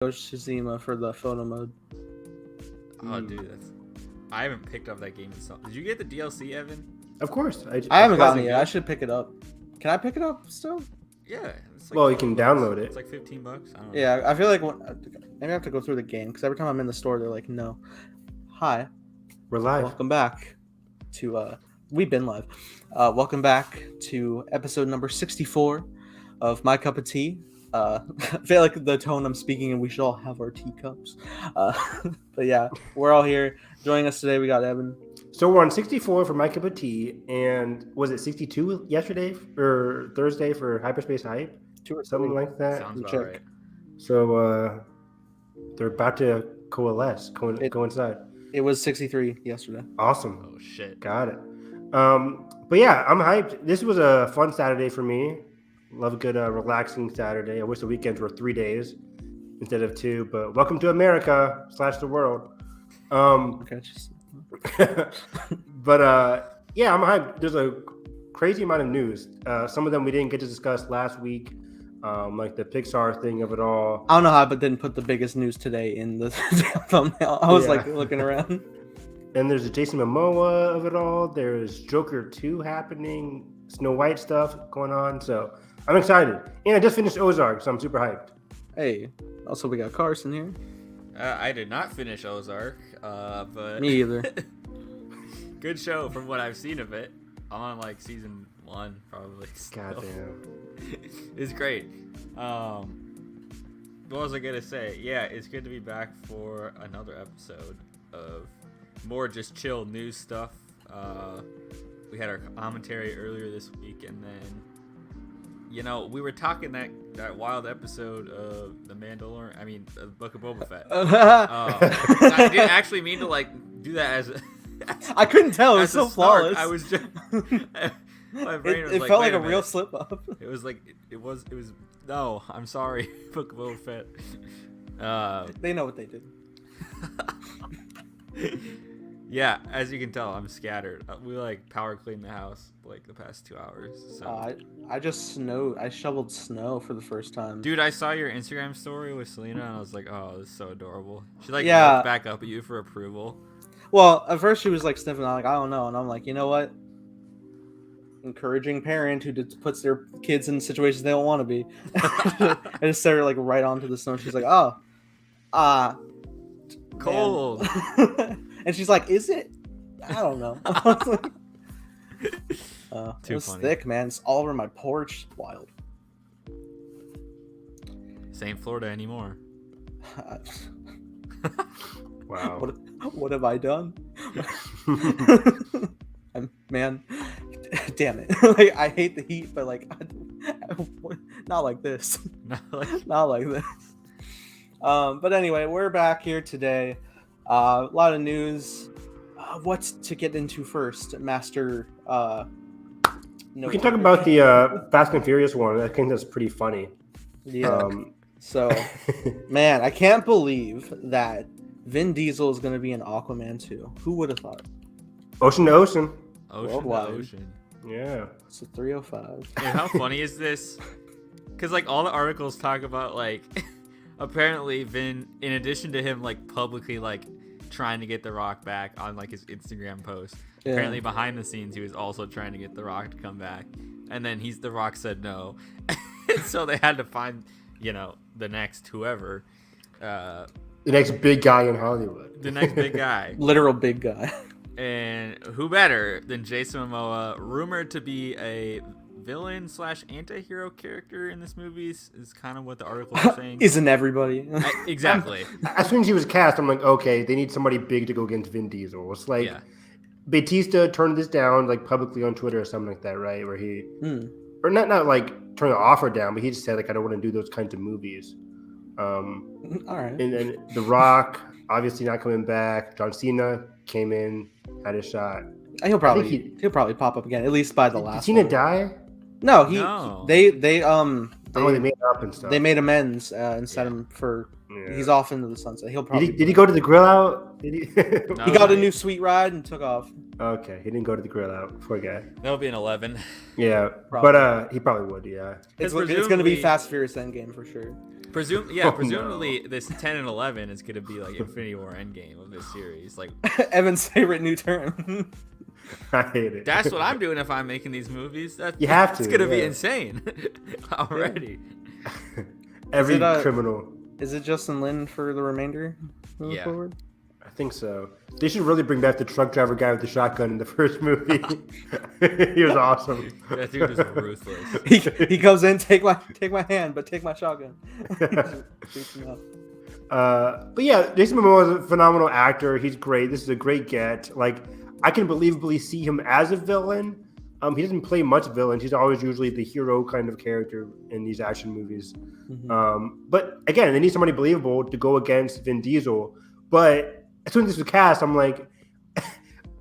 Shizima for the photo mode. Oh, dude, I haven't picked up that game in so. Did you get the DLC, Evan? Of course. I haven't gotten it yet. I should pick it up. Can I pick it up still? Yeah. It's you can download it. It's like $15. I don't know. Yeah, I feel like maybe I have to go through the game because every time I'm in the store, they're like, "No." Hi. We're live. Welcome back to we've been live. Welcome back to episode number 64 of My Cup of Tea. I feel like the tone I'm speaking in, we should all have our teacups. But yeah, we're all here. Joining us today, we got Evan. So we're on 64 for My Cup of Tea, and was it 62 yesterday or Thursday for Hyperspace Hype? Something like that. Sounds about right. So they're about to coincide. It was 63 yesterday. Awesome. Oh shit. Got it. But yeah, I'm hyped. This was a fun Saturday for me. Love a good relaxing Saturday. I wish the weekends were 3 days instead of 2, but welcome to America / the world. Okay, But yeah, I'm hyped. There's a crazy amount of news. Some of them we didn't get to discuss last week, like the Pixar thing of it all. I don't know how I didn't put the biggest news today in the thumbnail. I was like looking around. And there's a Jason Momoa of it all. There's Joker 2 happening. Snow White stuff going on. So I'm excited. And I just finished Ozark, so I'm super hyped. Hey, also we got Carson here. I did not finish Ozark, but Me either. Good show from what I've seen of it. I'm on like season 1 probably. Goddamn. It's great. What was I gonna say? Yeah, it's good to be back for another episode of more just chill news stuff. We had our commentary earlier this week, and then we were talking that wild episode of the Book of Boba Fett. I didn't actually mean to do that as I couldn't tell. It was so flawless. I was just my brain was it felt like a real slip up. It was like it was. No, I'm sorry, Book of Boba Fett. They know what they did. Yeah, as you can tell, I'm scattered. We power cleaned the house the past 2 hours. So. I just snowed. I shoveled snow for the first time. Dude, I saw your Instagram story with Selena, and I was like, "Oh, this is so adorable." She looked back up at you for approval. Well, at first she was sniffing. I'm like, I don't know, and I'm like, you know what? Encouraging parent who just puts their kids in situations they don't want to be. I just set her right onto the snow. She's like, cold. And she's like, is it? I don't know. It was funny. thick, man. It's all over my porch. It's wild. This ain't Florida anymore. Wow. What have I done? Man, damn it. I hate the heat, but not like this. Not like this. But anyway, we're back here today. A lot of news. What to get into first, Master? We can talk about the Fast and Furious one. I think that's pretty funny. Yeah. So, man, I can't believe that Vin Diesel is going to be in Aquaman 2. Who would have thought? Ocean to ocean. Ocean to ocean. Yeah. It's a 305. And how funny is this? Because all the articles talk about apparently Vin, in addition to him publicly trying to get The Rock back on his Instagram post, apparently behind the scenes he was also trying to get The Rock to come back, and then The Rock said no. So they had to find the next whoever, the next big guy in Hollywood, the next big guy. Literal big guy. And who better than Jason Momoa, rumored to be a villain / anti-hero character in this movie is kind of what the articles are saying. Isn't everybody? Exactly. As soon as he was cast, I'm like, okay, they need somebody big to go against Vin Diesel. It's Batista turned this down publicly on Twitter or something like that, right? Where he or not turn the offer down, but he just said I don't want to do those kinds of movies. All right. And then The Rock obviously not coming back. John Cena came in, had a shot. He'll probably pop up again, at least by the last. Did Cena one. die? No, they made up and stuff. They made amends and set him for. Yeah. He's off into the sunset. He'll probably. Did he go to the grill out? Did he? No, he got a new sweet ride and took off. Okay, he didn't go to the grill out. Poor guy. That'll be an 11. Yeah, probably. But he probably would. Yeah. It's going to be Fast Furious Endgame for sure. Presumably this 10 and 11 is gonna be like Infinity War Endgame of this series. Like Evan's favorite new term. I hate it. that's what I'm doing if I'm making these movies. You have to. It's gonna be insane already. Every criminal. Is it Justin Lin for the remainder moving forward? I think so. They should really bring back the truck driver guy with the shotgun in the first movie. He was awesome. That dude is ruthless. He comes in, take my hand, but take my shotgun. But yeah, Jason Momoa is a phenomenal actor. He's great. This is a great get. Like, I can believably see him as a villain. He doesn't play much villains. He's always usually the hero kind of character in these action movies. Mm-hmm. But again, they need somebody believable to go against Vin Diesel. But as soon as this was cast, I'm like,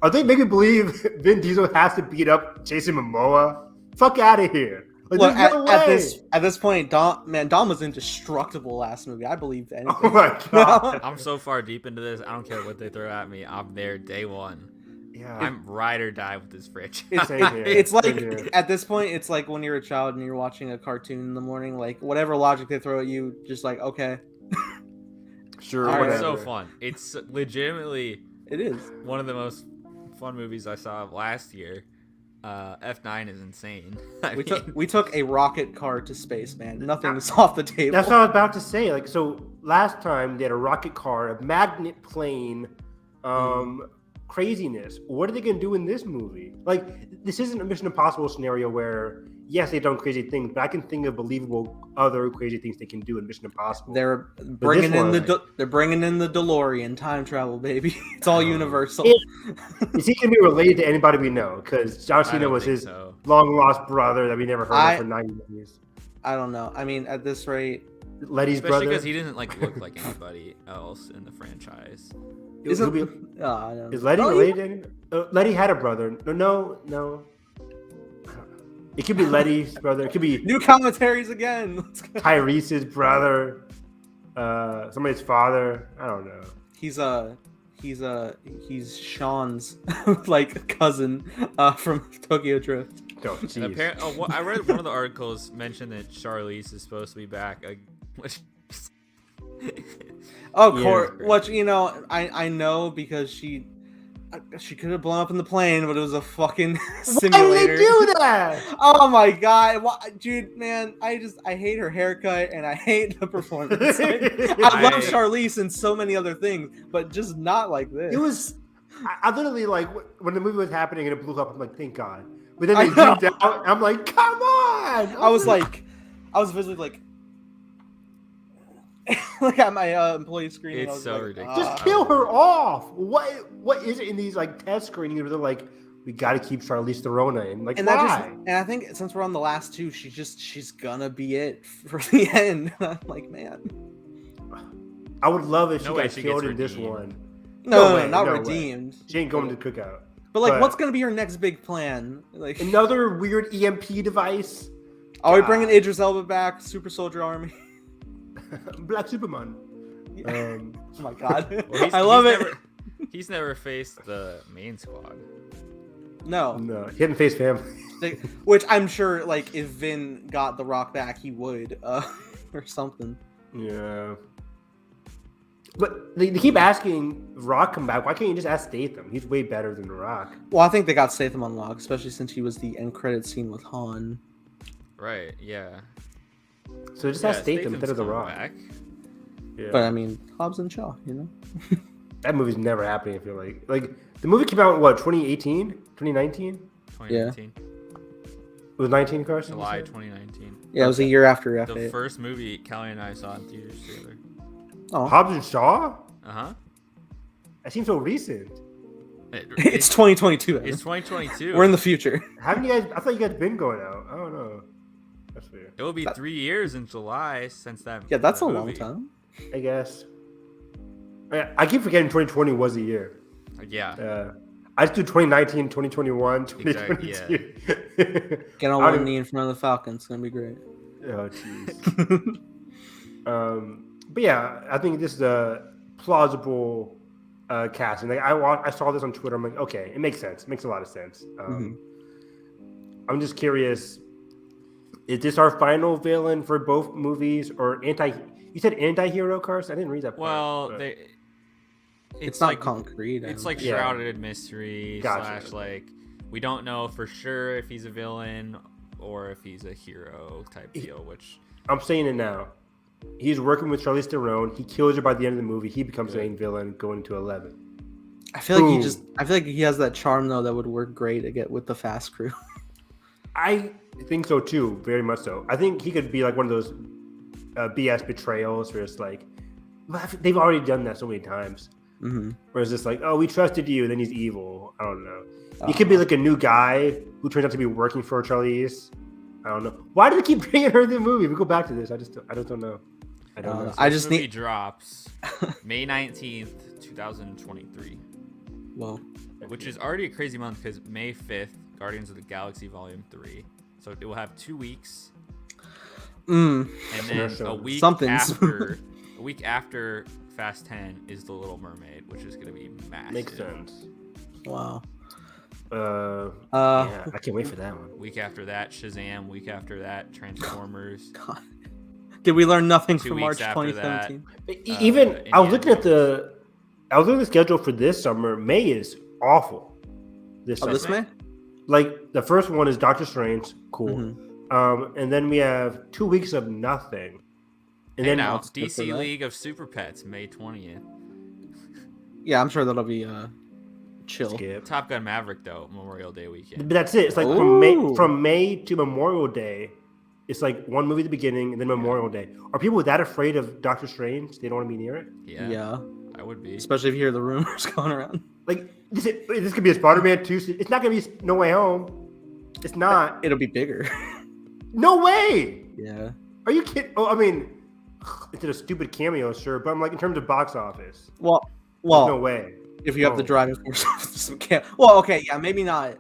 are they making me believe Vin Diesel has to beat up Jason Momoa? Fuck out of here. Like, look, at this point, Dom was indestructible last movie. I believed anything. Oh my god. I'm so far deep into this. I don't care what they throw at me. I'm there day one. Yeah. I'm ride or die with this franchise. It's like at this point, it's like when you're a child and you're watching a cartoon in the morning. Like whatever logic they throw at you, just like okay. Sure. It's so fun. It's legitimately. It is one of the most fun movies I saw last year. F9 is insane. We took a rocket car to space, man. Nothing's off the table. That's what I was about to say. Like, so last time they had a rocket car, a magnet plane, craziness. What are they gonna do in this movie? Like, this isn't a Mission Impossible scenario where yes, they've done crazy things, but I can think of believable other crazy things they can do in Mission Impossible. They're bringing in the DeLorean, time travel, baby. It's all universal. Is he gonna be related to anybody we know? Because John Cena was his long lost brother that we never heard of for 9 years. I don't know. I mean, at this rate, Letty's especially brother, because he doesn't look like anybody else in the franchise. Is Letty related to anybody? Letty had a brother. No. It could be Letty's brother. It could be new commentaries again. Tyrese's brother. Somebody's father. I don't know. He's Sean's like cousin from Tokyo Drift. Oh, I read one of the articles mentioned that Charlize is supposed to be back. Which I know because she could have blown up in the plane, but it was a fucking simulator. Why would they do that? Oh my god, dude, man! I hate her haircut and I hate the performance. I love Charlize and so many other things, but just not like this. It was. I literally like when the movie was happening and it blew up. I'm like, thank God. But then they zoomed out. I'm like, come on! I was visually like. Like at my employee screening. It's so ridiculous. Just kill her off. What is it in these like test screenings where they're like, we got to keep Charlize Theron in? Like, why? And I think since we're on the last two, she's gonna be it for the end. I'm like, man. I would love if she got killed in this one. No, not redeemed. Way. She ain't going to the cookout. But what's gonna be her next big plan? Like another weird EMP device. Are we bringing Idris Elba back? Super Soldier Army. Black Superman. Oh my god. Well, I love it. He's never faced the main squad. No, he hadn't faced family. Which I'm sure, like, if Vin got The Rock back, he would, or something. Yeah. But they keep asking Rock come back. Why can't you just ask Statham? He's way better than The Rock. Well, I think they got Statham on lock, especially since he was the end credit scene with Han. Right. Yeah. So just ask Statham instead of The Rock. Yeah. But I mean, Hobbs and Shaw, you know? That movie's never happening, I feel like. Like, the movie came out in, 2018? 2019? 2019. Yeah. It was 19, Carson? July 2019. Yeah, it was a year after F8. The first movie Callie and I saw in theaters together. Oh. Hobbs and Shaw? Uh-huh. That seems so recent. It's 2022. It's 2022. We're in the future. Haven't you guys... I thought you guys been going out. I don't know. That's weird. It will be 3 years in July since that. Yeah, that's a movie. long time. I guess. I keep forgetting 2020 was a year. Yeah. I just do 2019, 2021, 2022. Exactly, yeah. Get on one knee in front of the Falcons. It's going to be great. Oh, jeez. But yeah, I think this is a plausible casting. Like, I saw this on Twitter. I'm like, okay, it makes sense. It makes a lot of sense. I'm just curious, is this our final villain for both movies, or You said anti-hero, Carson? I didn't read that part. Well, but... it's not concrete. It's like shrouded in mystery / like we don't know for sure if he's a villain or if he's a hero type deal. Which I'm saying it now. He's working with Charlize Theron. He kills her by the end of the movie. He becomes the main villain going into 11. I feel like he has that charm though that would work great to get with the Fast crew. I think so too, very much so. I think he could be like one of those BS betrayals where it's like they've already done that so many times. Mm-hmm. Where it's just like, oh, we trusted you, and then he's evil. I don't know. He could be like a new guy who turns out to be working for Charlize. I don't know. Why do they keep bringing her in the movie? We go back to this. I just don't know. I don't know. I just movie drops May 19th, 2023. Well, which is already a crazy month because May 5th, Guardians of the Galaxy Volume 3. So it will have 2 weeks. And then a week after Fast 10 is The Little Mermaid, which is going to be massive. Makes sense. Wow. Yeah, I can't wait for that one. Week after that, Shazam. Week after that, Transformers. God. Did we learn nothing 2 from weeks March 2017? Even I was looking at the schedule for this summer. May is awful. This May? Like the first one is Doctor Strange, cool. Mm-hmm. And then we have 2 weeks of nothing. And then now DC League of Super Pets, May 20th. Yeah, I'm sure that'll be chill. Skip. Top Gun Maverick though, Memorial Day weekend. But that's it. It's like from May to Memorial Day. It's like one movie at the beginning and then Memorial Day. Are people that afraid of Doctor Strange? They don't want to be near it? Yeah. I would be. Especially if you hear the rumors going around. Like, this could be a Spider-Man 2. It's not going to be No Way Home. It's not. It'll be bigger. No way. Yeah. Are you kidding? Oh, I mean, it's a stupid cameo, sure. But I'm like, in terms of box office. Well, no way. If you have the driving force. Well, okay. Yeah, maybe not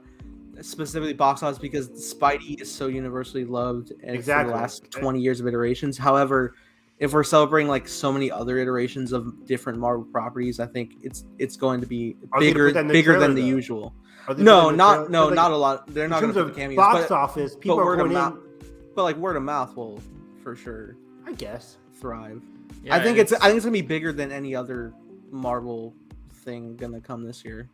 specifically box office because Spidey is so universally loved and for the last 20 years of iterations. However, if we're celebrating like so many other iterations of different Marvel properties, I think it's going to be bigger than the usual. No, not a lot. They're not going to put the cameos. Box office, people are going in. But like word of mouth will for sure, I guess, thrive. Yeah, I think it's gonna be bigger than any other Marvel thing gonna come this year.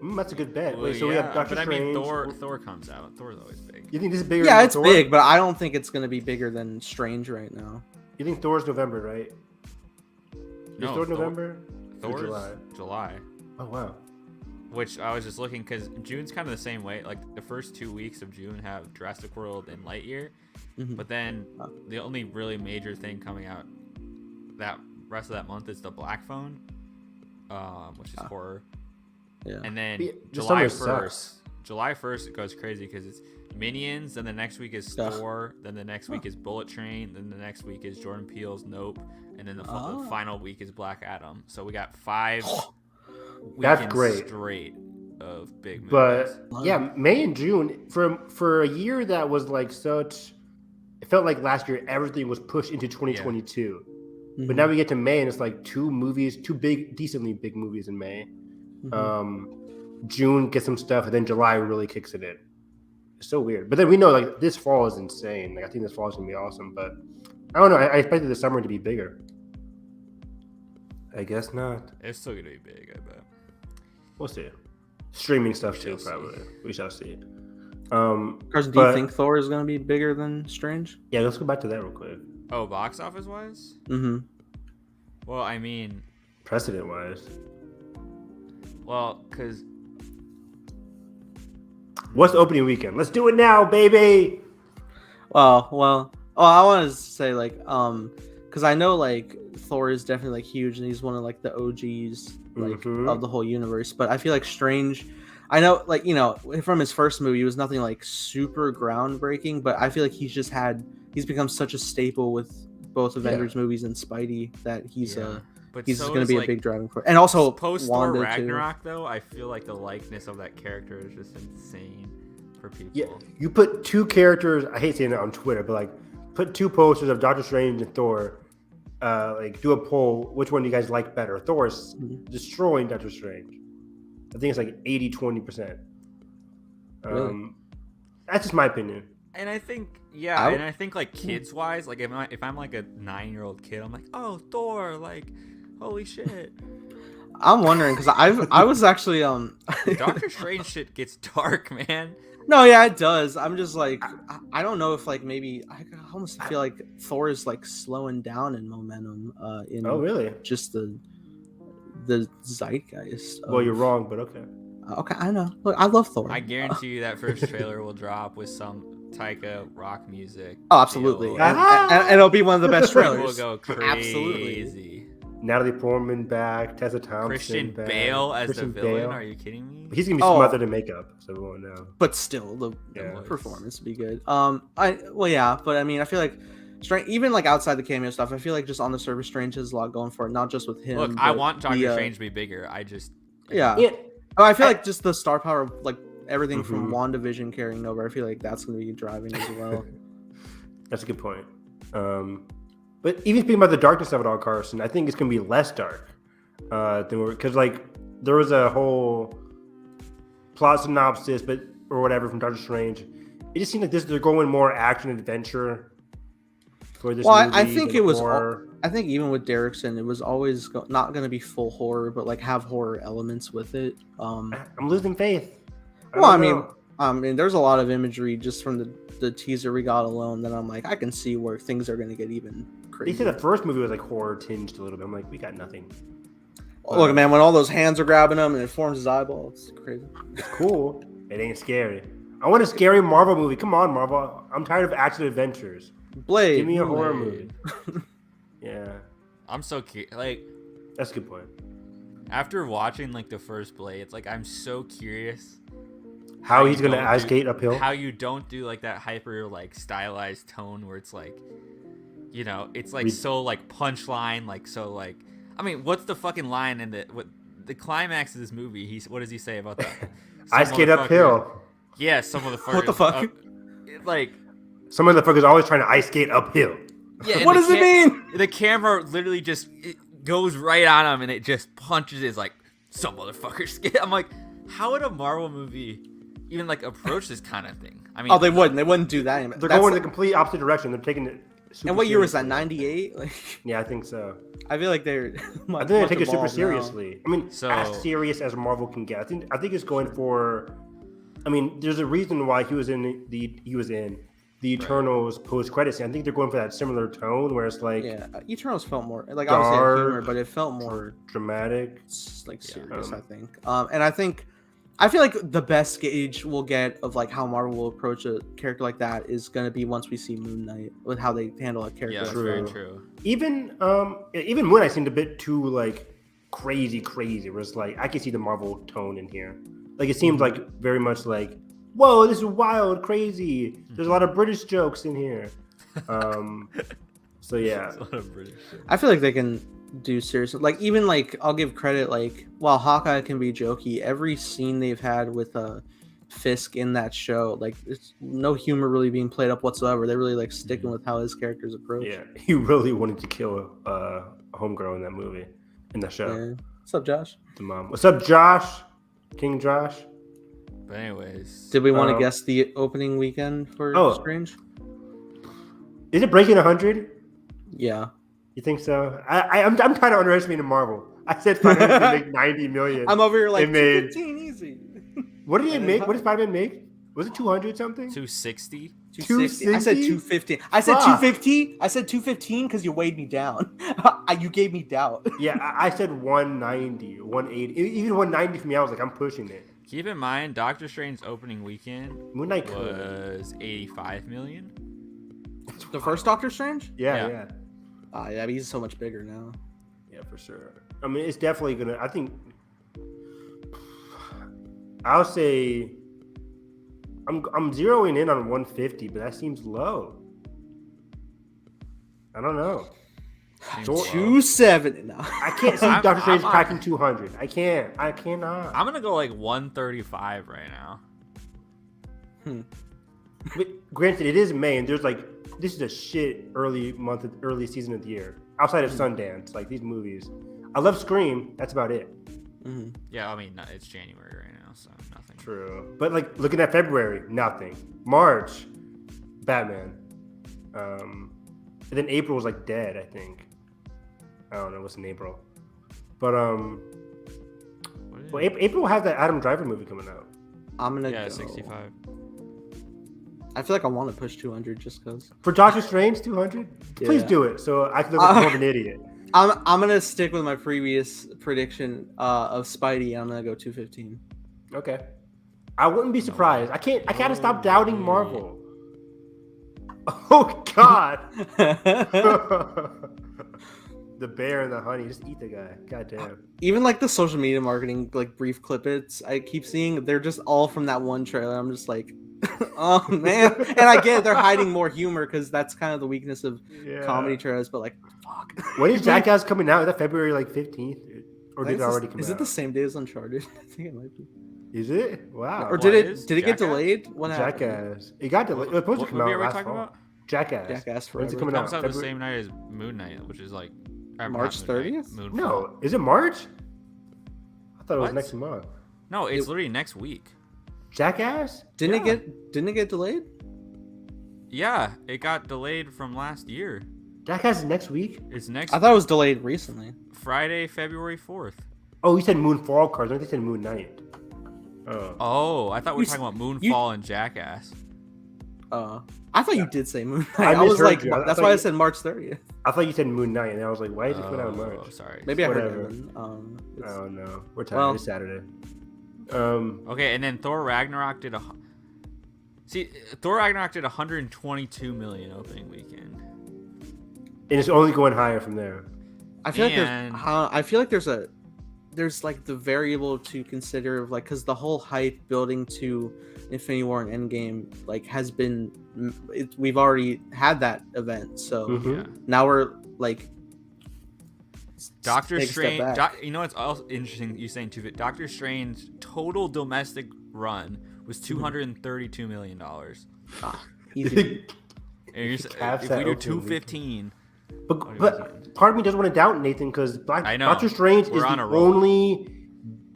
That's a good bet. Well, so we have Doctor Strange. I mean, Thor comes out. Thor's always big. You think this is bigger? Yeah, than it's Thor? big, but I don't think it's gonna be bigger than Strange right now. You think Thor's November, right? No, Thor November. Thor's July. Oh wow. Which I was just looking because June's kind of the same way. Like the first 2 weeks of June have Jurassic World and Lightyear, but then the only really major thing coming out that rest of that month is the Black Phone, which is horror. Yeah. And then July 1st it goes crazy because it's Minions. Then the next week is Thor. Then the next week is Bullet Train. Then the next week is Jordan Peele's Nope. And then the final week is Black Adam. So we got 5. That's great. Straight of big movies. But yeah, May and June for a year that was like such. It felt like last year everything was pushed into 2022. Yeah. But now we get to May and it's like 2 decently big movies in May. June gets some stuff and then July really kicks it in. It's so weird. But then we know like this fall is insane. Like I think this fall is gonna be awesome. But I don't know. I expected the summer to be bigger. I guess not. It's still gonna be big, I bet. We'll see. Streaming stuff too, probably. We shall see. Carson, do you think Thor is gonna be bigger than Strange? Yeah, let's go back to that real quick. Oh, box office wise? Well, I mean, precedent wise. Well, because what's the opening weekend? Let's do it now, baby. Well. Oh, I wanted to say like because I know like Thor is definitely like huge and he's one of like the OGs like of the whole universe. But I feel like Strange, I know like from his first movie, it was nothing like super groundbreaking. But I feel like he's become such a staple with both Avengers movies and Spidey that he's just going to be a big driving force. And also post Thor Ragnarok though, I feel like the likeness of that character is just insane for people. Yeah, you put 2 characters. I hate saying that on Twitter, but like. Put 2 posters of Doctor Strange and Thor. Like do a poll. Which one do you guys like better? Thor's destroying Doctor Strange. I think it's like 80-20%. Really? That's just my opinion. And I think, like kids wise, like if I'm like a 9-year-old kid, I'm like, oh, Thor, like, holy shit. I'm wondering because I was actually Doctor Strange shit gets dark, man. No, yeah, it does. I'm just like I don't know if like maybe I almost feel like Thor is like slowing down in momentum. In really? Just the zeitgeist. Well, you're wrong, but okay. Okay, I know. Look, I love Thor. I guarantee you that first trailer will drop with some Taika rock music. Oh, absolutely, and it'll be one of the best trailers. We'll go crazy. Absolutely. Natalie Portman back, Tessa Thompson Christian back. Bale as Christian the villain. Bale. Are you kidding me? He's gonna be smothered in makeup, so we won't know. But still, the performance would be good. But I mean, I feel like even like outside the cameo stuff, I feel like just on the surface, Strange has a lot going for it. Not just with him. Look, I want Doctor Strange to be bigger. I just I feel like just the star power, like everything from WandaVision carrying over. I feel like that's going to be driving as well. That's a good point. But even speaking about the darkness of it all, Carson, I think it's going to be less dark because like there was a whole plot synopsis, or whatever from Doctor Strange. It just seemed like they're going more action adventure for this. Well, movie I think it was. horror. I think even with Derrickson, it was always not going to be full horror, but like have horror elements with it. I'm losing faith. I mean, there's a lot of imagery just from the teaser we got alone that I'm like, I can see where things are going to get even crazy. They said the first movie was like horror tinged a little bit. I'm like, we got nothing. Look, man, when all those hands are grabbing him and it forms his eyeball, it's crazy. It's cool. It ain't scary. I want a scary Marvel movie. Come on, Marvel. I'm tired of action adventures. Blade. Give me a horror movie. Yeah. I'm so curious. Like, that's a good point. After watching like the first Blade, it's like I'm so curious how he's gonna ice skate uphill. How you don't do like that hyper like stylized tone where it's like, you know, it's like so like punchline, like so like. I mean, what's the fucking line in the climax of this movie? What does he say about that? Ice skate uphill. Yeah, some motherfuckers. What the fuck? Like, some motherfuckers always trying to ice skate uphill. Yeah. What does it mean? The camera literally just goes right on him and it just punches. It's like some motherfuckers skate. I'm like, how would a Marvel movie even like approach this kind of thing? I mean, they wouldn't. They wouldn't do that. They're going in the complete opposite direction. They're taking it. And what year was that? 98? Like, yeah, I think so. I feel like they're. I think they take it super seriously. I mean, as serious as Marvel can get. I think it's going for. I mean, there's a reason why he was in the Eternals post-credit scene. I think they're going for that similar tone where it's like Eternals felt more like dark, obviously humor, but it felt more dramatic, like serious. I think, and I feel like the best gauge we'll get of like how Marvel will approach a character like that is going to be once we see Moon Knight with how they handle a character. Yeah, that's very true. Even Moon Knight seemed a bit too like crazy. Where it's like I can see the Marvel tone in here. Like it seems like very much like, whoa, this is wild, crazy. There's a lot of British jokes in here. So yeah, a lot of British jokes. I feel like they can do serious. Like even like I'll give credit. Like while Hawkeye can be jokey, every scene they've had with Fisk in that show, like it's no humor really being played up whatsoever. They're really like sticking with how his character's approached. Yeah, he really wanted to kill a homegirl in that movie, in that show. Yeah. What's up, Josh? The mom. What's up, Josh? King Josh. But anyways, did we want to guess the opening weekend for Strange? Is it breaking 100? Yeah. You think so? I'm kind of underestimating Marvel. I said Spider-Man to make 90 million. I'm over here like 215 easy. What did it make? What did Spider-Man make? Was it 200 something? 260. 260. I said 215. I said 250. I said 215 because you weighed me down. You gave me doubt. Yeah, I said 190, 180. Even 190 for me, I was like, I'm pushing it. Keep in mind, Doctor Strange's opening weekend Moon Knight was 85 million. The first Doctor Strange? Yeah. Yeah, but he's so much bigger now. Yeah, for sure. I mean, it's definitely gonna. I think I'll say I'm zeroing in on 150, but that seems low. I don't know. 270 now. I can't see Doctor Strange cracking 200. I cannot. I'm gonna go like 135 right now. But granted, it is May, and there's like this is a shit early season of the year. Outside of Sundance, like these movies, I love Scream. That's about it. Mm-hmm. Yeah, I mean it's January right now, so nothing. True, but like looking at February, nothing. March, Batman. And then April was like dead, I think. I don't know what's in April. But well, April has that Adam Driver movie coming out. I'm gonna go 65. I feel like I want to push 200 just because. For Doctor Strange, 200? Yeah. Please do it, so I can look like more of an idiot. I'm gonna stick with my previous prediction of Spidey. I'm gonna go 215. Okay. I wouldn't be surprised. I can't stop doubting Marvel. Oh God. The bear and the honey, just eat the guy. God damn. Even like the social media marketing, like brief clippets, I keep seeing they're just all from that one trailer. I'm just like, oh man. And I get it, they're hiding more humor because that's kind of the weakness of comedy trailers. But like, fuck. When is Jackass coming out? Is that February like 15th, or did it already come out? Is it the same day as Uncharted? I think it might be. Is it? Wow. Or did it get delayed? What happened? Jackass. It got delayed. It was supposed to come out last fall. About? Jackass. When's it coming out? It comes out the same night as Moon Knight, which is like March 30th? No, is it March? I thought it was next month. No, it's literally next week. Jackass? Didn't it get delayed? Yeah, it got delayed from last year. Jackass is next week? It's next. I thought it was delayed recently. Friday, February 4th. Oh, you said Moonfall cards. I think they said Moon Knight. Oh, I thought we were talking about Moonfall and Jackass. I thought you did say Moon Knight. I was like, that's why I said March 30th. I thought you said Moon Knight, and I was like, why is it coming out in March? Oh, sorry. Maybe I heard it. Oh no, we're tired. It's Saturday. Okay, and then Thor Ragnarok did Thor Ragnarok did 122 million opening weekend, and it's only going higher from there. I feel like there's like the variable to consider of like because the whole hype building to Infinity War and Endgame like has been we've already had that event, so now we're like Doctor Strange. You know what's also interesting? You saying too. Doctor Strange total domestic run was $232 million. Easy. If we do 215. But part of me doesn't want to doubt Nathan because Doctor Strange is the only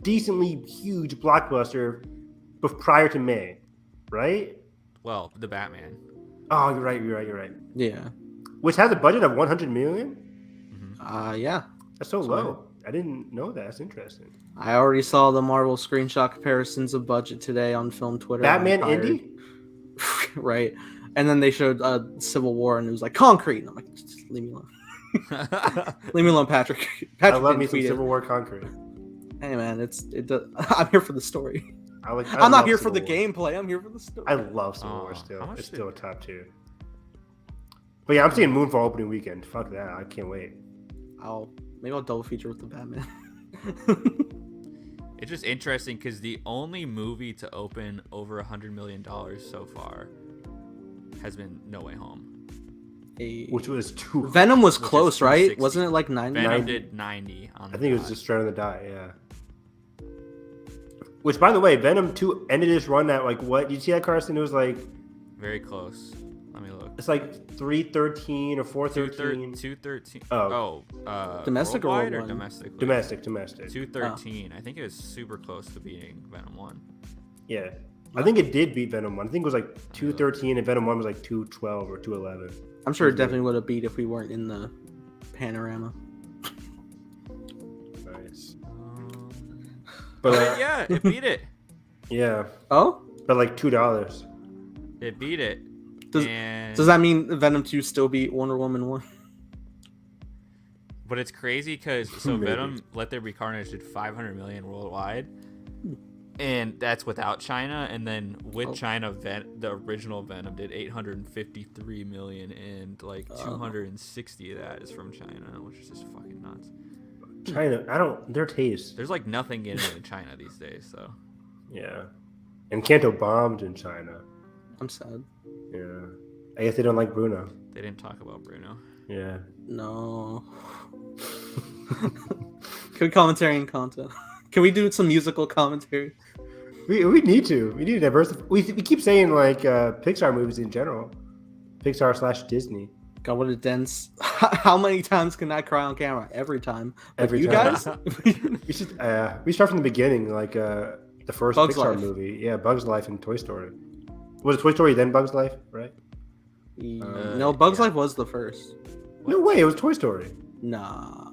decently huge blockbuster prior to May, right? Well, the Batman. Oh, you're right. Yeah. Which has a budget of 100 million? Yeah. That's so low. I didn't know that. That's interesting. I already saw the Marvel screenshot comparisons of budget today on film Twitter. Batman Indie? Right. And then they showed Civil War and it was like concrete. And I'm like, just leave me alone. Leave me alone, Patrick. I love me some Civil War concrete. Hey man, I'm here for the story. I'm not here for the gameplay. I'm here for the story. I love Civil War still. It's still a top 2. But yeah, I'm seeing Moonfall opening weekend. Fuck that. I can't wait. Maybe I'll double feature with the Batman. It's just interesting because the only movie to open over $100 million so far has been No Way Home. Which was two. Venom was close, right? Wasn't it like 90? Venom did 90 on the I think it was just Strand of the Die, yeah. Which, by the way, Venom 2 ended its run at like what? Did you see that, Carson? It was like very close. Let me look. It's like 313 or 413. 213. Domestic or worldwide worldwide? Domestic? Domestic. 213. I think it was super close to beating Venom 1. Yeah. I think it did beat Venom 1. I think it was like 213 and Venom 1 was like 212 or 211. I'm sure it definitely would have beat if we weren't in the panorama. Nice. But yeah, it beat it. Yeah. Oh? But like $2. It beat it. Does that mean Venom 2 still beat Wonder Woman 1? But it's crazy because Venom Let There Be Carnage did 500 million worldwide. And that's without China, and then with China, the original Venom did 853 million, and like 260 of that is from China, which is just fucking nuts. China, their taste. There's like nothing getting in China these days, so. Yeah, and Kanto bombed in China. I'm sad. Yeah, I guess they don't like Bruno. They didn't talk about Bruno. Yeah. No. Can we commentary and content? Can we do some musical commentary? We need to. We need to diversify. We keep saying like Pixar movies in general. Pixar/Disney. God, what a dense. How many times can I cry on camera? Every time. Every time. Guys? we start from the beginning, like the first Bugs Pixar Life. movie. Yeah, Bugs Life and Toy Story. Was it Toy Story then Bugs Life, right? No, Bugs Life was the first. No way, it was Toy Story. Nah.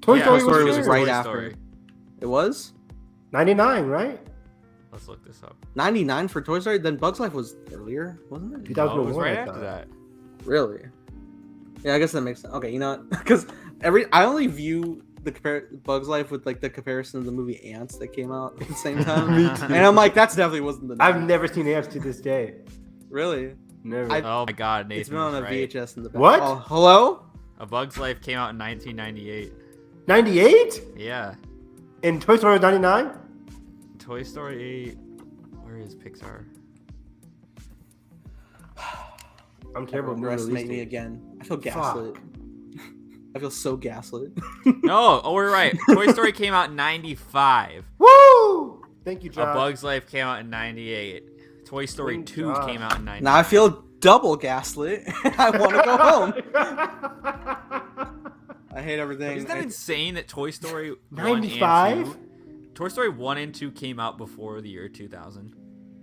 Toy Yeah, Story Toy Story was was first. right Toy after. Story. It was 99, right? Let's look this up. 99 for Toy Story. Then Bugs Life was earlier, wasn't it? 2001, No, it was right I after thought. that. Really? Yeah, I guess that makes sense. Okay, you know what? Because I only view the Bugs Life with like the comparison of the movie Ants that came out at the same time. Me too. And I'm like, that's definitely wasn't the. I've never seen Ants to this day. Really. Never. Oh my God, Nathan It's been on was a right. VHS in the back. What? Oh, hello? A Bug's Life came out in 1998. 98? Yeah. And Toy Story was 99? Toy Story. Where is Pixar? I'm terrible. Everyone underestimate me again. I feel gaslit. I feel so gaslit. No, oh, we're right. Toy Story came out in 95. Woo! Thank you, A Josh. Bug's Life came out in 98. Toy Story Thank 2 God. came out in 98. Now I feel double gaslit. I want to go home. I hate everything. Isn't that insane that Toy Story 1 95? and 2... Toy Story 1 and 2 came out before the year 2000.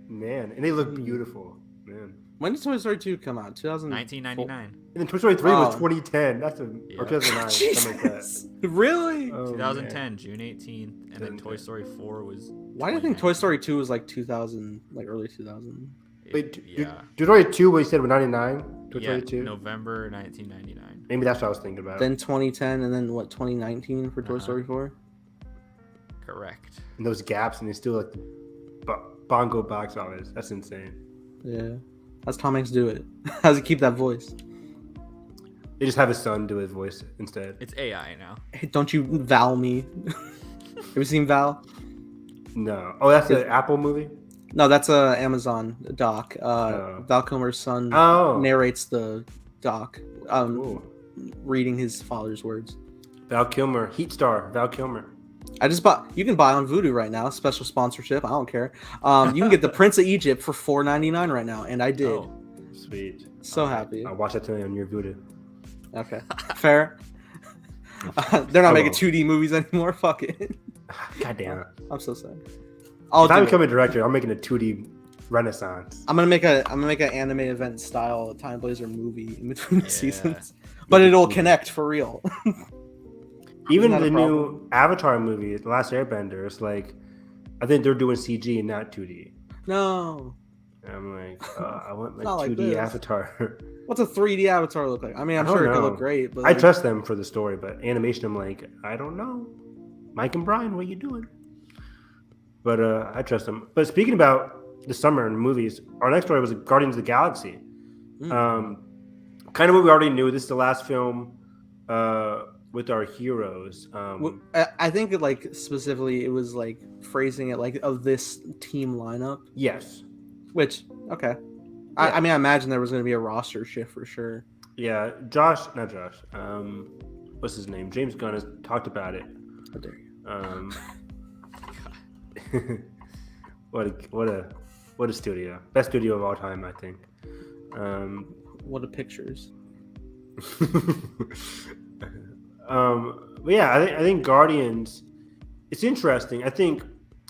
Man, and they look beautiful. Man. When did Toy Story 2 come out? 2000. 1999. And then Toy Story 3 was Oh. 2010. That's a Yeah. or 2009, something like that. Jesus. Really? Oh, 2010, man. June 18th. And then Toy 2010. Story 4 was... Why do you think Toy Story 2 was like 2000, like early 2000? Wait, yeah. Toy Story 2, what you said was 99? Toy Yeah, Story 2? November 1999. Maybe that's what I was thinking about. Then 2010, and then what? 2019 for Toy Uh-huh. Story 4. And Correct. those gaps, and they still like the bongo box office. That's insane. Yeah, that's Tom Hanks do it. How does he keep that voice? They just have his son do his voice instead. It's AI now. Hey, don't you Val me? Have you seen Val? No. Oh, that's the Apple movie? No, that's a Amazon doc. Oh. Val Kilmer's son Oh. narrates the doc, Cool. reading his father's words. Val Kilmer. Heat star. Val Kilmer. I just bought. You can buy on Vudu right now. Special sponsorship. I don't care. You can get the Prince of Egypt for $4.99 right now, and I did. Oh, Sweet. So happy. I'll watch that tonight on your Voodoo. Okay, fair. They're not Come making on. 2D movies anymore. Fuck it. God damn it. I'm so sad. If I do become it. a director, I'm making a 2D renaissance. I'm gonna make an anime event style Time Blazer movie in between the Yeah. seasons, but it'll connect for real. Even Not a the problem. new Avatar movie, The Last Airbender, it's like, I think they're doing CG and not 2D. No, And I'm like, I want my Not like 2D this. Avatar. what's a 3D Avatar look like? I mean, I'm I don't sure it could know. look great, but I like, trust them for the story, but animation, I'm like, I don't know. Mike and Brian, what you doing? But I trust them. But speaking about the summer and movies, our next story was Guardians of the Galaxy. Mm. Kind of what we already knew. This is the last film with our heroes. I think it, like specifically it was like phrasing it like of this team lineup, Yes. which okay. Yeah. I mean, I imagine there was going to be a roster shift for sure. Yeah. Not Josh. What's his name? James Gunn has talked about it. How dare you. What a studio. Best studio of all time, I think. What a pictures. But yeah, I think Guardians. It's interesting. I think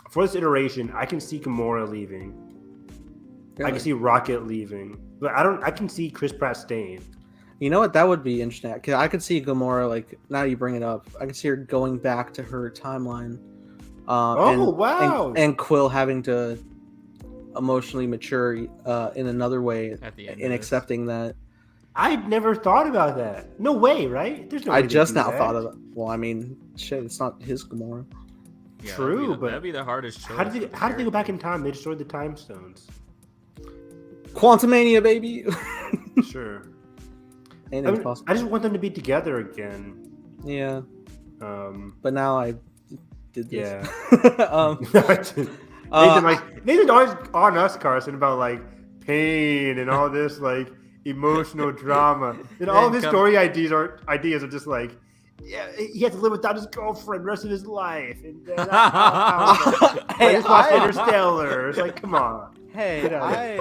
for this iteration, I can see Gamora leaving. I Really? can see Rocket leaving, but I can see Chris Pratt staying. You know what? That would be interesting. Cause I could see Gamora, like, now you bring it up, I could see her going back to her timeline. Wow! And Quill having to emotionally mature in another way At the end in of this. accepting that. I'd never thought about that. No way, right? There's no way I they just do now that. thought of it. Well, I mean, shit, it's not his Gamora. Yeah, True, but that'd be the hardest choice. How did they go back in time? They destroyed the time stones. Quantumania, baby! Sure. Anything's possible. I just want them to be together again. Yeah, Um, but now I did this. Yeah. Uh, Nathan's always on us, Carson, about like pain and all this like emotional drama. And all of his story ideas are just like, yeah, he has to live without his girlfriend the rest of his life. And then Hey, just watched I- Interstellar. It's like, come on. Hey, Get out I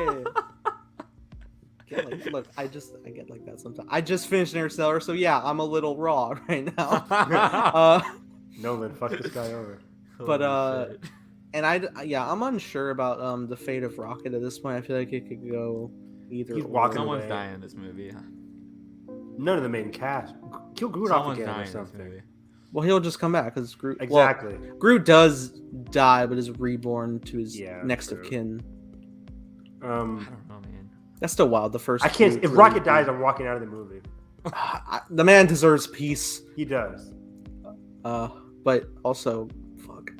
get like, look, I get like that sometimes. I just finished Interstellar, so yeah, I'm a little raw right now. Nolan, fuck this guy over. But, Holy shit. And I'm unsure about the fate of Rocket at this point. I feel like it could go either. He's walking Someone's away. dying in this movie. None of the main cast. Kill Groot off Someone's again dying or in this something. movie. Well, he'll just come back because Groot. Exactly. Well, Groot does die, but is reborn to his next of true. kin. I don't know, man. That's still wild. The first. I can't. Groot If really Rocket dies, I'm walking out of the movie. the man deserves peace. He does. But also, fuck.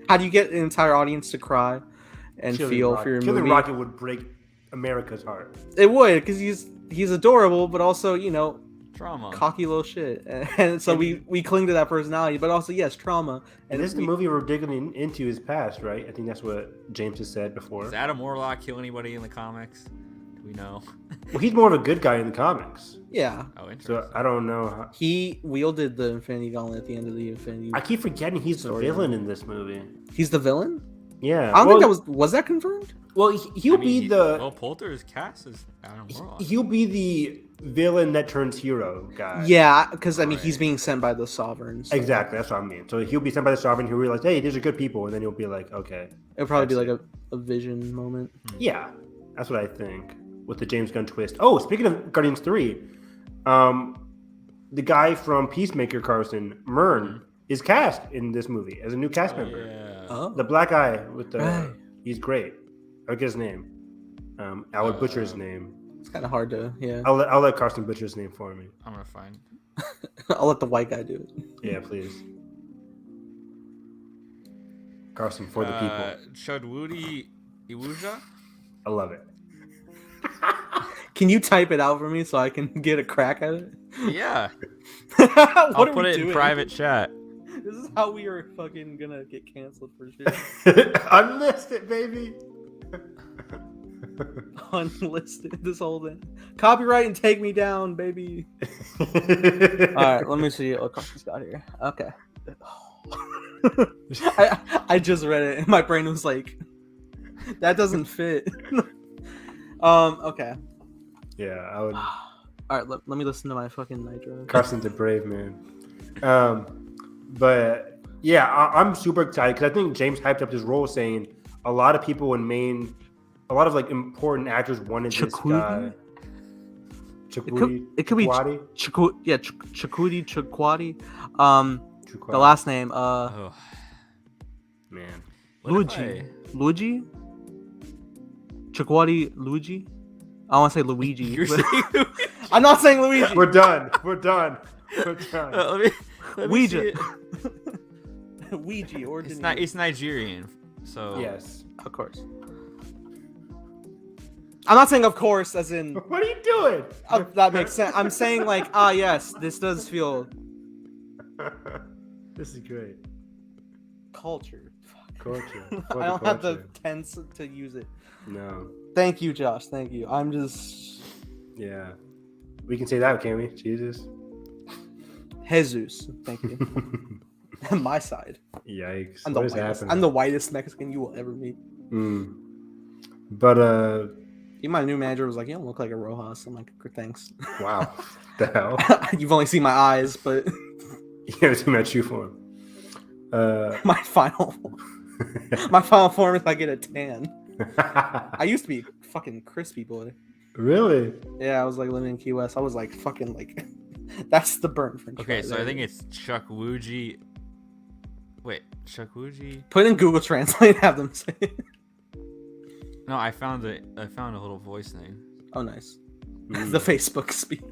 How do you get an entire audience to cry and feel for your Killing movie? Rocket would break America's heart. It would, because he's adorable, but also, Trauma. cocky little shit. And so we cling to that personality, but also, yes, trauma. And this is the movie we're digging into his past, right? I think that's what James has said before. Does Adam Warlock kill anybody in the comics? Do we know? Well, he's more of a good guy in the comics. Yeah. Oh, interesting. So I don't know. He wielded the Infinity Gauntlet at the end of the Infinity. I keep forgetting he's the Story. villain in this movie. He's the villain? Yeah. I don't think that was that confirmed? Well, he'll be the. Well, Poulter is cast as Adam Warlock. He'll be the villain that turns hero guy. Yeah, because he's being sent by the Sovereigns. So Exactly, that's what I mean. So he'll be sent by the Sovereign. He'll realize, hey, these are good people, and then he'll be like, okay. It'll probably be like a vision moment. Yeah, that's what I think with the James Gunn twist. Oh, speaking of Guardians 3, the guy from Peacemaker, Carson Mern, is cast in this movie as a new cast member. Yeah. Oh. The black guy with the Right. he's great. I get his name. I would butcher his name. It's kind of hard to, yeah. I'll let Carson butcher his name for me. I'm gonna find. I'll let the white guy do it. Yeah, please. Carson for the people. Chudwoody Iwuja? I love it. Can you type it out for me so I can get a crack at it? Yeah. What I'll are put we it doing? in private chat. This is how we are fucking gonna get canceled for shit. Unlisted, baby. Unlisted. This whole thing. Copyright and take me down, baby. Alright, let me see what Carson's got here. Okay. I just read it and my brain was like, that doesn't fit. Okay. Yeah, I would. Alright, let me listen to my fucking Nitro. Carson's a brave man. But yeah, I'm super excited because I think James hyped up his role, saying a lot of people in Maine, a lot of like important actors wanted this guy. It could be Chakudi Chukwudi. The last name, Oh. man. Luigi? Chukwudi. I want to say Luigi. You're but- saying I'm not saying Luigi. We're done. let me Ouija. see it. Ouija or It's Nigerian, so Yes. Of course. I'm not saying of course as in What are you doing? that makes sense. I'm saying like yes, this does feel This is great. cultured. Culture. I don't have the tense to use it. No. Thank you, Josh. Thank you. I'm just Yeah. We can say that, can we? Jesus. Jesus. Thank you. My side. Yikes. I'm the What is whitest. happening? I'm the whitest Mexican you will ever meet. But Even my new manager was like, "You don't look like a Rojas." I'm like, "Thanks." wow. The hell? You've only seen my eyes, but You haven't seen my true form. my final form is I get a tan. I used to be fucking crispy boy. Really? Yeah, I was like living in Key West. I was like fucking like that's the burnt French okay. fry So I there. think it's Chukwuji. Wait, Chukwuji? Put in Google Translate, have them say it. No, I found it. I found a little voice thing. Oh, nice. Mm. The Facebook speech.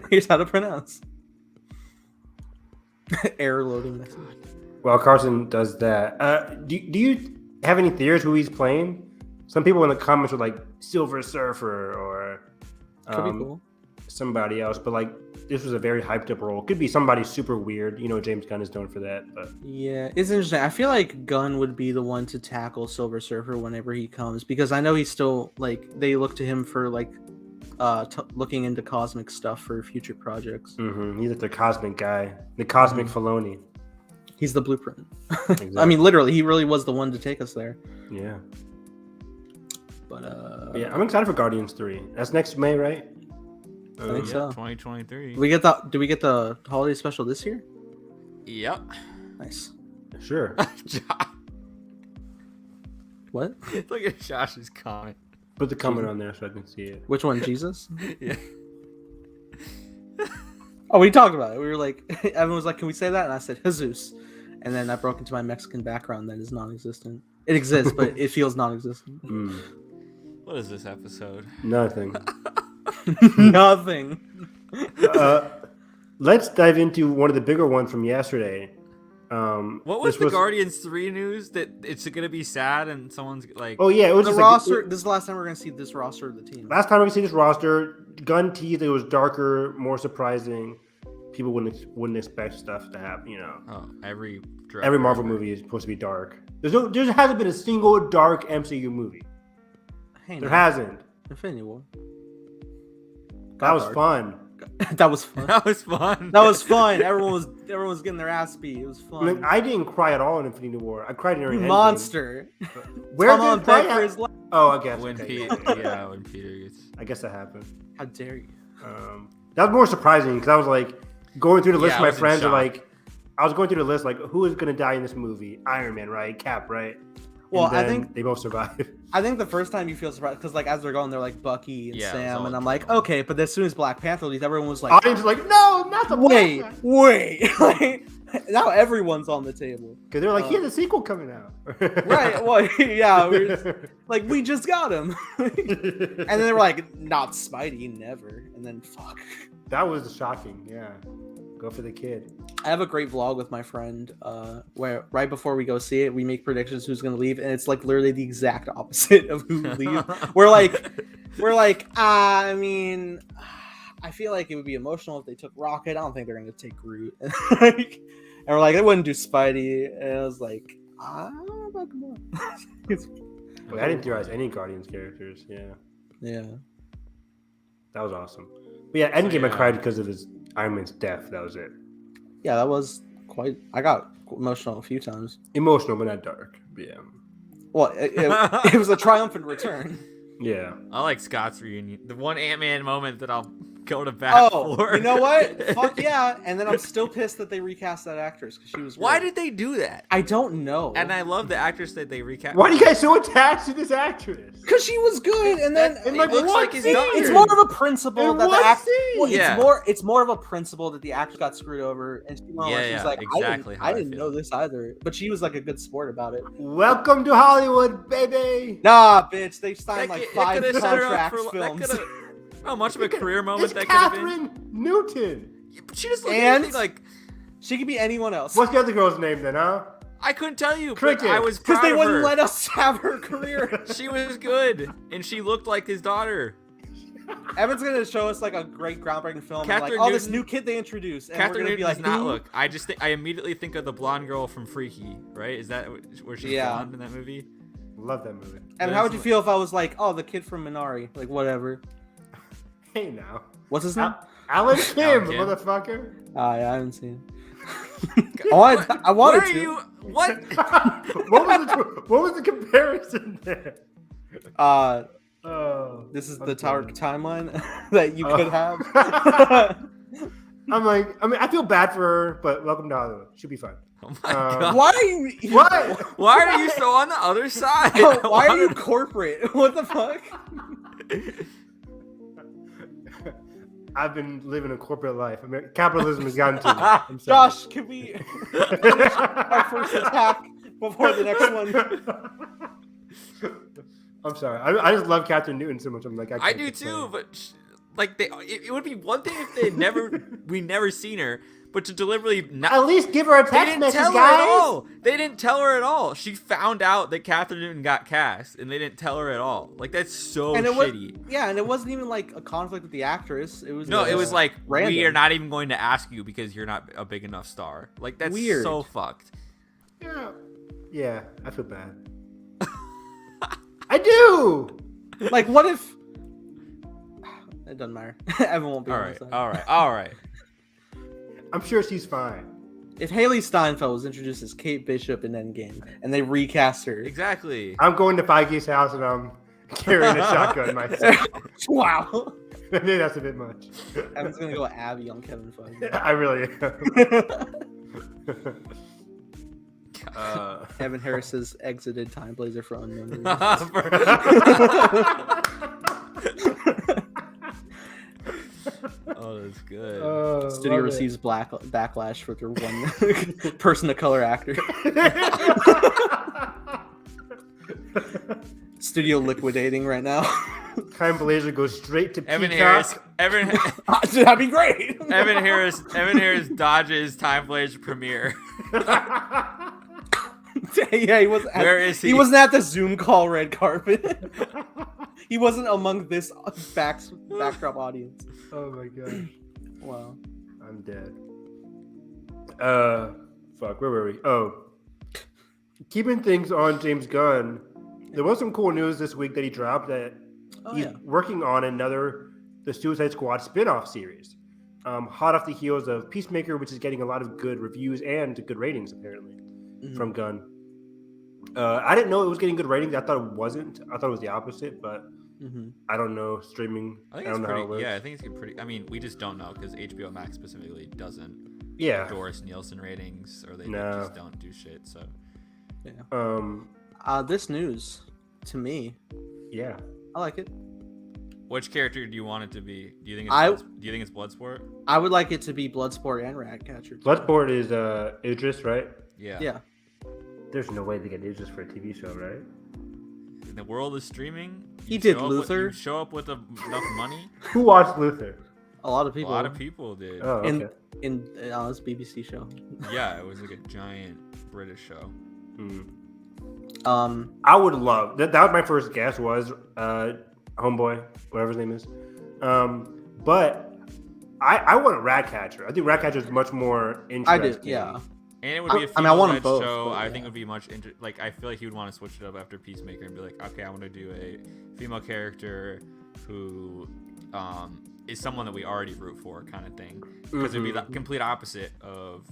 Here's how to pronounce. Error loading message. While Carson does that, do you have any theories who he's playing? Some people in the comments were like Silver Surfer or Could be cool. somebody else, but like this was a very hyped up role. Could be somebody super weird. You know, James Gunn is known for that. But Yeah, it's interesting. I feel like Gunn would be the one to tackle Silver Surfer whenever he comes because I know he's still like they look to him for like looking into cosmic stuff for future projects. he's like the cosmic guy, the cosmic Filoni. He's the blueprint. Exactly. I mean, literally, he really was the one to take us there. Yeah. But Yeah, I'm excited for Guardians 3. That's next May, right? I think so. 2023. Do we get the holiday special this year? Yep. Nice. Sure. What? Look at Josh's comment. Put the comment on there so I can see it. Which one, Jesus? Yeah. Oh, we talked about it. We were like, everyone was like, "Can we say that?" And I said, "Jesus," and then I broke into my Mexican background that is non-existent. It exists, but it feels non-existent. What is this episode? Nothing. Nothing. Let's dive into one of the bigger ones from yesterday. What was the Guardians 3 news that it's gonna be sad and someone's like? Oh yeah, it was the just roster. Like, this is the last time we're gonna see this roster of the team. Last time we see this roster, Gunn teased it was darker, more surprising. People wouldn't expect stuff to happen. You know, every Marvel movie is supposed to be dark. There hasn't been a single dark MCU movie. Hey, there hasn't. Infinity War. That was fun. That was fun. That was fun. That was fun. Everyone was getting their ass beat. It was fun. I mean, I didn't cry at all in Infinity War. I cried during Monster. Where did did cry at? Oh, I guess. When okay. when Peter gets. I guess that happened. How dare you? That was more surprising because I was like going through the list. Yeah, My friends are like, I was going through the list like, who is going to die in this movie? Iron Man, right? Cap, right? Well, I think they both survive. I think the first time you feel surprised because like as they're going, they're like Bucky and Sam, and I'm like, drama. okay, but as soon as Black Panther leaves, everyone was like, Audience is like, no, not the wait. Like, now everyone's on the table because they're like, here's a sequel coming out. Right? Well, yeah, like we just got him, and then they were like, not Spidey, never, and then fuck. That was shocking. Yeah, go for the kid. I have a great vlog with my friend where right before we go see it, we make predictions who's going to leave, and it's like literally the exact opposite of who would leave. we're like, I mean, I feel like it would be emotional if they took Rocket. I don't think they're going to take Groot. And we're like, they wouldn't do Spidey. And I was like, I don't know about Gamora. I didn't theorize any Guardians characters. Yeah. That was awesome. But yeah, Endgame I cried because of his Iron Man's death. That was it. Yeah, that was quite. I got emotional a few times. Emotional, but not dark. Yeah. Well, it was a triumphant return. Yeah. I like Scott's reunion. The one Ant-Man moment that I'll go to bat for. You know what? Fuck yeah. And then I'm still pissed that they recast that actress because she was great. Why did they do that? I don't know. And I love the actress that they recast. Why are you guys so attached to this actress? Because she was good, and then it looks like his daughter. It's more of a principle that the actor. Well, Yeah. It's more of a principle that the actress got screwed over, and she's like, exactly I didn't know this either, but she was like a good sport about it. Welcome to Hollywood, baby. Nah, bitch, they signed like 5 contract films. How much of a career moment It's that could have been? Catherine Newton. But she just looked And- anything like. She could be anyone else. What's the other girl's name then, huh? I couldn't tell you, Cricket. but I was Because proud they of wouldn't her. let us have her career. She was good, and she looked like his daughter. Evan's gonna show us like a great groundbreaking film. And, like, Catherine this Newton- new kid they introduced. And Catherine we're gonna Newton be like, does not "Who?" look. I immediately think of the blonde girl from Freaky, right? Is that where she's blonde in that movie? Love that movie. And how would you feel if I was like, oh, the kid from Minari, like whatever? Hey now. What's his name? Alan Kim, Kim. motherfucker. Yeah, I haven't seen it. I wanted Where are to. you? What? What was the comparison there? Oh, This is the timeline that you could have. I feel bad for her, but welcome to Hollywood. She'll be fine. Oh my god! Why are you? What? Why are you so on the other side? Why are you corporate? What the fuck? I've been living a corporate life. I mean, capitalism has gotten to me. I'm sorry. Josh, can we finish our first attack before the next one? I'm sorry. I just love Catherine Newton so much. I'm like, I do too, but like it would be one thing if we never seen her, but to deliberately not. At least give her a They text didn't message, tell her guys. at all. They didn't tell her at all. She found out that Catherine Newton got cast, and they didn't tell her at all. Like that's so shitty. And it wasn't even like a conflict with the actress. It was It was like random. we are not even going to ask you because you're not a big enough star. Like that's Weird. so fucked. Yeah, I feel bad. I do. Like, what if? It doesn't matter. Evan won't be. All on right, this side. all right. I'm sure she's fine. If Haley Steinfeld was introduced as Kate Bishop in Endgame and they recast her, Exactly. I'm going to Feige's house and I'm carrying a shotgun myself. wow. Maybe that's a bit much. Evan's gonna go Abby on Kevin Feige. I really am. Evan Harris's exited Time Blazer for unknown reasons. was good. Studio receives backlash for their one person of color actor. Studio liquidating right now. Time Blazer goes straight to Evan Peacock. Harris. That'd be great. Evan Harris dodges Time Blazer premiere. Yeah, he wasn't. Where is he? He wasn't at the Zoom call red carpet. He wasn't among this backdrop audience. Oh my gosh. Wow. I'm dead. Fuck. Where were we? Oh, keeping things on James Gunn. There was some cool news this week that he dropped that he's working on the Suicide Squad spin-off series. Hot off the heels of Peacemaker, which is getting a lot of good reviews and good ratings apparently from Gunn. I didn't know it was getting good ratings. I thought it wasn't. I thought it was the opposite, but I don't know. Streaming, I don't know how it works. Yeah, I think it's pretty. I mean, we just don't know because HBO Max specifically doesn't endorse Nielsen ratings, or they just don't do shit. So, this news to me, I like it. Which character do you want it to be? Do you think it's Bloodsport? I would like it to be Bloodsport and Ratcatcher. Bloodsport is Idris, right? Yeah. There's no way they get Idris for a TV show, right? In the world of streaming, he did Luther. You show up with enough money. Who watched Luther? A lot of people. A lot of people did. Oh, okay. In this BBC show. Yeah, it was like a giant British show. I would love that. That was my first guess. Was Homeboy, whatever his name is. But I want a Ratcatcher. I think Ratcatcher is much more interesting. I do, yeah. And it would be a female-led show. I think it would be much like I feel like he would want to switch it up after Peacemaker and be like, okay, I want to do a female character who is someone that we already root for, kind of thing. Because it would be the complete opposite of.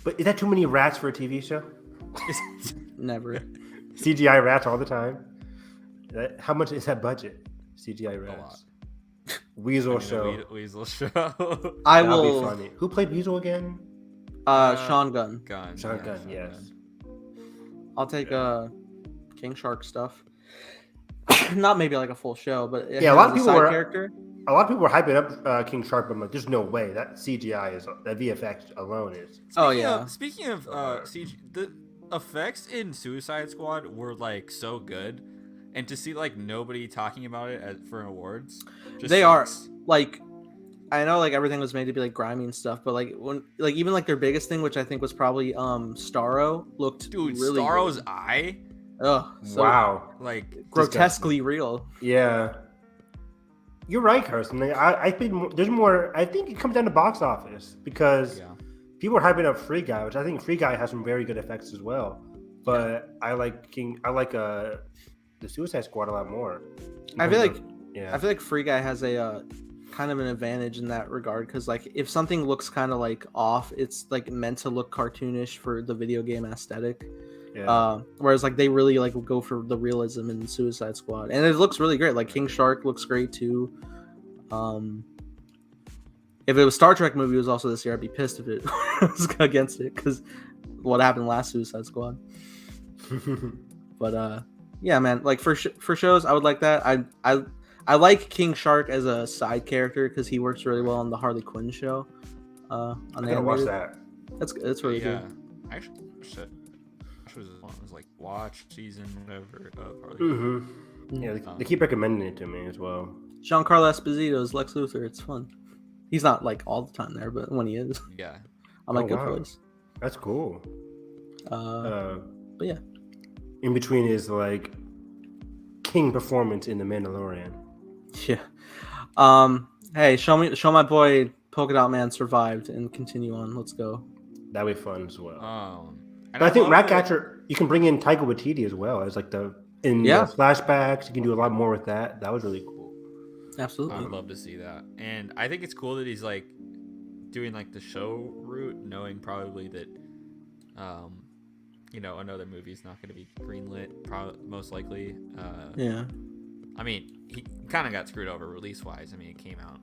But is that too many rats for a TV show? Never. CGI rats all the time. How much is that budget? CGI rats. A lot. Weasel show. Weasel show. That'll be funny. Who played Weasel again? Sean Gunn. Sean Gunn, yes. I'll take King Shark stuff. Not maybe like a full show, but a lot of people were character. A lot of people were hyping up King Shark, but I'm like, there's no way that CGI is that VFX alone is. Speaking of CG, the effects in Suicide Squad were like so good, and to see like nobody talking about it for awards, are like. I know like everything was made to be like grimy and stuff, but like when like even like their biggest thing, which I think was probably Starro, looked really Starro's good. eye. Oh wow! Like grotesquely real. Yeah, you're right, Carson. Like, I think there's more. I think it comes down to box office because people are hyping up Free Guy, which I think Free Guy has some very good effects as well. But I like the Suicide Squad a lot more. I feel like Free Guy has a kind of an advantage in that regard because like if something looks kind of like off, it's like meant to look cartoonish for the video game aesthetic. Whereas like they really like go for the realism in Suicide Squad, and it looks really great. Like King Shark looks great too. If it was Star Trek movie was also this year, I'd be pissed if it was against it because what happened last Suicide Squad. But yeah, man, like for shows, I would like that. I like King Shark as a side character because he works really well on the Harley Quinn show. On the animated. Watch that. That's really good. Actually, it was like watch season whatever of Harley. Yeah, they keep recommending it to me as well. Giancarlo Esposito's Lex Luthor. It's fun. He's not like all the time there, but when he is, I'm like good voice. That's cool. But yeah, in between is like king performance in The Mandalorian. Yeah. Hey, show my boy Polka Dot Man survived and continue on. Let's go. That'd be fun as well. But I think Ratcatcher, you can bring in Taika Waititi as well as like the flashbacks. You can do a lot more with that. That was really cool. Absolutely. I'd love to see that. And I think it's cool that he's like doing like the show route, knowing probably that another movie's not going to be greenlit, most likely. I mean, he kind of got screwed over release-wise. I mean, it came out.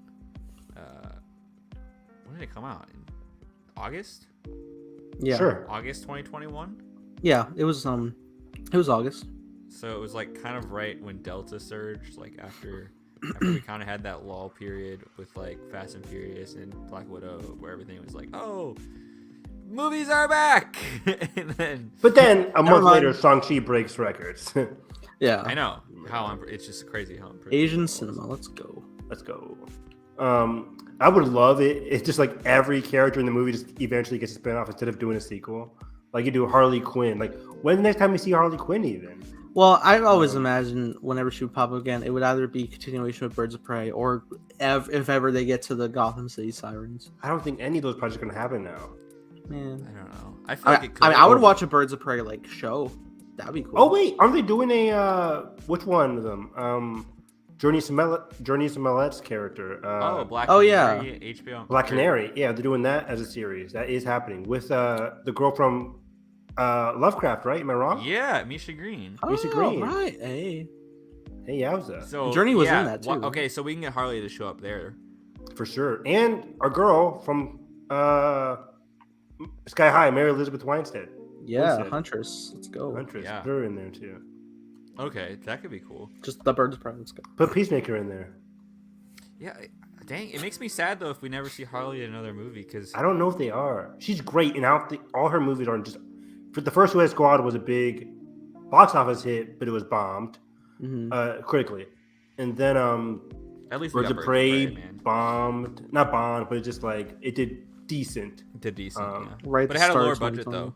When did it come out? In August? Yeah. Sure. August 2021? Yeah, it was August. So it was like kind of right when Delta surged, like after after we kind of had that lull period with like Fast and Furious and Black Widow, where everything was like, oh, movies are back. But then a month later, Shang-Chi breaks records. Yeah, I know it's just crazy how Asian cinema. Let's go. I would love it. It's just like every character in the movie just eventually gets a spinoff instead of doing a sequel. Like you do Harley Quinn. Like when the next time we see Harley Quinn even? Well, I've always imagined whenever she would pop up again, it would either be a continuation of Birds of Prey or if ever they get to the Gotham City Sirens. I don't think any of those projects are going to happen now. Man, I don't know. I feel like it could. I would watch a Birds of Prey like show. That'd be cool. Oh wait, aren't they doing a which one of them? Journey Smollett character. Black Oh, Canary, yeah. HBO. Black Canary. Yeah, they're doing that as a series. That is happening with the girl from Lovecraft, right? Am I wrong? Yeah, Misha Green. Misha Green. Right. Hey, yowza. So Journey was in that too. Okay, so we can get Harley to show up there. For sure. And our girl from Sky High, Mary Elizabeth Winstead. yeah, Huntress. Let's go. Huntress. Yeah. They're in there too. Okay, that could be cool. Just the Birds of Prey. Let's go. Put Peacemaker in there. Yeah, dang, it makes me sad though if we never see Harley in another movie because I don't know if they are. She's great, and all her movies are just. For the first Suicide Squad was a big box office hit, but it was bombed critically, and then at least Birds of Prey bombed, not bombed, but it just like it did decent. It did decent, yeah. Right, but it had a lower budget though.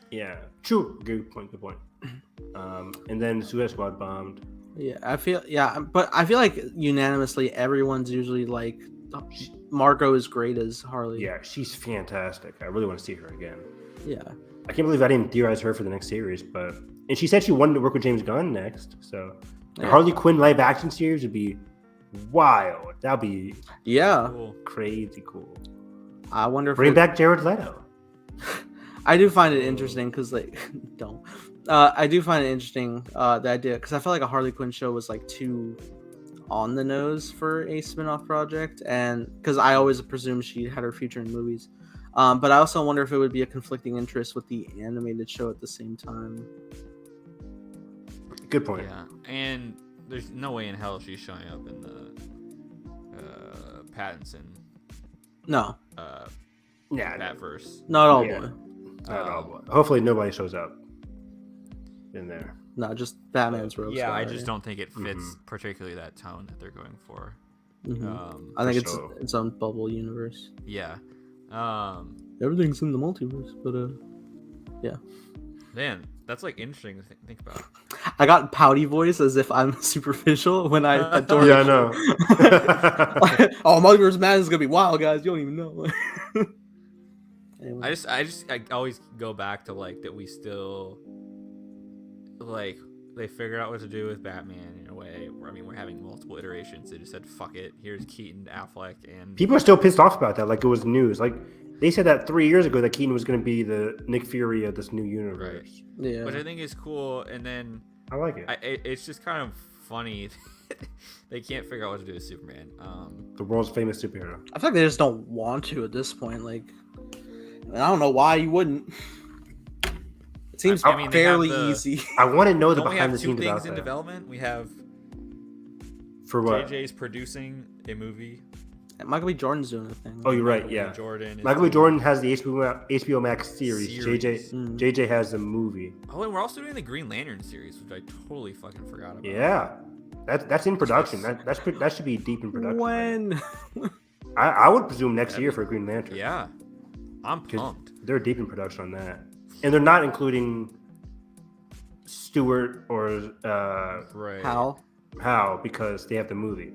Yeah, true. Good point. And then Suicide Squad bombed. Yeah, but I feel like unanimously everyone's usually like Margot is great as Harley. Yeah, she's fantastic. I really want to see her again. Yeah. I can't believe I didn't theorize her for the next series, and she said she wanted to work with James Gunn next. So the Harley Quinn live action series would be wild. That'd be Cool. Crazy cool. I wonder if bring back Jared Leto. I do find it interesting because like I do find it interesting the idea because I felt like a Harley Quinn show was like too on the nose for a spin-off project, and because I always presumed she had her future in movies. But I also wonder if it would be a conflicting interest with the animated show at the same time. Good point. Yeah, and there's no way in hell she's showing up in the Pattinson. No. Patverse. Not all Yeah. boy. Not all boy. Hopefully nobody shows up in there. No, just Batman's rogue. Yeah, I just don't think it fits particularly that tone that they're going for. I think it's sure. its own bubble universe. Yeah. Everything's in the multiverse, but yeah. Man, that's like interesting to think about. I got pouty voice as if I'm superficial when I adore. Yeah, I know. Oh, Multiverse Madness is gonna be wild, guys. You don't even know. Anyway. I always go back to like that we still like they figured out what to do with Batman in a way. I mean, we're having multiple iterations. They just said, "Fuck it." Here's Keaton, Affleck, and people are still pissed off about that. Like it was news. Like they said that 3 years ago that Keaton was going to be the Nick Fury of this new universe. Right. Yeah, which I think is cool. And then I like it. It's just kind of funny. They can't figure out what to do with Superman. The world's famous superhero. I feel like they just don't want to at this point. Like, I don't know why you wouldn't. It seems fairly easy. I want to know the Don't we behind have the two scenes things about in that. development? We have For what? JJ's producing a movie. Michael B. Jordan's doing a thing. Oh, you're right. Michael B. Yeah. Jordan. is Michael B. doing- Jordan has the HBO Max series. JJ has the movie. Oh, and we're also doing the Green Lantern series, which I totally fucking forgot about. Yeah, that's in production. That should be deep in production. When? I would presume next year for Green Lantern. Yeah, I'm pumped. They're deep in production on that, and they're not including Stewart or Right. Hal because they have the movie,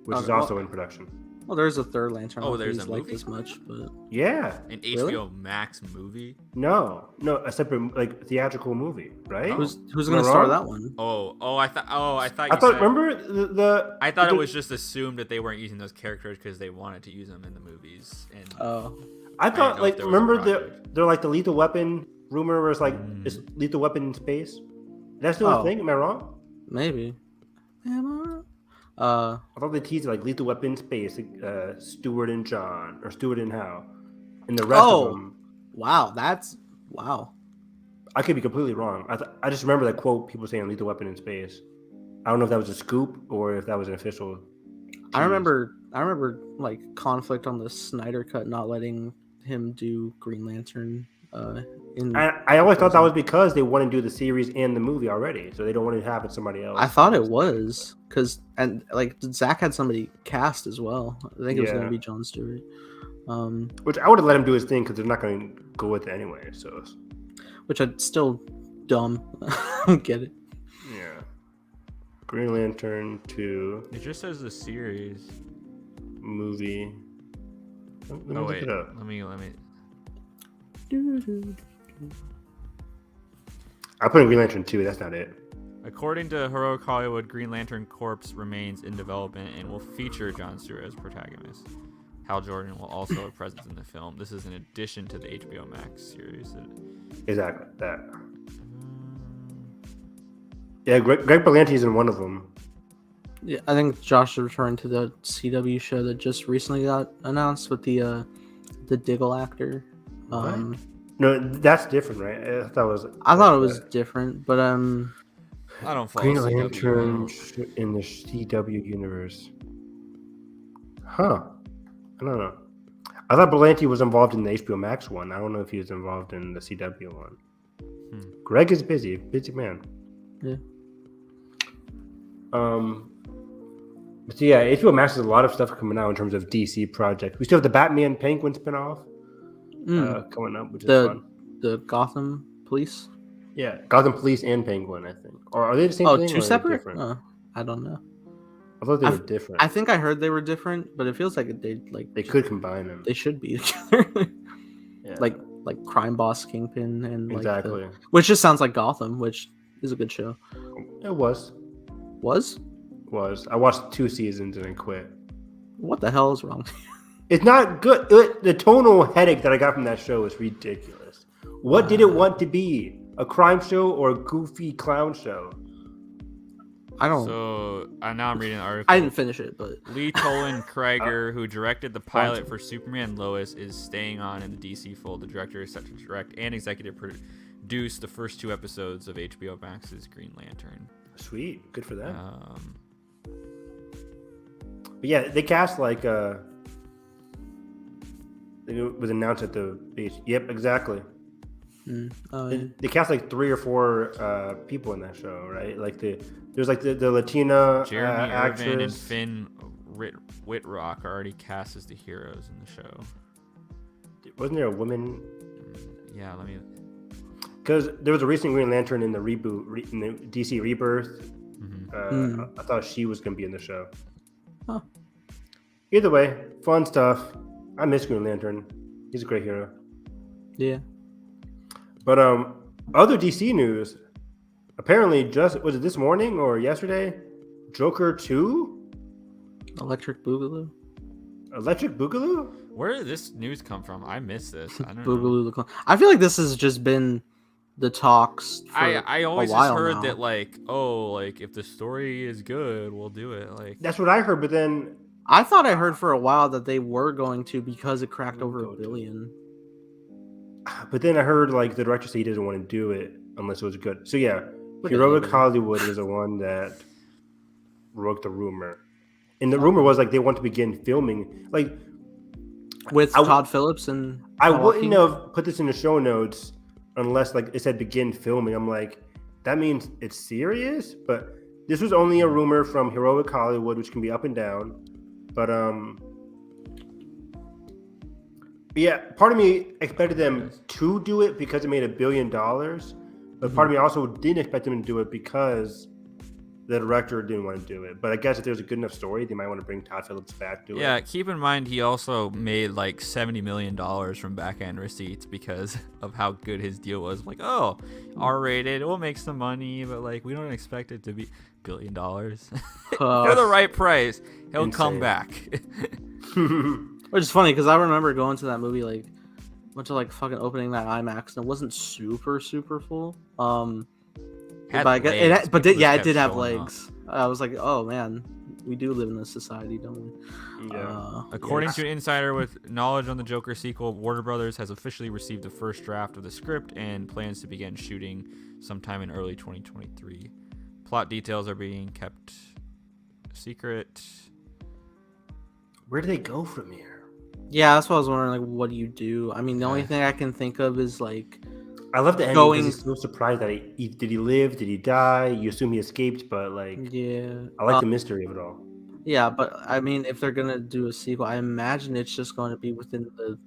which is also in production. Well, there's a third Lantern. Oh, there's he's a like movie? this much, but Yeah, An HBO Max movie. no, a separate like theatrical movie, right? who's Am gonna I star wrong? that one? I thought. I thought. Remember the I thought it was just assumed that they weren't using those characters because they wanted to use them in the movies. And Oh, I thought know like if there was a remember project. they're like the Lethal Weapon rumor where it's like it's Lethal Weapon in space. That's still a thing. Am I wrong? maybe. I thought they teased like Lethal Weapon in space, Stewart and John or Stewart and Hal, and the rest of them. Wow, I could be completely wrong. I just remember that quote people saying Lethal Weapon in space. I don't know if that was a scoop or if that was an official. I remember like conflict on the Snyder cut not letting him do Green Lantern. I always thought that was because they want to do the series and the movie already, so they don't want to have it somebody else. I thought it was because like Zach had somebody cast as well. I think it was going to be Jon Stewart. Which I would have let him do his thing because they're not going to go with it anyway. So, which I'd still dumb. I don't get it. Yeah. Green Lantern 2. It just says the series. Movie. Let me look it up. Let me. I put in Green Lantern 2. That's not it. According to Heroic Hollywood, Green Lantern Corps remains in development and will feature Jon Stewart as protagonist. Hal Jordan will also have a presence in the film. This is in addition to the HBO Max series. Exactly that. Yeah, Greg Berlanti is in one of them. Yeah, I think Josh is referring to the CW show that just recently got announced with the Diggle actor. No, that's different, right? I thought it was different, but I don't follow Green CW. Lantern in the CW universe. Huh. I don't know. I thought Berlanti was involved in the HBO Max one. I don't know if he was involved in the CW one. Greg is busy man. Yeah. But so yeah, HBO Max has a lot of stuff coming out in terms of DC projects. We still have the Batman Penguin spinoff coming up, which is fun. The Gotham Police. Yeah, Gotham Police and Penguin, I think. Or are they the same thing? Oh, two separate? I don't know. I thought they were different. I think I heard they were different, but it feels like they could combine them. They should be together. Yeah. Like Crime Boss, Kingpin, and exactly. Which just sounds like Gotham, which is a good show. It was. I watched 2 seasons and then quit. What the hell is wrong? It's not good. The tonal headache that I got from that show is ridiculous. What did it want to be? A crime show or a goofy clown show? I don't. So now I'm reading an article. I didn't finish it, but Lee Tolan Krieger, who directed the pilot for Superman Lois, is staying on in the DC fold. The director is set to direct and executive produce the first 2 episodes of HBO Max's Green Lantern. Sweet, good for them. But yeah, they cast like it was announced at the beach. Yep, exactly. They cast like 3 or 4 people in that show, right? Like there's like the Latina Jeremy actress. Irvin and Finn Whitrock are already cast as the heroes in the show. Wasn't there a woman? Yeah, let me. Because there was a recent Green Lantern in the reboot, in the DC Rebirth. I thought she was going to be in the show. Huh. Either way, fun stuff. I miss Green Lantern. He's a great hero. Yeah. But other DC news. Apparently, was it this morning or yesterday? Joker 2? Electric Boogaloo? Where did this news come from? I missed this. I don't Boogaloo know. I feel like this has just been the talks for I always a while just heard now. that if the story is good, we'll do it. That's what I heard, but then I thought I heard for a while that they were going to because it cracked over $1 billion. But then I heard the director say he doesn't want to do it unless it was good. So yeah, Heroic Hollywood is the one that wrote the rumor, and the rumor was they want to begin filming with Todd Phillips and I wouldn't have put this in the show notes unless it said begin filming. I'm like, that means it's serious. But this was only a rumor from Heroic Hollywood, which can be up and down. But yeah, part of me expected them to do it because it made $1 billion. But part of me also didn't expect them to do it because the director didn't want to do it. But I guess if there's a good enough story, they might want to bring Todd Phillips back to it. Yeah, keep in mind he also made $70 million from back-end receipts because of how good his deal was. R-rated, we'll make some money, but we don't expect it to be $1 billion. For the right price, he'll come back. Which is funny because I remember going to that movie went to fucking opening that IMAX and it wasn't super full. It did have legs. I was like, oh man, we do live in this society, don't we? Yeah. According to an insider with knowledge on the Joker sequel, Warner Brothers has officially received the first draft of the script and plans to begin shooting sometime in early 2023. Plot details are being kept secret. Where do they go from here? Yeah, that's what I was wondering. Like, what do you do? I mean, the only thing I can think of is like. I love the ending because he's so surprised that did he live? Did he die? You assume he escaped, but like, yeah, I like the mystery of it all. Yeah, but I mean, if they're gonna do a sequel, I imagine it's just going to be within the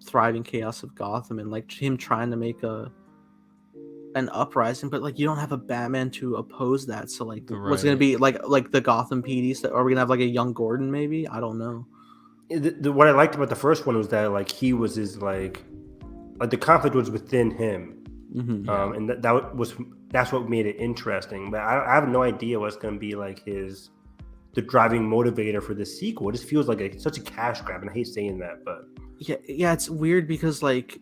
thriving chaos of Gotham and like him trying to make an uprising. But like, you don't have a Batman to oppose that. So like, what's gonna be like the Gotham PD? Are we gonna have like a young Gordon? Maybe, I don't know. What I liked about the first one was that like he was his like the conflict was within him, and that's what made it interesting. But I have no idea what's going to be like the driving motivator for the sequel. It just feels like such a cash grab, and I hate saying that, but yeah, it's weird because like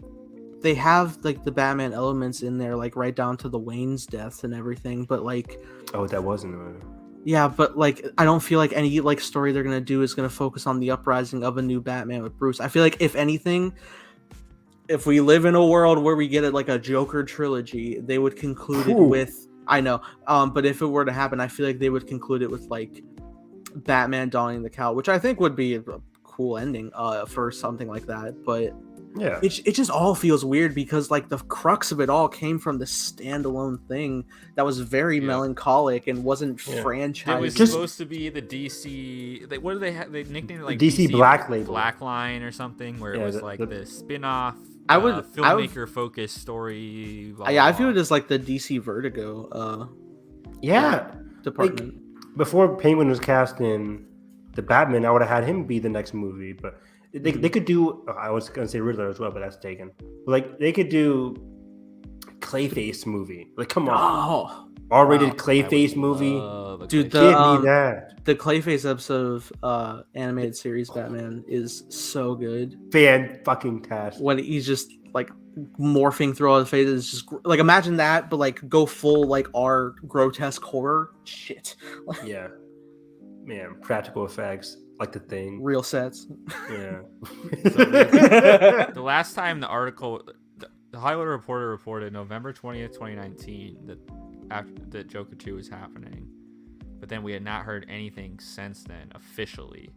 they have like the Batman elements in there, like right down to the Wayne's death and everything, but like that wasn't. Yeah, but like I don't feel like any like story they're gonna do is gonna focus on the uprising of a new Batman with Bruce. I feel like if anything, if we live in a world where we get like a Joker trilogy, they would conclude it with but if it were to happen, I feel like they would conclude it with like Batman donning the cowl, which I think would be a cool ending for something like that. But yeah, it just all feels weird because like the crux of it all came from the standalone thing that was very melancholic and wasn't franchised. It was supposed to be the DC. What do they have? They nicknamed it like DC Black Label, Black Line or something, where it was the spin-off. Filmmaker focused story. Blah, I view it as like the DC Vertigo. Department. Like, before Penguin was cast in the Batman, I would have had him be the next movie, but. They could do. I was gonna say Riddler as well, but that's taken. Like they could do Clayface movie. Like come on, R-rated Clayface movie, dude. Give me that. The Clayface episode of animated series Batman is so good. Fan-fucking-tastic. When he's just like morphing through all his faces, just like imagine that, but like go full like R grotesque horror shit. Yeah, man, practical effects. Like the Thing, real sets. Yeah. The last time the article, the Hollywood Reporter reported November 20th, 2019, that Joker 2 was happening, but then we had not heard anything since then officially.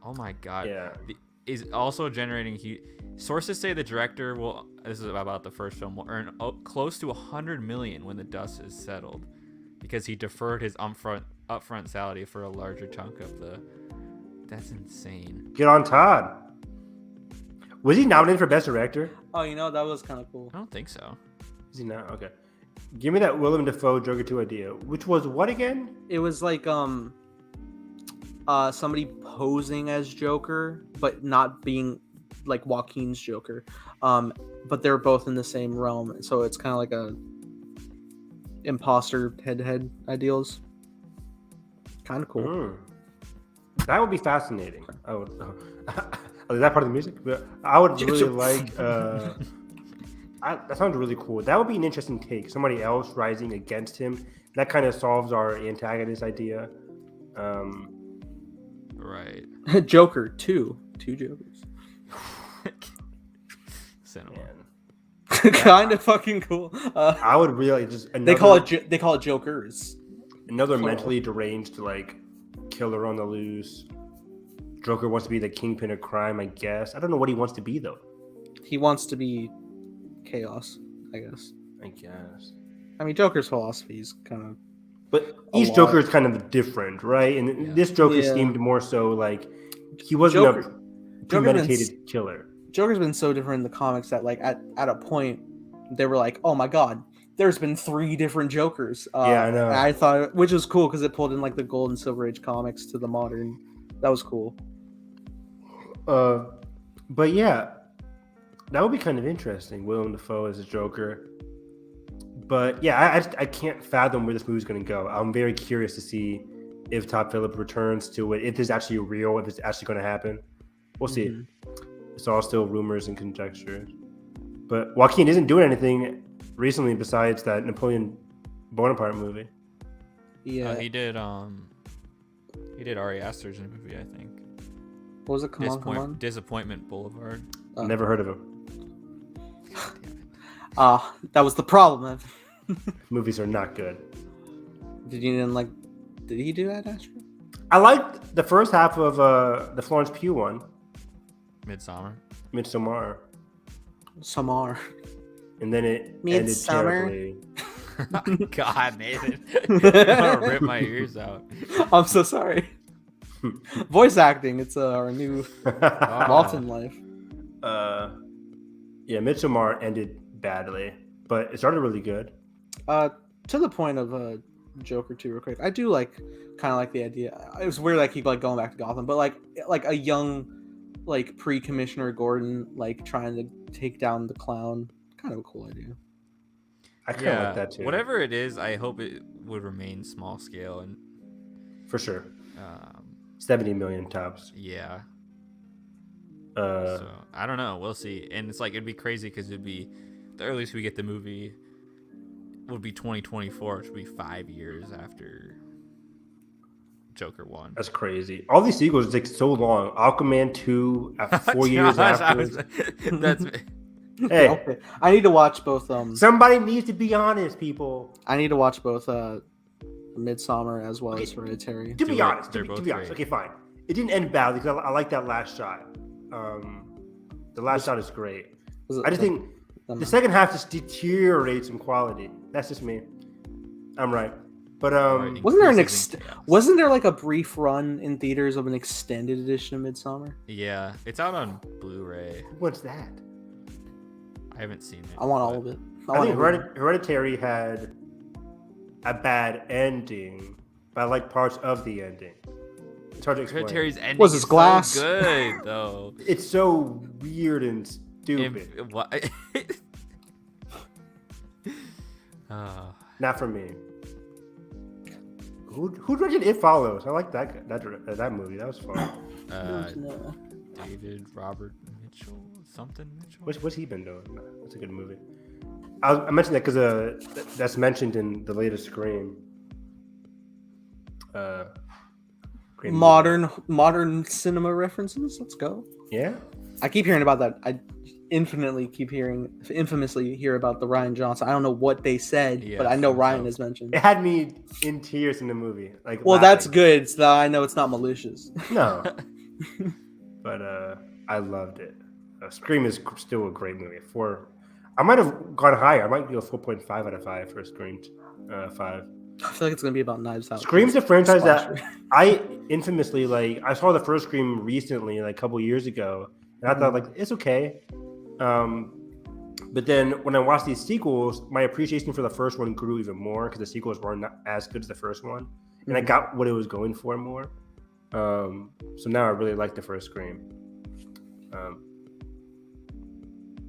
Oh my god! Yeah. Is also generating huge. Sources say the director will. This is about the first film. Will earn close to $100 million when the dust is settled, because he deferred his upfront salary for a larger chunk of the. That's insane. Get on Todd. Was he nominated for Best Director? Oh, that was kind of cool. I don't think so. Is he not? Okay. Give me that Willem Dafoe Joker 2 idea. Which was what again? It was like somebody posing as Joker, but not being like Joaquin's Joker. But they're both in the same realm, so it's kind of like a imposter head-to-head ideals. Kind of cool. That would be fascinating. I would. Is that part of the music? I would really like. That sounds really cool. That would be an interesting take. Somebody else rising against him. That kind of solves our antagonist idea. Right. Joker 2. 2 Jokers. Kind of fucking cool. I would really just. They call it Jokers. Another mentally deranged like killer on the loose. Joker wants to be the kingpin of crime, I guess. I don't know what he wants to be though. He wants to be chaos, I guess. I mean, Joker's philosophy is kind of. But each Joker is kind of different, right? And this Joker seemed more so like he wasn't a premeditated killer. Joker's been so different in the comics that like at a point they were like, oh my god, there's been 3 different Jokers. I know. And I thought, which was cool because it pulled in like the Gold and Silver Age comics to the modern. That was cool. But yeah, that would be kind of interesting. Willem Dafoe as a Joker. But yeah, I can't fathom where this movie's going to go. I'm very curious to see if Todd Phillips returns to it, if it's actually real, if it's actually going to happen. We'll see. It's all still rumors and conjecture. But Joaquin isn't doing anything recently besides that Napoleon Bonaparte movie. Yeah, he did. He did Ari Aster's movie, I think. What was it? Come on. Disappointment Boulevard. Never heard of him. That was the problem. Movies are not good. Did you even like? Did he do Ad Astra? I liked the first half of the Florence Pugh one. Midsommar. Samar. And then it Midsummer. ended terribly. God, Nathan. I'm gonna rip my ears out. I'm so sorry. Voice acting, it's our new lot in life. Yeah, Midsommar ended badly, but it started really good. To the point of Joker 2 real quick. I do kind of like the idea. It was weird like he going back to Gotham, but like a young pre-Commissioner Gordon trying to take down the clown. Kind of a cool idea. I kind of like that too. Whatever it is, I hope it would remain small scale and for sure. 70 million tops. Yeah. So I don't know. We'll see. And it's it'd be crazy because it'd be the earliest we get the movie would be 2024, which would be 5 years after Joker 1. That's crazy. All these sequels take so long. Aquaman 2 4 years after. Hey, okay. I need to watch both. Somebody needs to be honest, people. I need to watch both Midsommar as well as Hereditary. To be honest, okay, fine. It didn't end badly because I like that last shot. The last shot is great. I just think the second half just deteriorates in quality. That's just me. I'm right. But wasn't there a brief run in theaters of an extended edition of Midsommar? Yeah, it's out on Blu-ray. What's that? I haven't seen it. I want all of it. I think Hereditary had a bad ending, but I like parts of the ending. It's hard to explain. Hereditary's ending was his glass so good though. It's so weird and stupid. Not for me. Who directed It Follows? I like that movie. That was fun. David Robert Mitchell, something Mitchell. What's he been doing? That's a good movie. I mentioned that because that's mentioned in the latest Scream. Modern cinema references. Let's go. Yeah. I keep hearing about that. I infamously hear about the Rian Johnson. I don't know what they said, but I know Ryan is mentioned. It had me in tears in the movie. Well, that's good. So I know it's not malicious. No. But I loved it. Scream is still a great movie. I might have gone higher. I might do a 4.5 out of 5 for Scream 5. I feel like it's gonna be about Knives Out. Scream's a franchise that I infamously I saw the first Scream recently, a couple years ago, and I thought it's okay. But then when I watched these sequels, my appreciation for the first one grew even more because the sequels were not as good as the first one, and I got what it was going for more. So now I really like the first Scream.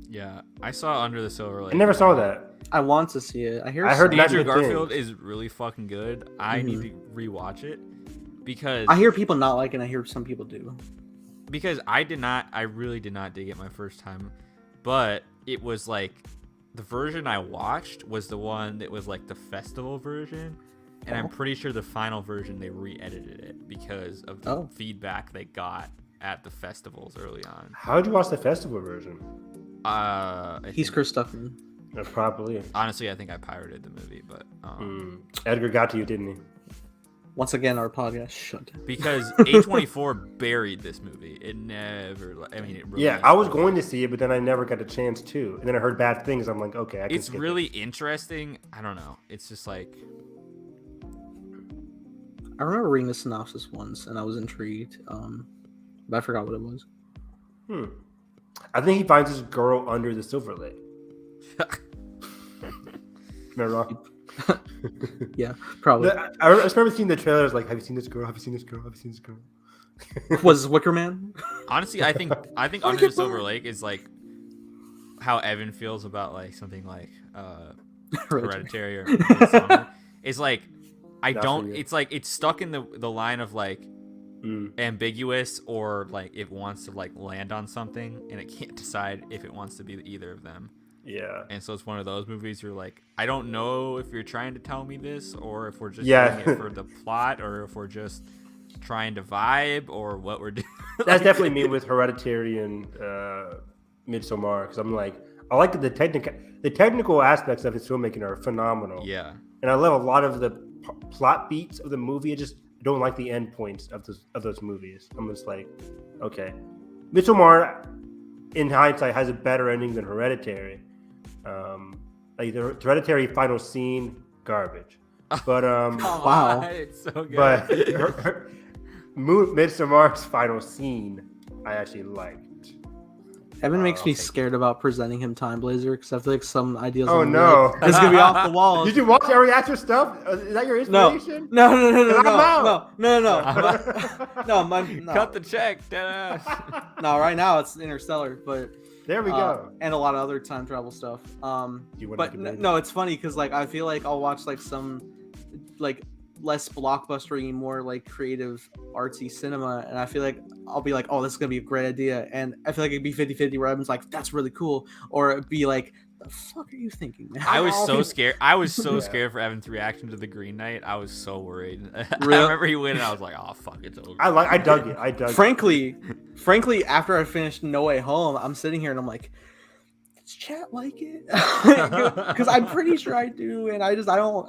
Yeah, I saw Under the Silver Lake. I never saw that. I want to see it. I heard Andrew Garfield is really fucking good. I need to rewatch it because I hear people not like it. And I hear some people do. Because I really did not dig it my first time, but it was the version I watched was the one that was the festival version, and I'm pretty sure the final version they re-edited it because of the feedback they got at the festivals early on. How did you watch the festival version? He's Chris Stuckman. Probably. Honestly, I think I pirated the movie, but Edgar got to you, didn't he? Once again, our podcast shut down. Because A24 buried this movie. It never. I mean, it really. Yeah, I was going to see it, but then I never got a chance to. And then I heard bad things. I'm like, okay, I can. It's really interesting. I don't know. It's just I remember reading the synopsis once, and I was intrigued. But I forgot what it was. I think he finds this girl under the Silver Lake. Am I wrong? Yeah, probably. I remember seeing the trailers. Have you seen this girl? Have you seen this girl? Have you seen this girl? Was Wicker Man? Honestly, I think Under the Silver Lake is how Evan feels about something like Hereditary or Midsommar. It's I don't. It's it's stuck in the line of ambiguous or it wants to land on something and it can't decide if it wants to be either of them. Yeah. And so it's one of those movies you're I don't know if you're trying to tell me this or if we're just doing it for the plot or if we're just trying to vibe or what we're doing. That's definitely me with Hereditary and Midsommar because I'm I like the technical aspects of his filmmaking are phenomenal. Yeah. And I love a lot of the plot beats of the movie. I just don't like the end points of those movies. I'm just like, okay. Midsommar, in hindsight, has a better ending than Hereditary. Like the Hereditary final scene, garbage. But wow, it's so good. But Midsommar's final scene, I actually liked. Evan makes me scared about presenting him Time Blazer because I feel like some ideas. Oh no, like, it's gonna be off the wall. Did you watch Ari Aster stuff? Is that your inspiration? No. Cut the check, deadass. No, right now it's Interstellar, but there we go, and a lot of other time travel stuff. But no, it's funny because like I feel like I'll watch like some like less blockbustery, more like creative artsy cinema, and I feel like I'll be like, oh, this is gonna be a great idea, and I feel like it'd be 50-50 where Evan's like, that's really cool, or it'd be like, the fuck are you thinking, man? I was so scared. I was so scared for Evan's reaction to the Green Knight. I was so worried. Really? I remember he went and I was like, oh fuck, it's over. I dug it. Frankly, after I finished No Way Home, I'm sitting here and I'm like, does chat like it? Because I'm pretty sure I do, and I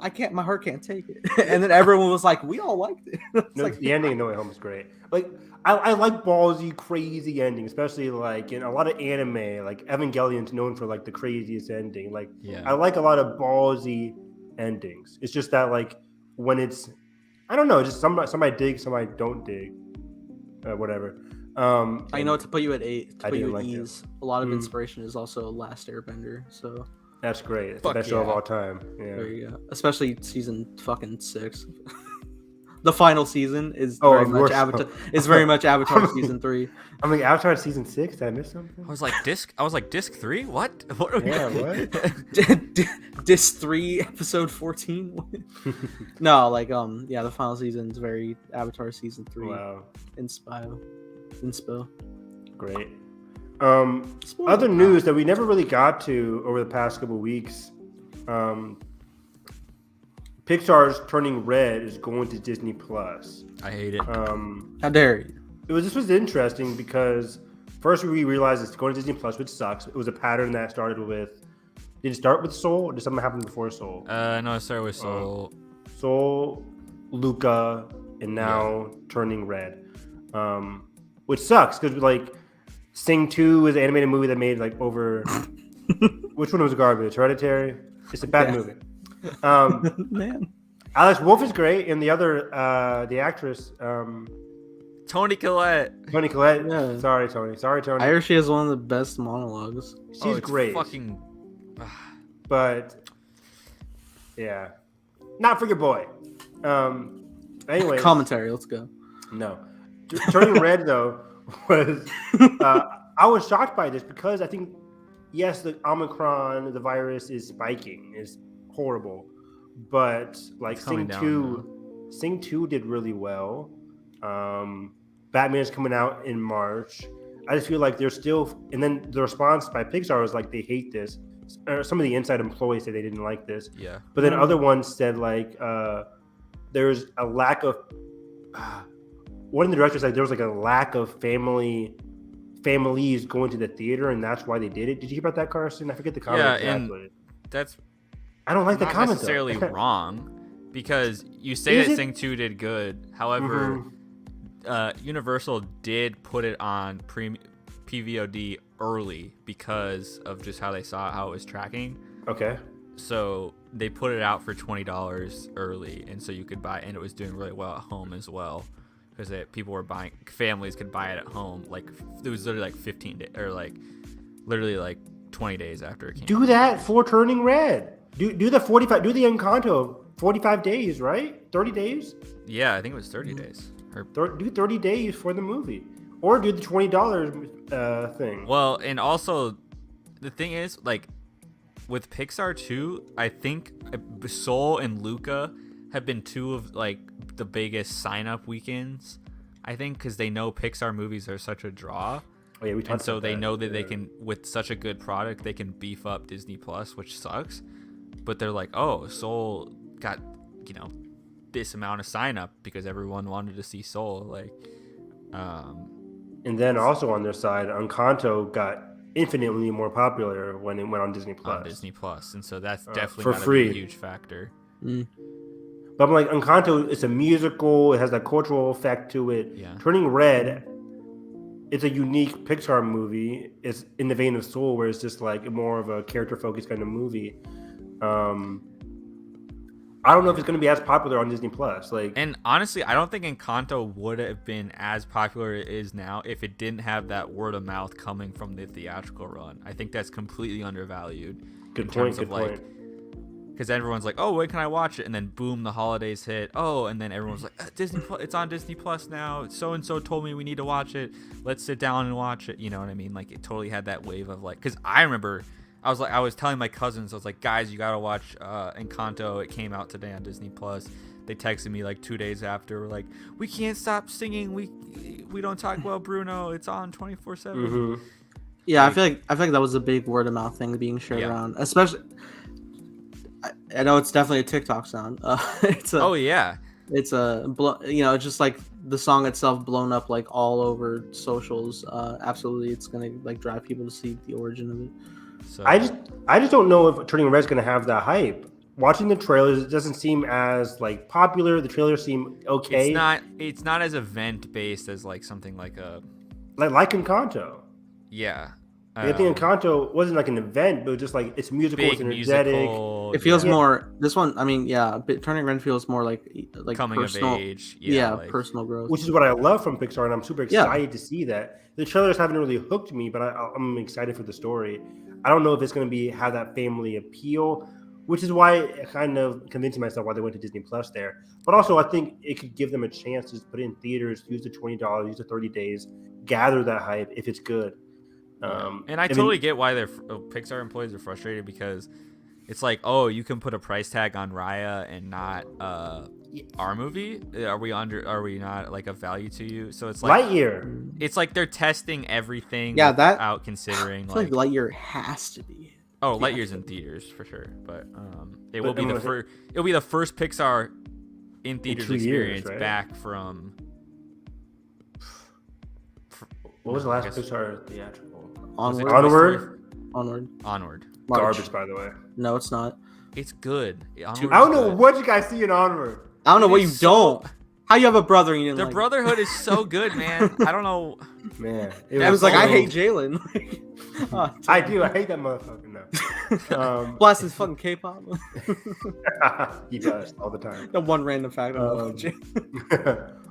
can't. My heart can't take it. And then everyone was like, we all liked it. Like, the ending of No Way Home is great. Like I like ballsy, crazy ending, especially like in a lot of anime. Like Evangelion's known for like the craziest ending. Like I like a lot of ballsy endings. It's just that like when it's, I don't know, just somebody dig, somebody don't dig, whatever. I know to put you at 8, to put you at ease. A lot of inspiration is also Last Airbender, so that's great. It's the best show of all time. Yeah. There you go. Especially season fucking 6. The final season is very much Avatar. Is very much Avatar season 3. I'm like, Avatar season 6. Did I miss something? I was like disc 3. What? What? Disc 3 episode 14. No, like the final season is very Avatar season 3. Wow. Inspo. Great. Other news that we never really got to over the past couple of weeks. Pixar's Turning Red is going to Disney Plus. I hate it. How dare you? This was interesting because first we realized it's going to Disney Plus, which sucks. It was a pattern that started with. Did it start with Soul, or did something happen before Soul? No, it started with Soul. Soul, Luca, and now Turning Red. Which sucks because like Sing 2 is an animated movie that made like over. Which one was garbage? Hereditary. It's a bad movie. Man, Alex Wolff is great, and the other, the actress, Toni Collette. Yeah. Sorry, Toni. I hear she has one of the best monologues. She's great. Fucking. But yeah, not for your boy. Anyway, commentary. Let's go. No, Turning Red though was. I was shocked by this because I think yes, the Omicron, the virus is spiking, is horrible, but like Sing 2 did really well. Batman is coming out in March. I just feel like they're still, and then the response by Pixar was like they hate this. Some of the inside employees said they didn't like this. Yeah. But then other ones said like there's a lack of. One of the directors said there was like a lack of families going to the theater, and that's why they did it. Did you hear about that, Carson? I forget the comment. Yeah, and that's. I don't like the comment. Not necessarily wrong, because you say that Sing 2 did good. However, Universal did put it on PVOD early because of just how they saw how it was tracking. Okay. So they put it out for $20 early, and so you could buy, and it was doing really well at home as well, because people were buying. Families could buy it at home. Like it was literally like 15 days, or like literally like 20 days after it came. Do that for Turning Red. Do the 45. Do the Encanto 45 days, right? 30 days. Yeah, I think it was 30 days. Do 30 days for the movie, or do the $20 thing. Well, and also the thing is, like with Pixar too, I think Soul and Luca have been two of like the biggest sign-up weekends. I think because they know Pixar movies are such a draw. Oh, yeah, we talked and so about they that. know that they can, with such a good product, they can beef up Disney Plus, which sucks. But they're like, oh, Soul got, this amount of sign up because everyone wanted to see Soul. Like, and then also on their side, Encanto got infinitely more popular when it went on Disney Plus. On Disney Plus, and so that's definitely for gotta free. be a huge factor. But I'm like, Encanto, it's a musical. It has that cultural effect to it. Yeah. Turning Red, it's a unique Pixar movie. It's in the vein of Soul, where it's just like more of a character-focused kind of movie. I don't know if it's going to be as popular on Disney Plus. And honestly, I don't think Encanto would have been as popular as it is now if it didn't have that word of mouth coming from the theatrical run. I think that's completely undervalued. Good point. Because everyone's like, oh, when can I watch it? And then boom, the holidays hit. Oh, and then everyone's like, Disney Plus, it's on Disney Plus now. So and so told me we need to watch it. Let's sit down and watch it. You know what I mean? Like, it totally had that wave of like, because I remember. I was telling my cousins, I was like, guys, you gotta watch Encanto. It came out today on Disney Plus. They texted me like 2 days after. We're like, we can't stop singing. We don't talk well, Bruno. It's on 24/7. Mm-hmm. Yeah, I feel like that was a big word of mouth thing being shared around. Especially, I know it's definitely a TikTok sound. It's just like the song itself blown up like all over socials. Absolutely, it's gonna like drive people to see the origin of it. So I just don't know if Turning Red's going to have that hype. Watching the trailers, it doesn't seem as like popular. The trailers seem okay. It's not as event based as like something like a like Encanto. Yeah. I think Encanto wasn't like an event, but just like it's musical, it's energetic. Musical, it feels more. This one, I mean, but Turning Red feels more like coming personal, of age. Like, personal growth, which is what I love from Pixar, and I'm super excited to see that. The trailers haven't really hooked me, but I'm excited for the story. I don't know if it's going to have that family appeal, which is why I kind of convincing myself why they went to Disney Plus there. But also, I think it could give them a chance to put it in theaters, use the $20, use the 30 days, gather that hype if it's good. And I totally get why Pixar employees are frustrated, because it's like, oh, you can put a price tag on Raya and not our movie. Are we not like of value to you? So it's like Lightyear. It's like they're testing everything. Yeah, without considering like Lightyear has to be. Oh, Lightyear's in theaters for sure, but it will be the first. It'll be the first Pixar in theaters experience back from. What was the last Pixar theatrical? Onward. Garbage, by the way. No, it's not. It's good. I don't know what you guys see in Onward. I don't know what you don't. How you have a brother and you didn't The Brotherhood is so good, man. I don't know. Man. It was like, I hate Jalen. I do. I hate that motherfucker now. Blast his fucking K-pop. He does all the time. The one random fact about Jalen.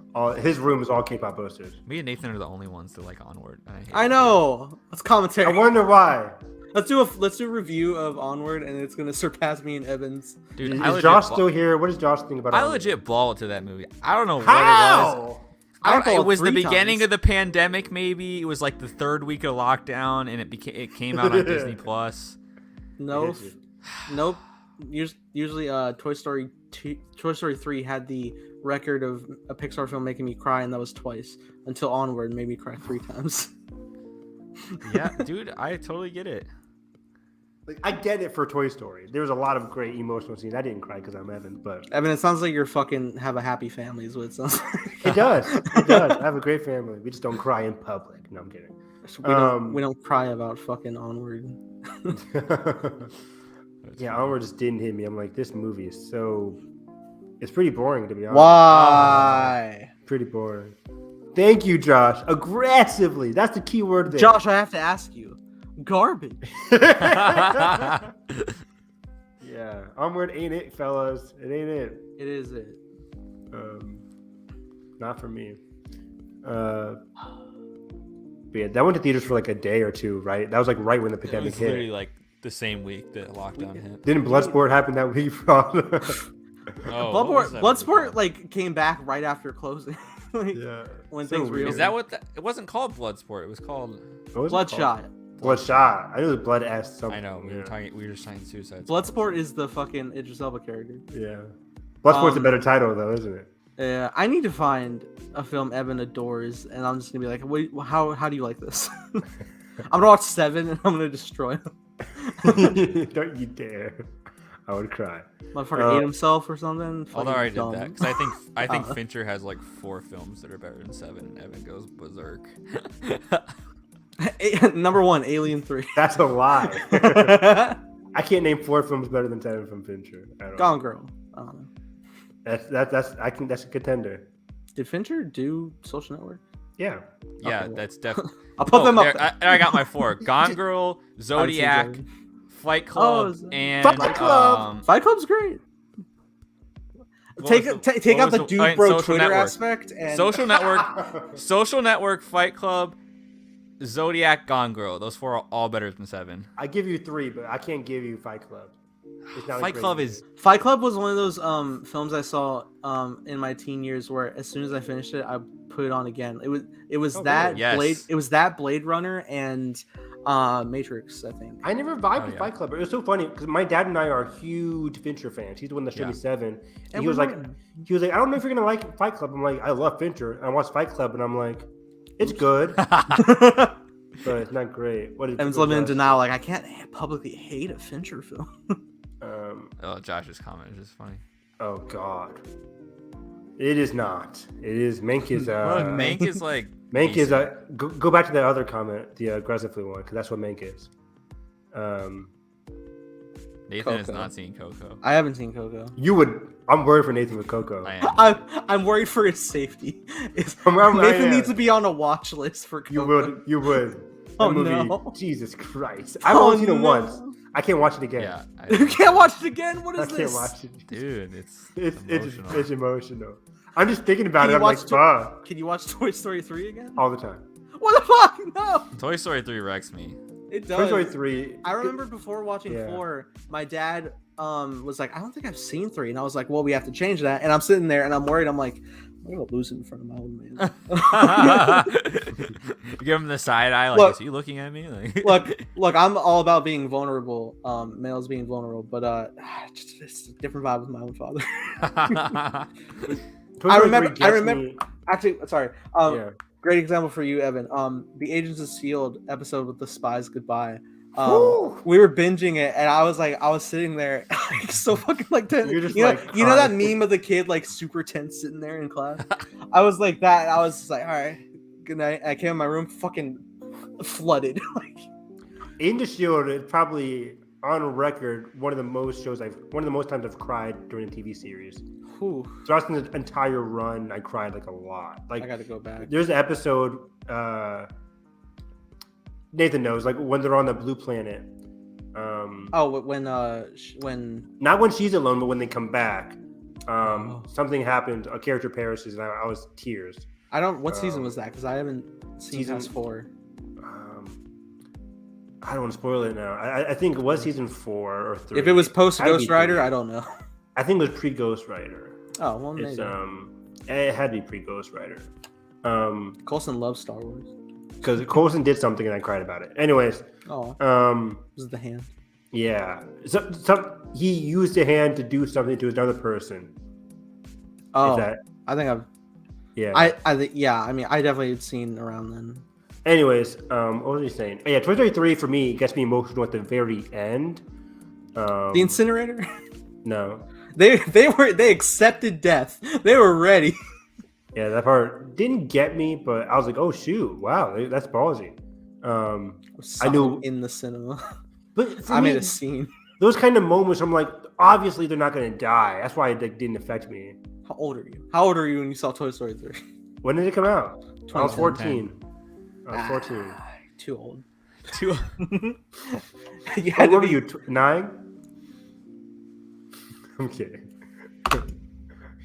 His room is all K-pop posters. Me and Nathan are the only ones that like Onward. I know. Let's commentary. I wonder why. Let's do a review of Onward, and it's gonna surpass me and Evans. Dude, is Josh still here? What does Josh think about Onward? I legit balled to that movie. I don't know what it was. It was the beginning of the pandemic, maybe. It was like the third week of lockdown, and it came out on Disney Plus. Nope. Usually, Toy Story 3 had the record of a Pixar film making me cry, and that was twice. Until Onward made me cry 3 times. Yeah, dude, I totally get it. Like, I get it for Toy Story. There's a lot of great emotional scenes. I didn't cry because I'm Evan, but Evan, it sounds like you're fucking have a happy family. Is what it sounds like. It does. It does. I have a great family. We just don't cry in public. No, I'm kidding. We don't cry about fucking Onward. Yeah, Onward just didn't hit me. I'm like, this movie is it's pretty boring, to be honest. Why? Pretty boring. Thank you, Josh. Aggressively. That's the key word there. Josh, I have to ask you. Garbage. Yeah. Onward ain't it, fellas. It ain't it. It is it. Not for me. But yeah, that went to theaters for like a day or two, right? That was like right when the pandemic It was literally like the same week that lockdown hit. Didn't Bloodsport happen that week, bro? Bloodsport like came back right after closing. Yeah. When things reopened. Is that what it wasn't called Bloodsport? It was called Bloodshot. Bloodshot. I knew the blood S something. I know. We were just talking Suicide. Bloodsport is the fucking Idris Elba character. Yeah. Bloodsport's a better title though, isn't it? Yeah. I need to find a film Evan adores, and I'm just gonna be like, wait, how do you like this? I'm gonna watch 7, and I'm gonna destroy him. Don't you dare! I would cry. Motherfucker ate himself or something. Although I did that because I think Fincher has like 4 films that are better than 7, and Evan goes berserk. Number 1, Alien 3. That's a lie. I can't name 4 films better than 7 from Fincher. Gone Girl. I don't know. That's a contender. Did Fincher do Social Network? Yeah. Yeah, Okay, well. that's definitely. I'll put them up. I got my 4. Gone Girl, Zodiac, Fight Club, and Fight Club. Fight Club's great. Take out the dude bro Twitter Network. aspect and Social Network, Fight Club, Zodiac, Gone Girl. Those 4 are all better than 7. I give you 3, but I can't give you Fight Club. Fight Club was one of those films I saw in my teen years where as soon as I finished it, I put it on again. It was that Blade Runner and Matrix, I think. I never vibed with Fight Club, but it was so funny because my dad and I are huge Fincher fans. He's the one that showed me 7, and he was like, I don't know if you're gonna like Fight Club. I'm like, I love Fincher, and I watched Fight Club, and I'm like, it's good, but it's not great. What is? I'm living in denial. Like I can't publicly hate a Fincher film. Josh's comment is just funny. Oh God, it is not. It is Mank is. Mank is like. Mank is go back to that other comment, the aggressively one, because that's what Mank is. Nathan has not seen Coco. I haven't seen Coco. You would. I'm worried for Nathan with Coco. I am. I'm worried for his safety. Nathan needs to be on a watch list for Coco. You would. Oh movie, no! Jesus Christ! I've only seen it once. I can't watch it again. Yeah, you can't watch it again. What is this? I can't watch it, dude. It's emotional. I'm just thinking about it. I'm like, fuck. Can you watch Toy Story 3 again? All the time. What the fuck? No. Toy Story 3 wrecks me. It does. Toy Story 3. I remember before watching 4, my dad was like, I don't think I've seen 3, and I was like, well, we have to change that. And I'm sitting there and I'm worried. I'm like, I'm gonna lose it in front of my old man. You give him the side eye, like, is he looking at me? Like, look, I'm all about being vulnerable, males being vulnerable, but it's a different vibe with my own father. I remember. Actually, sorry. Great example for you, Evan. The Agents of S.H.I.E.L.D. episode with the spies goodbye. We were binging it, and I was sitting there, like, so fucking like tense. You know that meme of the kid like super tense sitting there in class. I was like that. I was just like, all right, good night. I came in my room, fucking flooded. Like, Agents of S.H.I.E.L.D. is probably on record one of the most times I've cried during a TV series. Whew. Throughout the entire run, I cried like a lot. Like, I gotta go back. There's an episode. Nathan knows, like when they're on the blue planet. When not when she's alone, but when they come back. Something happened. A character perishes, and I was tears. I don't. What season was that? Because I haven't seen past 4. I don't want to spoil it now. I think it was season 4 or 3. If it was post Ghost Rider, I don't know. I think it was pre Ghost Rider. Oh well, maybe. It had to be pre Ghost Rider. Coulson loves Star Wars. Because Coulson did something and I cried about it. Anyways. Oh. Was it the hand? Yeah. So he used a hand to do something to another person. Oh. I think I've. Yeah. I think I mean I definitely had seen around then. Anyways, what was he saying? Oh, yeah, Toy Story 3 for me gets me emotional at the very end. The incinerator? No. They accepted death. They were ready. Yeah, that part didn't get me, but I was like, oh shoot, wow, that's ballsy. I knew in the cinema. But I made a scene. Those kind of moments, I'm like, obviously they're not gonna die. That's why it didn't affect me. How old are you? How old are you when you saw Toy Story 3? When did it come out? I was 14. I was 14. Too old. Too. What were you? 9? I'm kidding.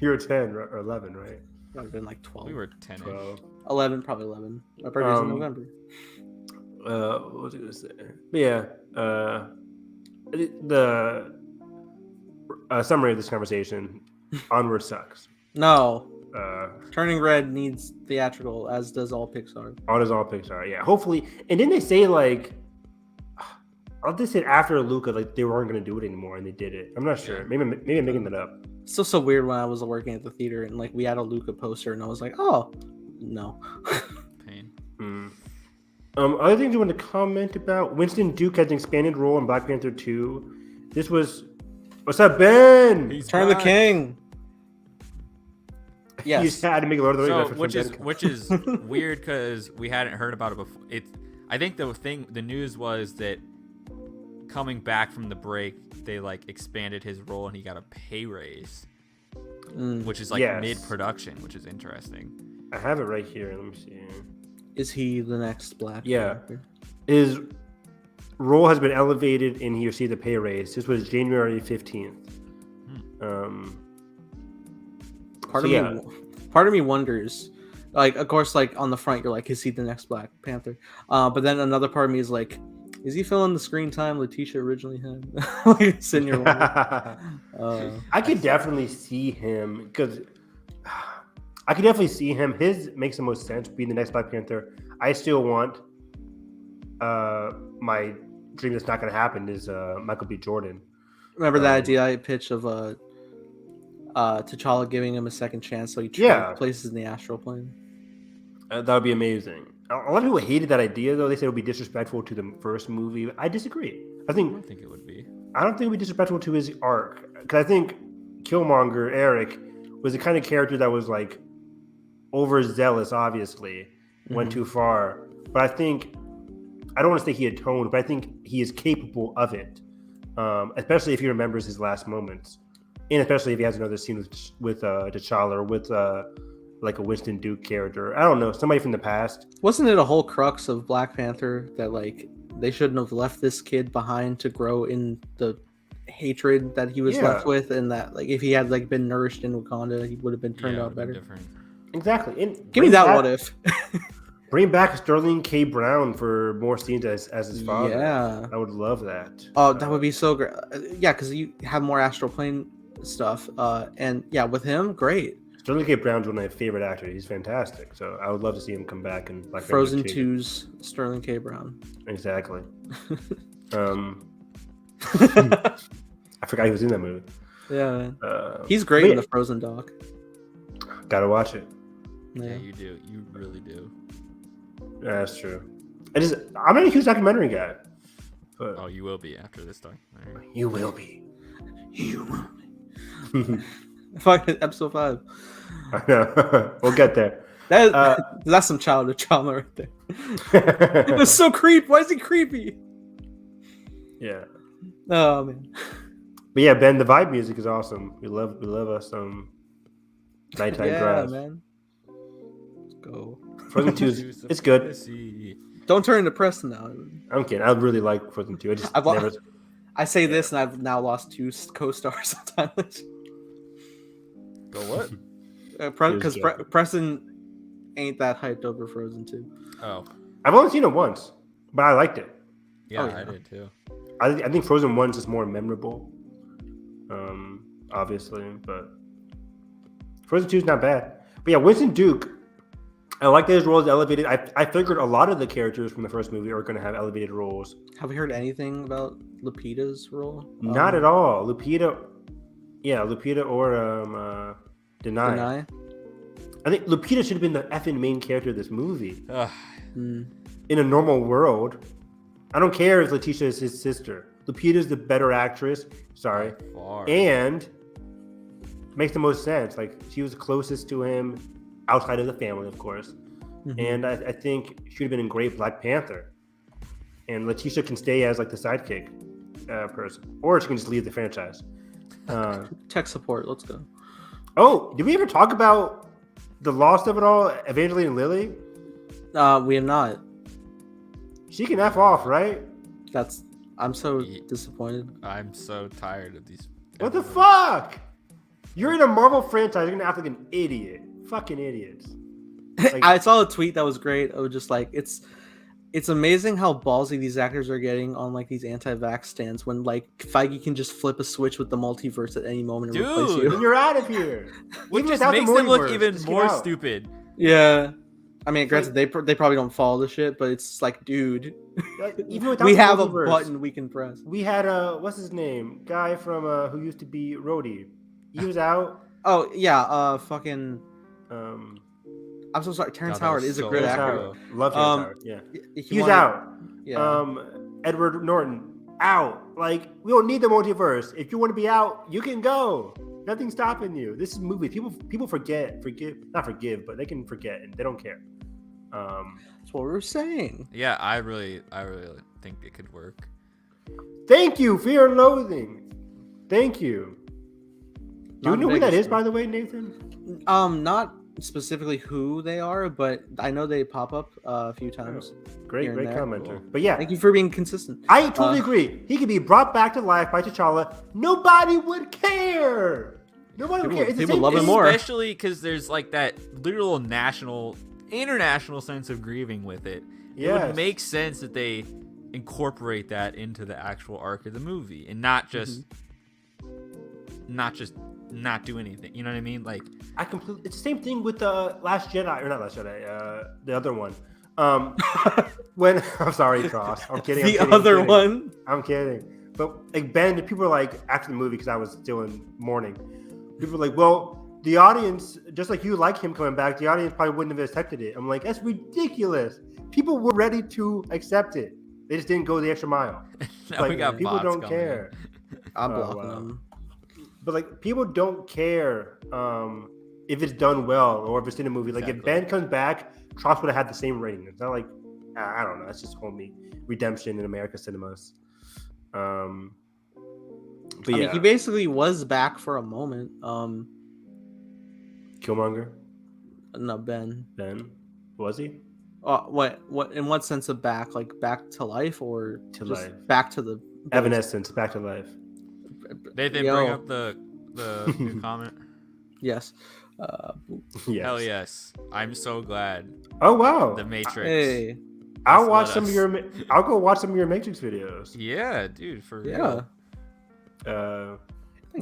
You were 10 or 11, right? Might have been like 12. We were 10. 12. 11, probably 11. My birthday's in November. What was I gonna say? Yeah. The summary of this conversation: Onward sucks. No. Turning Red needs theatrical, as does all Pixar. Does all Pixar, yeah. Hopefully, and then they say like, they said after Luca, like they weren't gonna do it anymore, and they did it. I'm not sure. Maybe I'm making that up. It's still so weird when I was working at the theater and like we had a Luca poster, and I was like, oh, no. Pain. Other things you want to comment about? Winston Duke has an expanded role in Black Panther 2. This was, what's up, Ben? Turn the King. Yes. You just had to make a Lord of the Rings reference. Which is weird because we hadn't heard about it before. I think the news was that coming back from the break, they like expanded his role and he got a pay raise, which is like mid-production, which is interesting. I have it right here. Let me see. Is he the next Black Panther? His role has been elevated and he received a pay raise. This was January 15th. Part of me wonders, like, of course, like on the front, you're like, is he the next Black Panther? But then another part of me is like, is he filling the screen time Letitia originally had? Like, senior one. I could definitely see him because I could definitely see him. His makes the most sense being the next Black Panther. I still want my dream that's not going to happen is Michael B. Jordan. Remember that idea I pitched of T'Challa giving him a second chance, so he places in the astral plane. That would be amazing. A lot of people hated that idea, though. They said it would be disrespectful to the first movie. I disagree. I don't think it would be. I don't think it would be disrespectful to his arc. Because I think Killmonger, Eric, was the kind of character that was like overzealous, obviously. Went too far. But I don't want to say he atoned, but I think he is capable of it. Especially if he remembers his last moments. And especially if he has another scene with T'Challa or with like a Winston Duke character. I don't know, somebody from the past. Wasn't it a whole crux of Black Panther that like they shouldn't have left this kid behind to grow in the hatred that he was left with, and that like if he had like been nourished in Wakanda, he would have been turned out better. Exactly. And give me that what if. Bring back Sterling K. Brown for more scenes as his father. Yeah, I would love that. Oh, that would be so great. Yeah, because you have more astral plane stuff, and yeah, with him, great. Sterling K. Brown's one of my favorite actors. He's fantastic. So I would love to see him come back in Black Frozen 2's Sterling K. Brown. Exactly. I forgot he was in that movie. Yeah, he's great in the Frozen doc. Gotta watch it. Yeah, you do. You really do. Yeah, that's true. I'm not a huge documentary guy. But you will be after this documentary. You will be. You will be. Fucking episode 5. I know. We'll get there. That's some childhood trauma right there. It's so creepy. Why is he creepy? Yeah. Oh man. But yeah, Ben, the vibe music is awesome. We love us some nighttime drive. Yeah, man. Let's go. Frozen 2 it's good. Don't turn into Preston now. I'm kidding. I really like Frozen 2. I say this, and I've now lost 2 co-stars on time. Go what? Because Preston ain't that hyped over Frozen 2. Oh. I've only seen it once, but I liked it. Yeah, I did too. I think Frozen 1 is just more memorable, obviously, but Frozen 2 is not bad. But yeah, Winston Duke, I like that his role is elevated. I figured a lot of the characters from the first movie are going to have elevated roles. Have we heard anything about Lupita's role? Not at all. Lupita or Denai. I think Lupita should have been the effing main character of this movie. In a normal world. I don't care if Letitia is his sister. Lupita's the better actress. Sorry. And makes the most sense. Like, she was closest to him outside of the family, of course. And I think she would have been in great Black Panther. And Letitia can stay as like the sidekick person. Or she can just leave the franchise. Tech support, let's go. Oh, did we ever talk about the lost of it all, Evangeline Lilly? We have not. She can F off, right? I'm so disappointed. I'm so tired of these. What the fuck? You're in a Marvel franchise. You're gonna act like an idiot. Fucking idiots. Like, I saw a tweet that was great. It was just like it's amazing how ballsy these actors are getting on like these anti-vax stands when like Feige can just flip a switch with the multiverse at any moment and replace you. Then you're out of here. Which just makes them look even more stupid. Yeah. I mean, granted, they probably don't follow the shit, but it's like, dude, even we have a button we can press. We had what's his name? Guy from who used to be Rhodey. He was out. Oh yeah, fucking. I'm so sorry. Terrence Howard is a great actor. Love Terrence Howard. Yeah, he's out. Yeah. Edward Norton out. Like, we don't need the multiverse. If you want to be out, you can go. Nothing's stopping you. This is movie. People not forgive, but they can forget and they don't care. That's what we were saying. Yeah, I really think it could work. Thank you, Fear and Loathing. Thank you. Do you know who that is, by the way, Nathan? Not specifically who they are, but I know they pop up a few times. Great commenter. Cool. But yeah, thank you for being consistent. I totally agree. He could be brought back to life by T'Challa. Nobody would care. Nobody would care. People love him more, especially because there's like that literal international sense of grieving with it. It would make sense that they incorporate that into the actual arc of the movie and not just not do anything. You know what I mean? Like it's the same thing with the Last Jedi, or not Last Jedi, the other one. When I'm sorry, Cross. I'm kidding. I'm kidding. But like Ben, people were like after the movie because I was still in mourning. People were like, well, the audience, just like you like him coming back, the audience probably wouldn't have accepted it. I'm like, that's ridiculous. People were ready to accept it. They just didn't go the extra mile. Now we got people don't care. I'm blocking them. But like people don't care if it's done well or if it's in a movie. Like if Ben comes back, Tross would have had the same rating. It's not like I don't know. That's just homie redemption in America cinemas. But I mean, he basically was back for a moment. Killmonger? No, Ben. Ben? Was he? What? In what sense of back? Like back to life or to just life? Back to the Evanescence. Back to life. Did they bring up the new comment? Yes. Yes. Hell yes. I'm so glad. Oh wow. The Matrix. Hey. I'll go watch some of your Matrix videos. Yeah, dude. For real.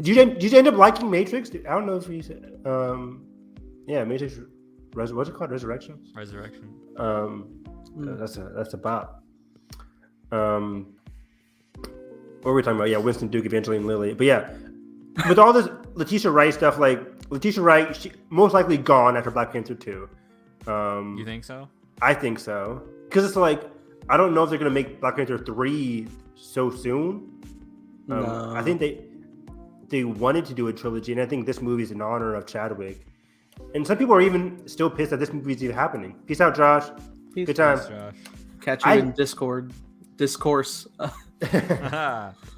Did you end up liking Matrix? I don't know if you said. Matrix. What's it called? Resurrection. That's a bop. What were we talking about? Yeah, Winston Duke, Evangeline Lilly. But yeah, with all this Letitia Wright stuff, like Letitia Wright, she most likely gone after Black Panther 2. You think so? I think so. Because it's like, I don't know if they're going to make Black Panther 3 so soon. No. I think they wanted to do a trilogy, and I think this movie is in honor of Chadwick. And some people are even still pissed that this movie is even happening. Peace out, Josh. Peace. Good time. Peace, Josh. Catch you in discourse.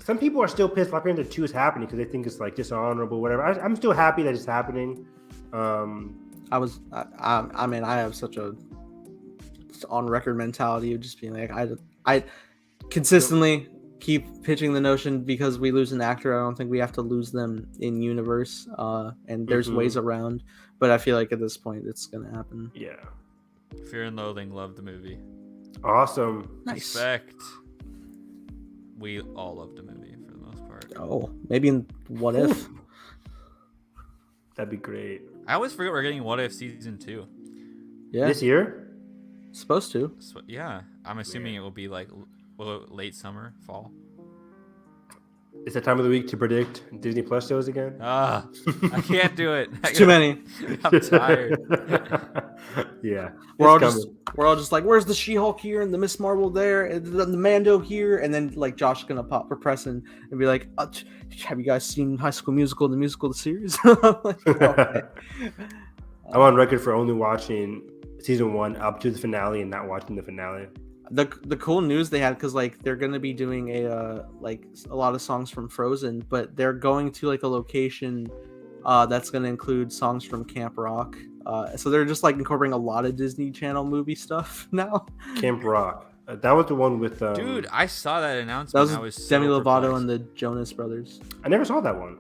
Some people are still pissed Black Panther 2 is happening because they think it's like dishonorable, whatever. I'm still happy that it's happening. I mean, I have such a on record mentality of just being like, I consistently keep pitching the notion because we lose an actor, I don't think we have to lose them in universe. And there's ways around, but I feel like at this point it's gonna happen. Yeah. Fear and Loathing, love the movie. Awesome. Nice. Respect. We all loved the movie for the most part. Oh, maybe in What If? That'd be great. I always forget we're getting What If season 2. Yeah. This year? Supposed to. So, yeah. I'm assuming it will be like late summer, fall. It's that time of the week to predict Disney Plus shows again? I can't do it. Too many. I'm tired. Yeah. We're all just like, where's the She-Hulk here and the Miss Marvel there and the Mando here? And then like Josh gonna pop for pressing and be like, have you guys seen High School Musical, the musical, the series? I'm like, okay. I'm on record for only watching season 1 up to the finale and not watching the finale. The cool news they had, because like they're gonna be doing a lot of songs from Frozen, but they're going to like a location that's gonna include songs from Camp Rock. So they're just like incorporating a lot of Disney Channel movie stuff now. Camp Rock. That was the one with dude. I saw that announcement. That was Demi Lovato and the Jonas Brothers. I never saw that one.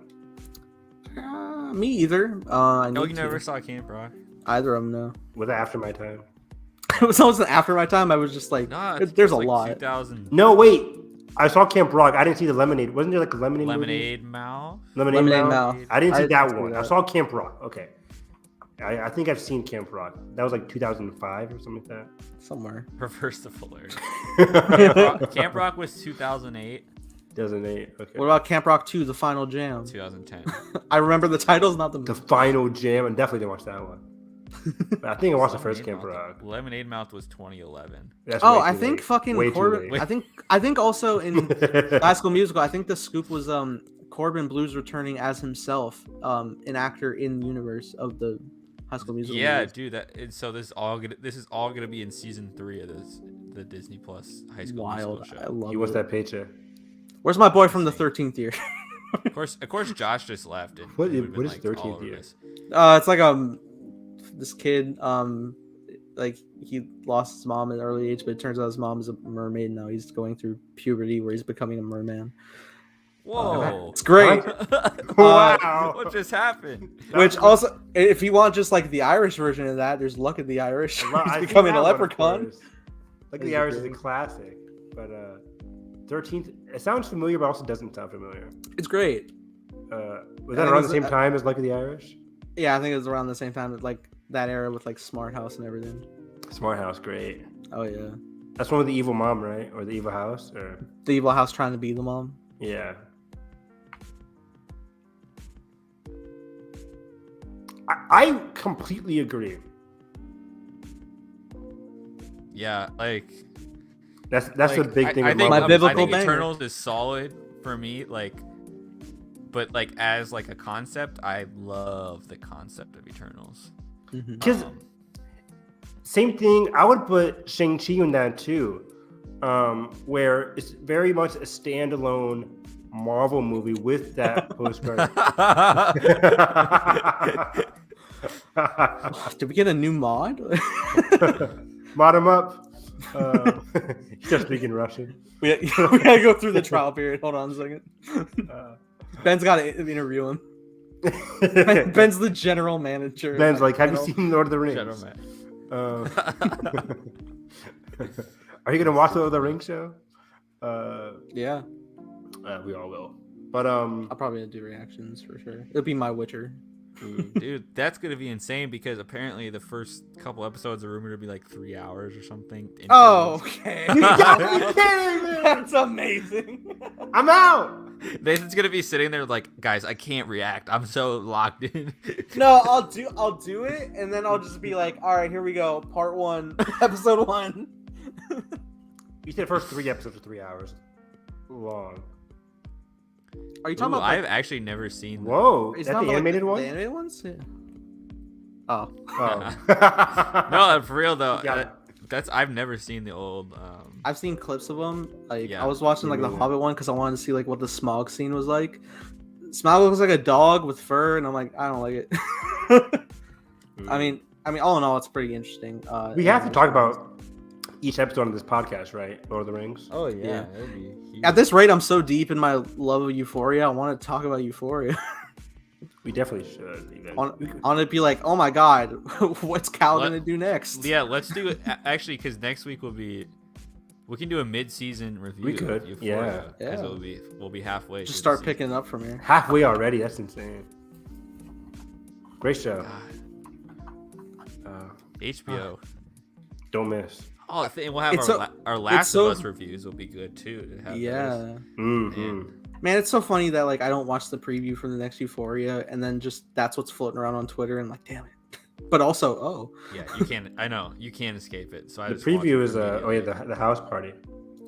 Me either. You never saw Camp Rock? Either of them, no. Was it after my time? It was almost after my time. I was just like, there's a like lot. 2000. No, wait. I saw Camp Rock. I didn't see the Lemonade. Wasn't there like a Lemonade Mouth? Lemonade Mouth. I didn't see that one. I saw Camp Rock. Okay. I think I've seen Camp Rock. That was like 2005 or something like that. Somewhere. Reverse the alert. Camp Rock was 2008. 2008. Okay. What about Camp Rock 2, The Final Jam? 2010. I remember the titles, not the movie. The Final Jam. I definitely didn't watch that one. I think I watched the first Camp Rock. Lemonade Mouth was 2011. I think fucking Corbin. I think also in High School Musical, I think the scoop was Corbin Blues returning as himself, an actor in the universe of the High School Musical. Yeah, movies. dude. So this is all gonna be in season 3 of the Disney Plus High School Wild. Musical I show. love He wants it. that paycheck. Where's my boy from the 13th year? Of course, Josh just left. And What he would've is been, 13th all over year? this. It's like this kid like he lost his mom at an early age, but it turns out his mom is a mermaid now. He's going through puberty where he's becoming a merman. Whoa! It's great. Wow. What just happened? Which also, if you want just like the Irish version of that, there's Luck of the Irish. I've He's seen becoming that a one, of leprechaun. course. Like the Irish is a classic, but 13th. It sounds familiar, but also doesn't sound familiar. It's great. Was that around the same time as Luck of the Irish? Yeah, I think it was around the same time, like that era with like Smart House and everything. Smart House, great. Oh yeah, That's one with the evil mom, right? Or the evil house, or the evil house trying to be the mom. yeah. I completely agree. Yeah, like That's like, a big thing. I with think, My Marvel. biblical I think banger. Eternals is solid for me. But like as like a concept, I love the concept of Eternals. Because same thing, I would put Shang-Chi in that too, where it's very much a standalone Marvel movie with that postcard. Did we get a new mod? Mod him up. Just speaking Russian. we gotta go through the trial period. Hold on a second. Ben's got to interview him. Ben's the general manager. Ben's like, have you seen Lord of the Rings? Shadow Man. Are you gonna watch the Lord of the Rings show? Yeah, we all will. But I'll probably do reactions for sure. It'll be my Witcher. Dude, that's gonna be insane because apparently the first couple episodes are rumored to be like 3 hours or something. Oh, okay. you gotta be kidding me! That's amazing. I'm out. Nathan's gonna be sitting there like, guys, I can't react. I'm so locked in. No, I'll do it, and then I'll just be like, all right, here we go, part 1, episode 1. You said the first 3 episodes are 3 hours long. Are you talking about? I've actually never seen. Whoa, Is is that the animated one? The animated ones? Yeah. Oh. Oh. No, for real though. Yeah. I've never seen the old. I've seen clips of them. Like Yeah. I was watching like the Mhm. Hobbit one because I wanted to see like what the Smaug scene was like. Smaug looks like a dog with fur, and I'm like, I don't like it. I mean, all in all, it's pretty interesting. We have to talk about each episode of this podcast, right? Lord of the Rings. Oh Yeah. that'd be huge. At this rate, I'm so deep in my love of Euphoria. I want to talk about Euphoria. We definitely should. Even. I want to be like, oh my god, what's Cal gonna do next? Yeah, let's do it actually because next week we can do a mid-season review. We could, of Euphoria, yeah. 'cause we'll be halfway. Just through start the picking it up from here. Halfway already. That's insane. Great show. HBO. Don't miss. Oh, and we'll have It's our Last of so- Us reviews will be good too. To have Yeah. those. Mm-hmm. Man, it's so funny that like I don't watch the preview for the next Euphoria, and then just that's what's floating around on Twitter, and like, damn it. But also, oh Yeah, you can't. I know you can't escape it. So I The just watch preview it is immediately. the house party.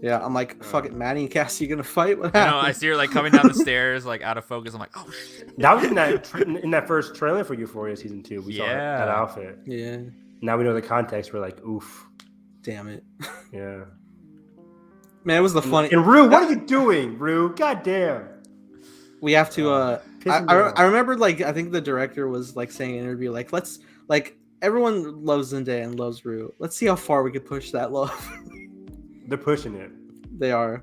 yeah, I'm like, fuck it, Maddie and Cassie gonna fight? What I know. happened? I see her like coming down the stairs, like out of focus. I'm like, oh shit. That was in that first trailer for Euphoria season 2. We saw Yeah. that outfit. Yeah, Now we know the context. We're like, oof. damn it, Yeah. man, it was the funny. And Rue, what are you doing, Rue? God damn. We have to. Pissing me off. I remember like I think the director was like saying in an interview like let's like everyone loves Zendaya and loves Rue. Let's see how far we could push that love. They're pushing it. They are.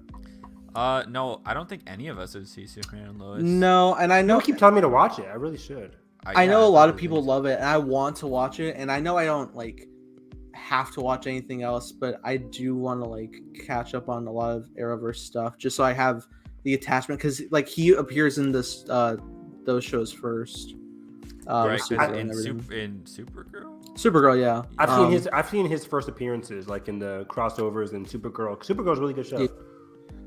No, I don't think any of us would see Superman and Lois. No, and I know People keep telling me to watch it. I really should. I yeah, know a lot of definitely people think so. love it, and I want to watch it, and I know I don't like have to watch anything else, but I do want to like catch up on a lot of Arrowverse stuff just so I have the attachment because like he appears in this those shows first. Right, with 'cause Supergirl and everything. in Supergirl. Supergirl, yeah. I've seen his first appearances like in the crossovers and Supergirl. Supergirl's a really good show. Yeah.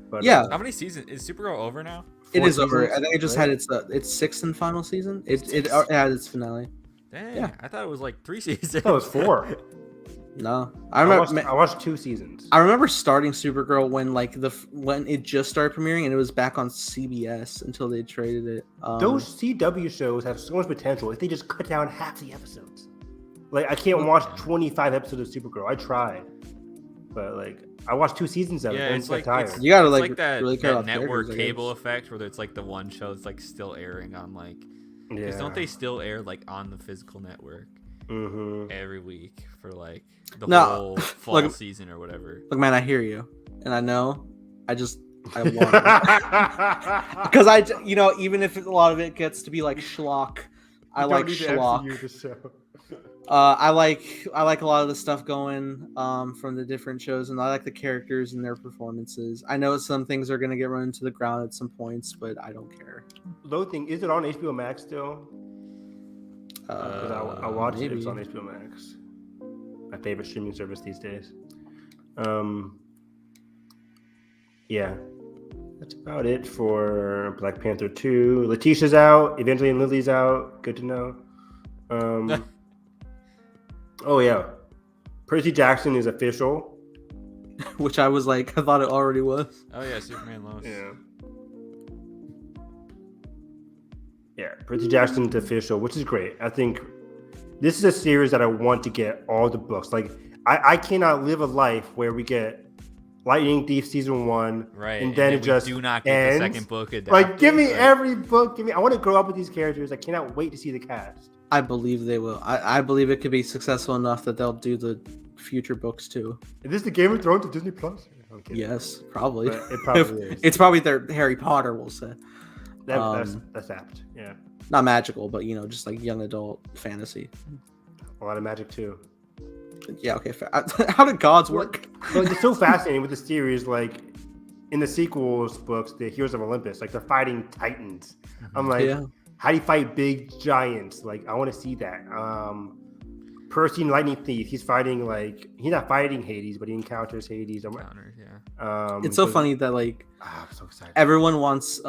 But, Yeah. How many seasons is Supergirl over now? It 4 is over. seasons, I think it just right? had its sixth and final season. It Sixth? had its finale. Dang, Yeah. I thought it was like 3 seasons. I thought it was 4. No, I remember. I watched 2 seasons. I remember starting Supergirl when like when it just started premiering and it was back on CBS until they traded it. Those CW shows have so much potential if they just cut down half the episodes. Like I can't watch 25 episodes of Supergirl. I tried, but like I watched 2 seasons of it. And it's like tired. You gotta like that, really care that about network characters, cable effect where it's like the one show that's like still airing on like. Because don't they still air like on the physical network every week for like the whole fall season or whatever? Look, man, I hear you, and I know. I want because even if a lot of it gets to be like schlock, I like schlock. I like a lot of the stuff going from the different shows, and I like the characters and their performances. I know some things are gonna get run into the ground at some points, but I don't care. Low thing, is it on HBO Max still? I watched it. It's on HBO Max. My favorite streaming service these days. Yeah, that's about it for Black Panther 2. Letitia's out. Evangeline Lilly's out. Good to know. Oh yeah, Percy Jackson is official. Which I was like, I thought it already was. Oh yeah, Superman Lois. Yeah, Percy Jackson's official, which is great. I think this is a series that I want to get all the books. Like I cannot live a life where we get Lightning Thief season 1, right? And then it just do not get ends. The second book adapted. Like, give me every book. I want to grow up with these characters. I cannot wait to see the cast. I believe they will. I believe it could be successful enough that they'll do the future books too. Is this the Game of Thrones of Disney Plus? Yes, probably. But it probably is. It's probably their Harry Potter, we'll say. That's apt. Yeah. Not magical, but just like young adult fantasy. A lot of magic too. Yeah. Okay. How did gods work? Well, it's so fascinating with the series. Like in the sequels books, the Heroes of Olympus, like they're fighting titans. I'm like, how do you fight big giants? Like I want to see that. Percy and Lightning Thief, he's fighting he's not fighting Hades, but he encounters Hades. It's so funny that I'm so excited. Everyone wants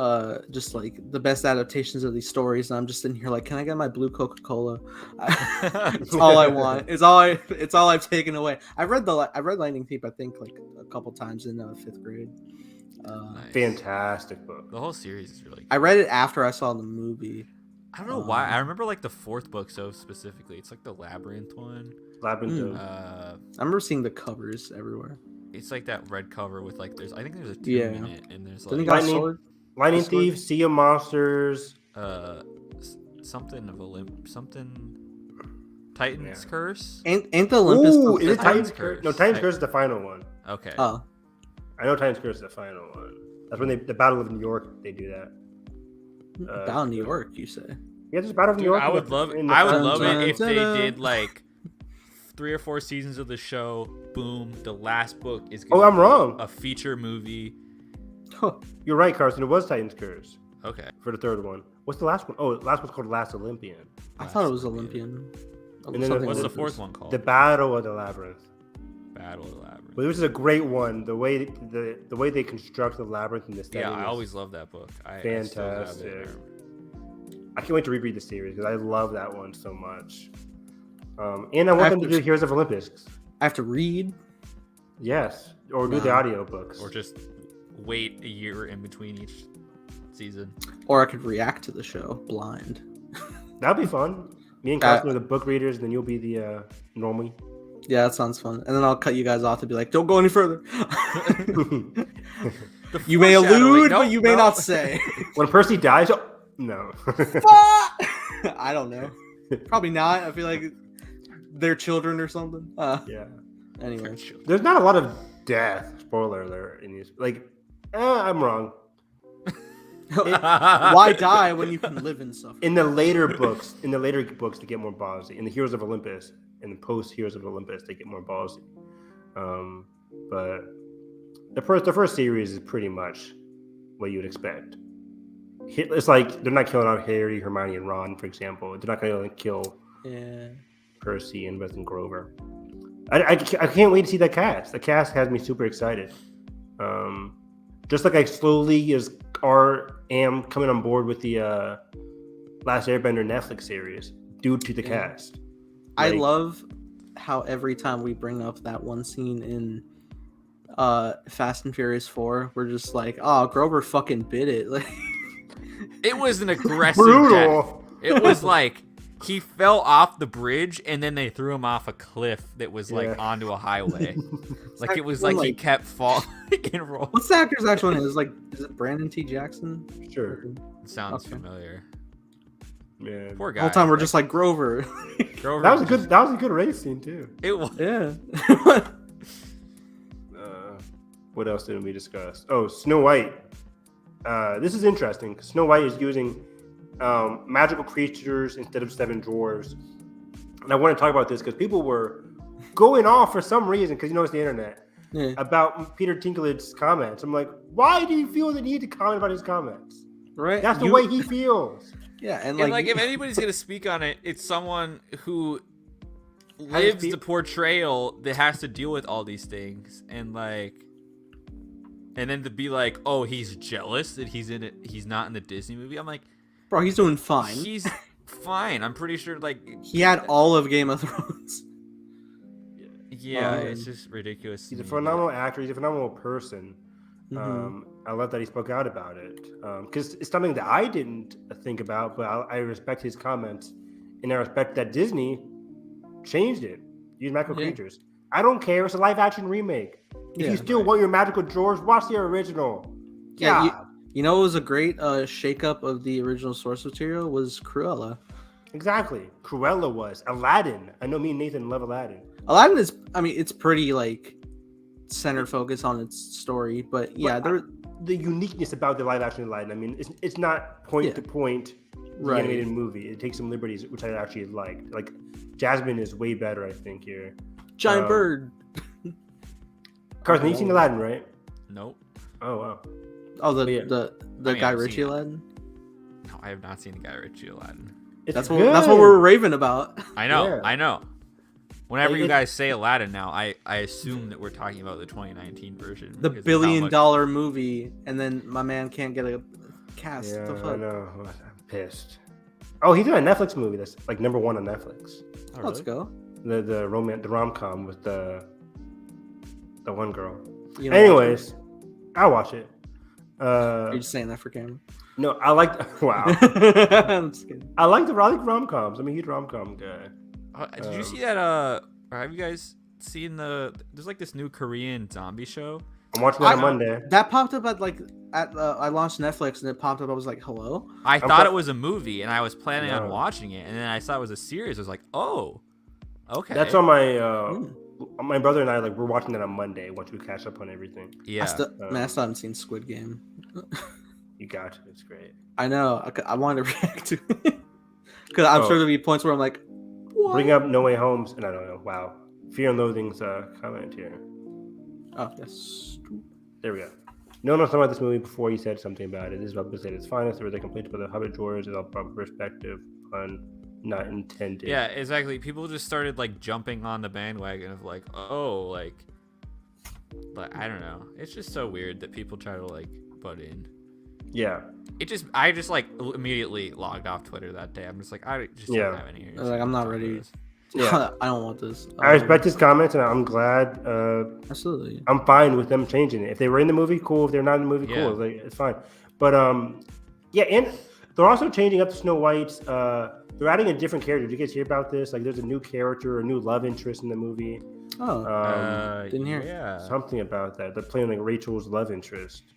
just like the best adaptations of these stories, and I'm just in here like, can I get my blue Coca-Cola? It's all I want. It's all I've taken away. I read Lightning Thief, I think like a couple times in 5th grade. Nice. Fantastic book. The whole series is really good. I read it after I saw the movie. I don't know why. I remember like the 4th book so specifically. It's like the Labyrinth one. I remember seeing the covers everywhere. It's like that red cover with like I think there's a 2 minute and there's like Lightning Thief, Sea of Monsters, something of something Titan's Curse. Ain't the Olympus? Ooh, is it Titan's Curse? No, Titan's Curse is the final one. Okay. Oh, I know Titan's Curse is the final one. That's when the Battle of New York they do that. Battle of New York, you say? Yeah, just Battle of New York. I would love it if they did like 3 or 4 seasons of the show. Boom, the last book is gonna I'm wrong. A feature movie. You're right, Carson. It was Titan's Curse. Okay. For the 3rd one. What's the last one? Oh, the last one's called Last Olympian. I thought it was Olympian. And then what's the 4th one called? The Battle of the Labyrinth. Battle of the Labyrinth. But this is a great one. The way they construct the labyrinth in this. Yeah, I always love that book. Fantastic. I can't wait to reread the series because I love that one so much. And I want them to do Heroes of Olympus. I have to read. Yes, or do the audiobooks. Or just wait a year in between each season. Or I could react to the show blind. That'd be fun. Me and Carson are the book readers, and then you'll be the normie. Yeah, that sounds fun. And then I'll cut you guys off to be like, don't go any further. You may allude, but you may not say. When Percy dies, no. I don't know. Probably not. I feel like they're children or something. Yeah. Anyway. There's not a lot of death. Spoiler alert. In these, I'm wrong. Why die when you can live and suffer? In the later books, they get more ballsy. In the Heroes of Olympus, in the post Heroes of Olympus, they get more ballsy. But the first series is pretty much what you would expect. It's like they're not killing out Harry, Hermione, and Ron, for example. They're not going to kill Percy and Beth and Grover. I can't wait to see that cast. The cast has me super excited. Just like I slowly am coming on board with the Last Airbender Netflix series due to the cast. I love how every time we bring up that one scene in Fast and Furious 4, we're just like, oh, Grover fucking bit it. Like, it was an aggressive brutal death. It was like he fell off the bridge, and then they threw him off a cliff that was like onto a highway. Like it was like he kept falling and rolling. What's the actor's actual name? Is it Brandon T. Jackson? Sure. It sounds familiar. Yeah. Poor guy. The whole time we're just like Grover. Grover That was a good race scene too. It was. Yeah. What else did we discuss? Oh, Snow White. This is interesting. Snow White is using magical creatures instead of 7 dwarves. And I want to talk about this because people were going off for some reason, because it's the internet, about Peter Dinklage's comments. I'm like, why do you feel the need to comment about his comments? Right. That's the way he feels. Yeah, and like if anybody's gonna speak on it, it's someone who lives the portrayal that has to deal with all these things, and then to be like, oh, he's jealous that he's in it, he's not in the Disney movie. I'm like, bro, he's doing fine. He's fine. I'm pretty sure he had all of Game of Thrones. Yeah, it's just ridiculous. He's a phenomenal actor. He's a phenomenal person. I love that he spoke out about it, because it's something that I didn't think about, but I respect his comments, and I respect that Disney changed it. Use magical creatures. I don't care. It's a live action remake. If you still want your magical drawers, watch the original. Yeah, you know, it was a great shakeup of the original source material was Cruella. Exactly, Cruella was Aladdin. I know me and Nathan love Aladdin. Aladdin is, it's pretty like centered focus on its story, but the uniqueness about the live action Aladdin. It's not point to point animated movie. It takes some liberties, which I actually liked. Like Jasmine is way better, I think here. Giant bird. Carson, you've seen Aladdin, right? Nope. Oh wow. Oh, the Guy Ritchie Aladdin. No, I have not seen the Guy Ritchie Aladdin. That's what we're raving about. I know. Whenever you guys say Aladdin now, I assume that we're talking about the 2019 version. The $1 billion movie, and then my man can't get a cast. Yeah, I know. I'm pissed. Oh, he's doing a Netflix movie that's like #1 on Netflix. Oh, really? Let's go. The rom-com with the one girl. Anyways, I'll watch it. You're just saying that for camera. No, I like. Wow. I'm just kidding. I like rom-coms. I'm a huge rom-com guy. Did you see that? Or have you guys seen there's like this new Korean zombie show? I'm watching that on Monday. That popped up I launched Netflix and it popped up. I was like, hello? I thought it was a movie and I was planning on watching it, and then I saw it was a series. I was like, oh, okay. That's on my brother and I, we're watching that on Monday once we catch up on everything. Yeah. I still haven't seen Squid Game. You got to. It's great. I know. I wanted to react to it. Because I'm sure there'll be points where I'm like, what? Bring up No Way Home's, and I don't know. Wow. Fear and Loathing's comment here. Oh, yes. There we go. No one knows about this movie before you said something about it. This is what was said. It's finest. There was a complaint about the Hobbit drawers. It's all proper perspective, pun not intended. Yeah, exactly. People just started jumping on the bandwagon of I don't know. It's just so weird that people try to butt in. Yeah. I just immediately logged off Twitter that day. I'm just I just don't have any. I'm not ready. Yeah. I don't want this. I respect his comments, and I'm glad. Absolutely. I'm fine with them changing it. If they were in the movie, cool. If they're not in the movie, cool. It's fine. But and they're also changing up the Snow White's. They're adding a different character. Did you guys hear about this? There's a new character, a new love interest in the movie. Oh, didn't hear. Yeah, something about that. They're playing Rachel's love interest.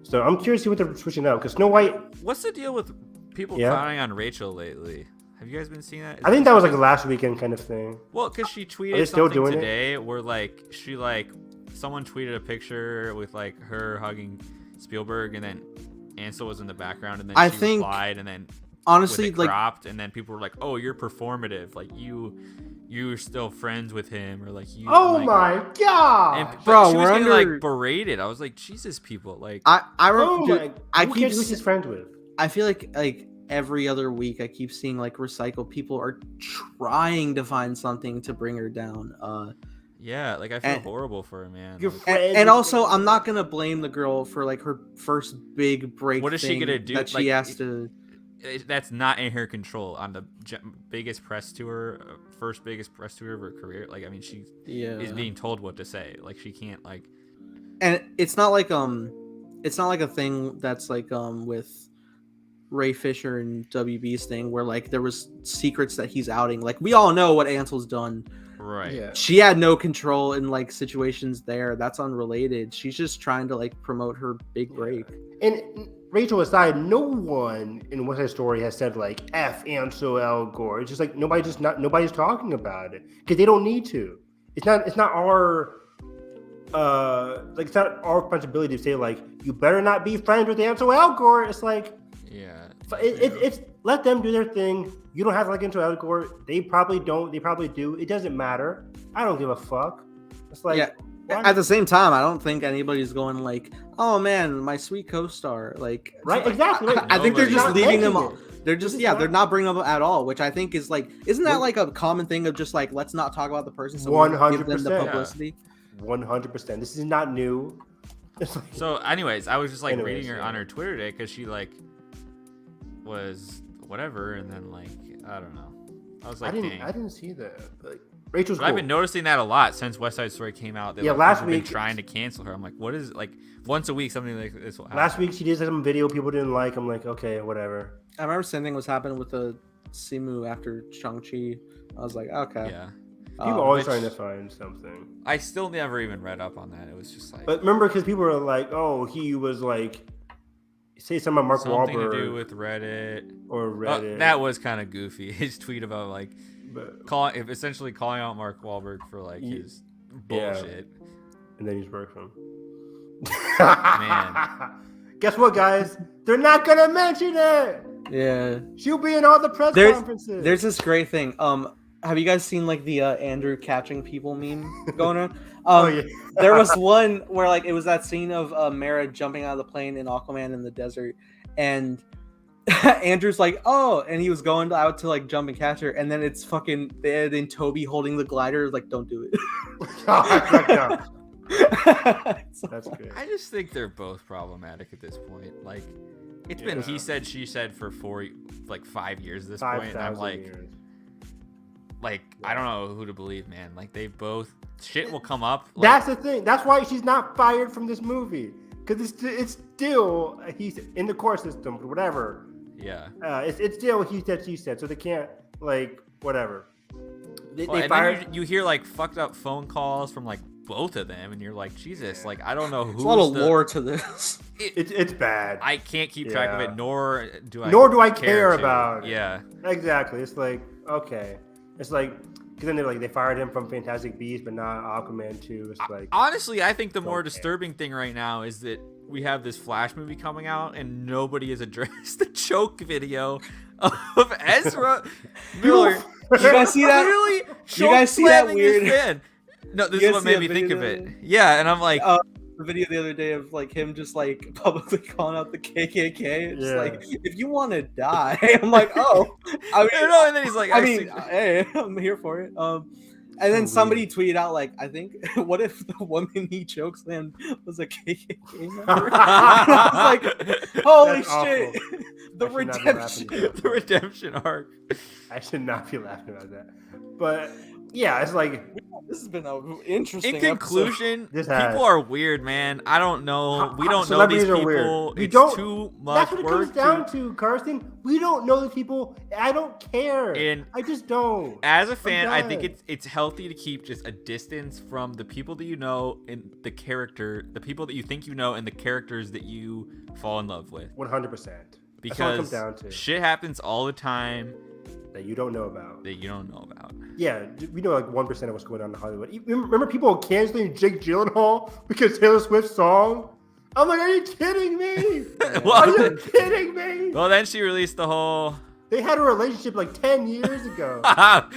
So I'm curious to see what they're switching out, because Snow White. What's the deal with people clowning on Rachel lately? Have you guys been seeing that? I think that was a last weekend kind of thing. Well, because she tweeted something today where someone tweeted a picture with her hugging Spielberg, and then Ansel was in the background, and then she replied, and then honestly cropped, and then people were like, "Oh, you're performative. You're still friends with him, or you." Oh my god, bro! She was getting berated. I was like, Jesus, people, I remember. Who cares who she's friends with? I feel like every other week I keep seeing recycled people are trying to find something to bring her down. Yeah, I feel horrible for her, man. And also, I'm not gonna blame the girl for her first big break. What is she gonna do? That she has to. That's not in her control on the biggest press tour, first biggest press tour of her career. She is being told what to say. She can't And it's not it's not a thing that's with Ray Fisher and WB's thing, where like there was secrets that he's outing. Like we all know what Ansel's done. Right. Yeah. She had no control in like situations there. That's unrelated. She's just trying to like promote her big break. And Rachel aside, no one in West Side Story has said like F Ansel Elgort. It's just like nobody's talking about it because they don't need to. It's not our it's not our responsibility to say like you better not be friends with Ansel Elgort. It's like it's let them do their thing. You don't have to like Ansel Elgort. They probably don't. They probably do. It doesn't matter. I don't give a fuck. It's like at the same time, I don't think anybody's going like, oh man, my sweet co-star. Like right, exactly. Right. I think they're just leaving them. They're just they're not bringing them at all, which I think is like, isn't that like a common thing of just like let's not talk about the person, so 100% give them the publicity. 100%. This is not new. So, anyways, I was just like reading her on her Twitter today because she like was whatever, and then like I don't know. I was like, I didn't see that. Like Rachel's cool. I've been noticing that a lot since West Side Story came out. That, last week been trying to cancel her. I'm like, what is it? Like once a week something like this will happen. Last week she did some video people didn't like. I'm like, okay, whatever. I remember same thing was happening with the Simu after Shang-Chi. I was like, okay. Yeah. People always trying to find something. I still never even read up on that. It was just like. But remember, because people were like, "Oh, he was like, say something about Mark something Wahlberg to do with Reddit or Reddit." That was kind of goofy. His tweet about like essentially calling out Mark Wahlberg for like his bullshit. And then he's worked from. Man, guess what, guys? They're not gonna mention it. Yeah, she'll be in all the press conferences. There's this great thing. Have you guys seen like the Andrew catching people meme going on? There was one where like it was that scene of Mara jumping out of the plane in Aquaman in the desert, and Andrew's like, oh, and he was going out to like jump and catch her, and then it's fucking then Toby holding the glider like, don't do it. That's good. I just think they're both problematic at this point. Like it's been he said she said for 5 years at this point, and I'm like. Years. Like, I don't know who to believe, man. Like, they both... Shit will come up. Like, that's the thing. That's why she's not fired from this movie. Because it's still... He's in the court system, whatever. Yeah. It's still he said, she said. So they can't, like, whatever. They fired... Then you hear, like, fucked up phone calls from, like, both of them. And you're like, Jesus, like, I don't know who's... There's a lot of lore to this. It's bad. I can't keep track of it, nor do I care about it. Yeah. Exactly. It's like, okay. It's like, because then they fired him from Fantastic Beasts, but not Aquaman 2. It's like, honestly, I think the more disturbing thing right now is that we have this Flash movie coming out, and nobody has addressed the choke video of Ezra Miller. You guys see that? Really? You guys see that weird? Fan. No, this is what made me think of it. Yeah, and I'm like. The video the other day of like him just like publicly calling out the KKK. It's like, if you want to die, I'm like, oh, I mean, and then he's like, hey, I'm here for it. And then somebody tweeted out like, I think, what if the woman he chokes in was a KKK member? I was like, holy shit, the redemption arc. I should not be laughing about that, but. Yeah, it's like this has been an interesting. In conclusion, people are weird, man. I don't know. We don't know these people. We it's don't, too much that's what work. It comes down to, Carson. We don't know these people. I don't care. And I just don't. As a fan, I think it's healthy to keep just a distance from the people that you know and the people that you think you know, and the characters that you fall in love with. 100%. Because that's what it comes down to. Shit happens all the time. That you don't know about. Yeah, we know like 1% of what's going on in Hollywood. Remember people canceling Jake Gyllenhaal because Taylor Swift's song? I'm like, are you kidding me? Are you kidding me? Well, then she released the whole... They had a relationship like 10 years ago. Oh,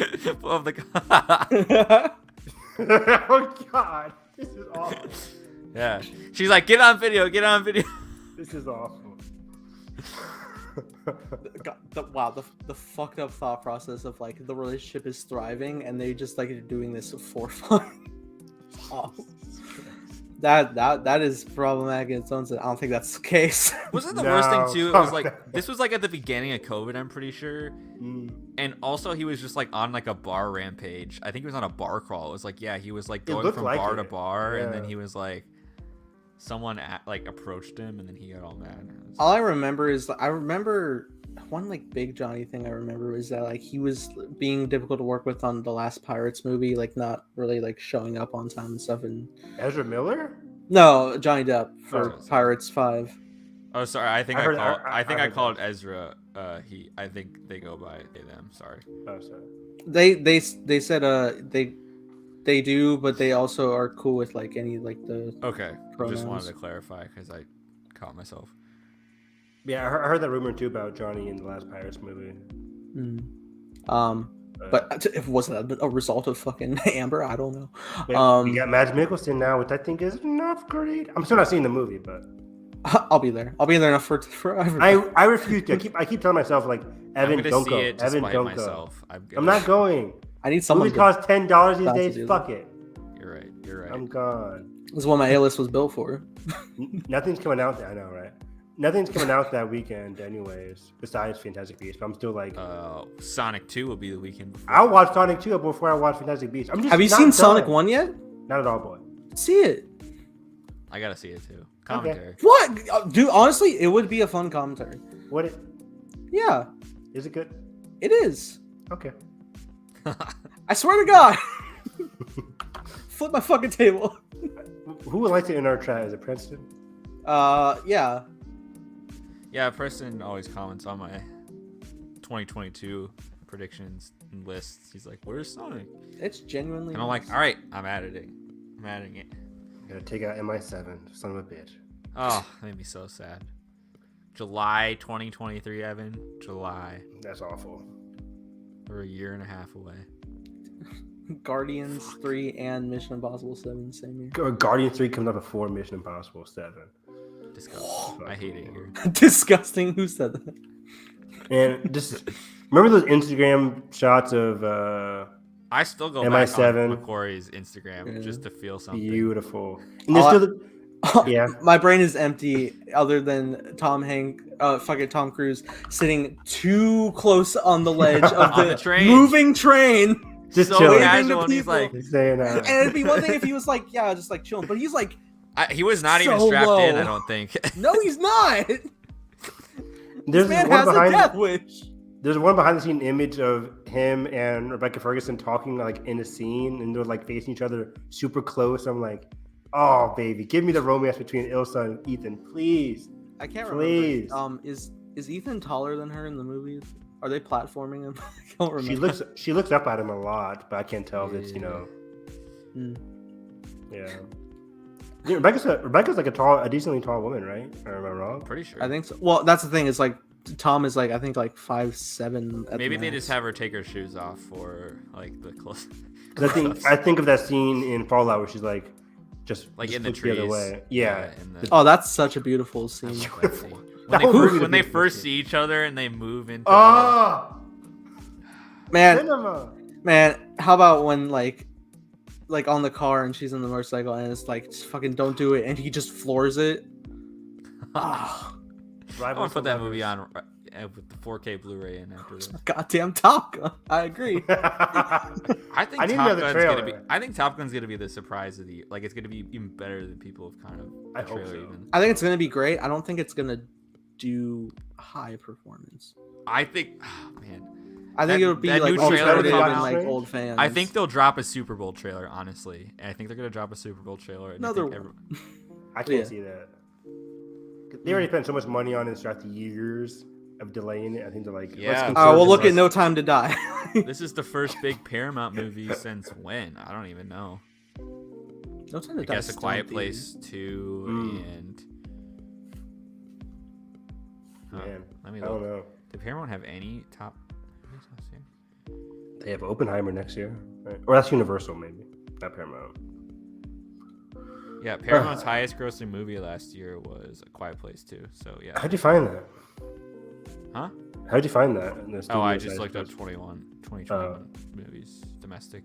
God. This is awful. Yeah. She's like, get on video. This is awful. The fucked up thought process of like the relationship is thriving and they just like doing this for fun. Awesome. That is problematic in its own sense. I don't think that's the case. Wasn't the worst thing too? It was like this was like at the beginning of COVID, I'm pretty sure. And also he was just like on like a bar rampage. I think he was on a bar crawl. It was like he was like going from bar to bar, and then he was like someone approached him and then he got all mad. All I remember is one like big Johnny thing I remember was that like he was being difficult to work with on the last Pirates movie, like not really like showing up on time and stuff. And Ezra Miller? No, Johnny Depp for Pirates 5. Oh, sorry. I think I called Ezra. I think they go by they them. Sorry. Oh, sorry. They said they do, but they also are cool with like any like the okay. pronouns. Just wanted to clarify because I caught myself. Yeah, I heard that rumor too about Johnny in the last Pirates movie. But if was that a result of fucking Amber? I don't know. We got Mads Mikkelsen now, which I think is not great. I'm still not seeing the movie, but I'll be there. I'll be there enough for I refuse to. I keep telling myself like Evan, don't go. Evan, don't go. I'm not going. I need someone. Movie costs $10 these days. Fuck it. You're right. I'm gone. This is what my A-list was built for. Nothing's coming out. I know, right? Nothing's coming out that weekend, anyways. Besides Fantastic Beasts, but I'm still like. Sonic 2 will be the weekend before. I'll watch Sonic 2 before I watch Fantastic Beasts. Have you seen Sonic 1 yet? Not at all, boy. See it. I gotta see it too. Commentary. Okay. What, dude? Honestly, it would be a fun commentary. Yeah. Is it good? It is. Okay. I swear to God. Flip my fucking table. Who would like to in our chat? Is it Princeton? Yeah. Yeah, Preston always comments on my 2022 predictions and lists. He's like, "Where's Sonic?" It's genuinely. And I'm like, "All right, I'm adding it. I'm gonna take out MI7, son of a bitch. Oh, that made me so sad. July 2023, Evan. July. That's awful. We're a year and a half away. Guardians 3 and Mission Impossible 7 same year. Guardians 3 comes out before Mission Impossible 7. Disgusting. I hate it here. Disgusting. Who said that? And just remember those Instagram shots of I still go MI7 back on Macquarie's Instagram just to feel something. Beautiful. And there's still yeah. My brain is empty other than Tom Cruise siting too close on the ledge of the train. Moving train. Just so chilling. casual, and he's like saying and it'd be one thing if he was like, yeah, just like chilling, but he's like he was not even strapped in, I don't think. No, he's not. This man has a death wish. There's one behind the scene image of him and Rebecca Ferguson talking like in a scene, and they're like facing each other super close. I'm like, oh baby, give me the romance between Ilsa and Ethan, please. I can't remember. Is Ethan taller than her in the movies? Are they platforming him? I don't remember. She looks up at him a lot, but I can't tell if it's Yeah. Rebecca's like a decently tall woman, right? Or am I wrong? Pretty sure. I think so. Well, that's the thing. Is like Tom is like I think like 5'7". Maybe they just have her take her shoes off for like the close. Because I think of that scene in Fallout where she's like just in the trees. The other way. Yeah. Oh, that's such a beautiful scene. When they first see each other and they move into. Oh, man, cinema. Man, how about when like on the car and she's in the motorcycle and it's like just fucking don't do it and he just floors it. I want to put that movie on with the 4K Blu-ray in after this. Goddamn Top Gun. I agree. I think Top Gun's gonna be the surprise of the year. Like it's gonna be even better than people have kind of. I hope so. I think it's gonna be great. I don't think it's gonna do high performance. I think, I think it would be like old fans. I think they'll drop a Super Bowl trailer, honestly. And I think they're gonna drop a Super Bowl trailer. And I can't see that. They already spent so much money on it after years of delaying it. I think they're like, we'll look at No Time to Die. This is the first big Paramount movie since when? I don't even know. No Time to Die. I guess A Quiet Place 2 and. I don't know. Did Paramount have any top? They have Oppenheimer next year, right? Or that's Universal, maybe, not Paramount. Yeah, Paramount's highest grossing movie last year was A Quiet Place 2. So yeah. How'd you find that? Huh? How'd you find that? I just looked up 2021 movies domestic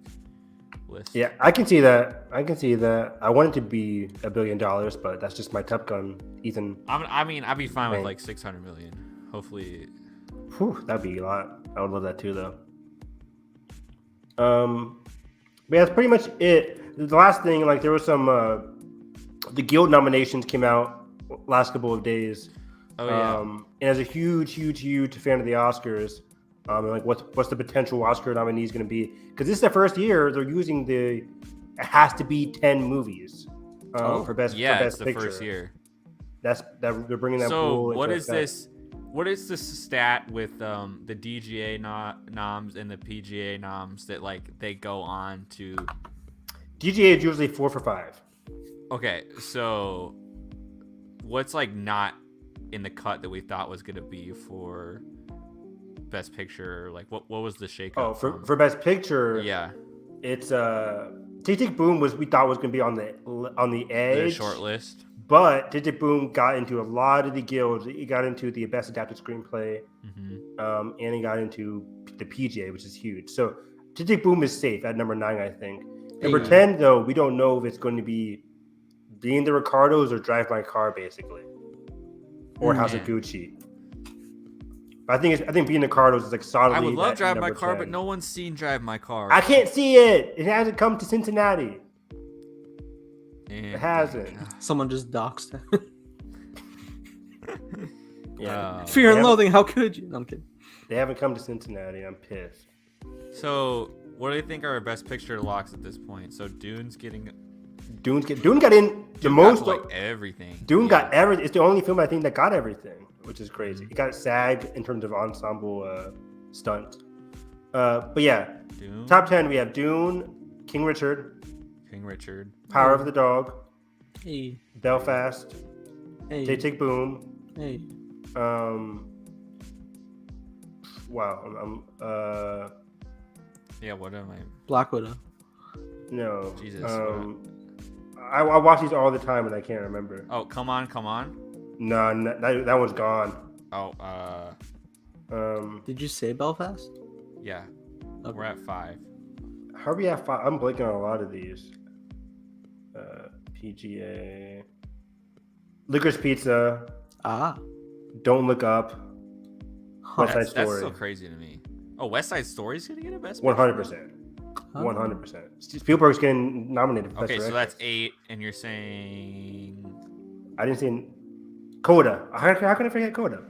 list. Yeah, I can see that. I want it to be $1 billion, but that's just my Top Gun, Ethan. I'd be fine with like 600 million. Hopefully. Whew, that'd be a lot. I would love that too, though. But yeah, that's pretty much it. The last thing, like there was some the Guild nominations came out last couple of days. Oh yeah. And as a huge fan of the Oscars, like what's the potential Oscar nominees going to be? Because this is the first year they're using it has to be 10 movies for best it's the picture. first year. They're bringing that. So what is this? What is the stat with the DGA noms and the PGA noms that like they go on to? DGA is usually 4 for 5. Okay, so what's like not in the cut that we thought was gonna be for best picture? Like what was the shake up? For best picture, yeah, it's Tick Tick Boom we thought was gonna be on the edge, the short list. But Tick Tick Boom got into a lot of the guilds. He got into the best adapted screenplay, and he got into the PGA, which is huge. So Tick Tick Boom is safe at number 9, I think. Number 10, though, we don't know if it's going to be Being the Ricardos or Drive My Car, basically, or House of Gucci. But I think Being the Ricardos is like solidly. I would love Drive My Car, 10. but no one's seen Drive My Car. I can't see it. It hasn't come to Cincinnati. And, it hasn't. Someone just doxed it. Yeah. Fear and Loathing. How could you? No, I'm kidding. They haven't come to Cincinnati. I'm pissed. So, what do you think are our best picture locks at this point? So, Dune got in the most. Like everything. Dune got everything. It's the only film I think that got everything, which is crazy. It got SAG in terms of ensemble stunt. But yeah, Dune. Top 10 we have Dune, King Richard, Power of the Dog, Belfast, Tick Tick Boom. Wow. Yeah, what am I? Black Widow. No. Jesus. I watch these all the time and I can't remember. Oh, come on. No, that one's gone. Oh, Did you say Belfast? Yeah. Okay. We're at 5. How are we at 5? I'm blanking on a lot of these. PGA. Licorice Pizza. Don't Look Up. West Side Story. That's so crazy to me. Oh, West Side Story's gonna get a best. 100%. 100%. Spielberg's getting nominated for Best Director. So that's 8, and you're saying I didn't see Coda. How can I forget Coda?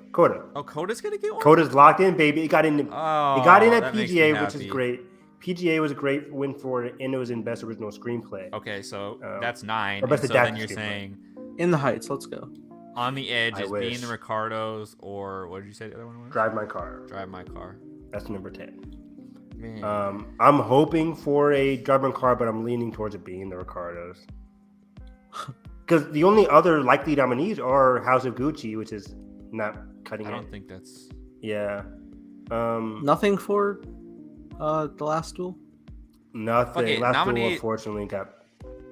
Oh, Coda's gonna get one. Coda's locked in, baby. It got in. It got in at PGA, which is great. PGA was a great win for it, and it was in Best Original Screenplay. Okay, so that's 9. Best so then you're saying In the Heights. Let's go. On the Edge is Being the Ricardos, or what did you say the other one was? Drive My Car. That's number 10. Man. I'm hoping for a Drive My Car, but I'm leaning towards it being the Ricardos. Because the only other likely nominees are House of Gucci, which is not cutting it. I don't think that's... Yeah. Nothing for The Last Duel? Nothing. Last Duel, unfortunately, got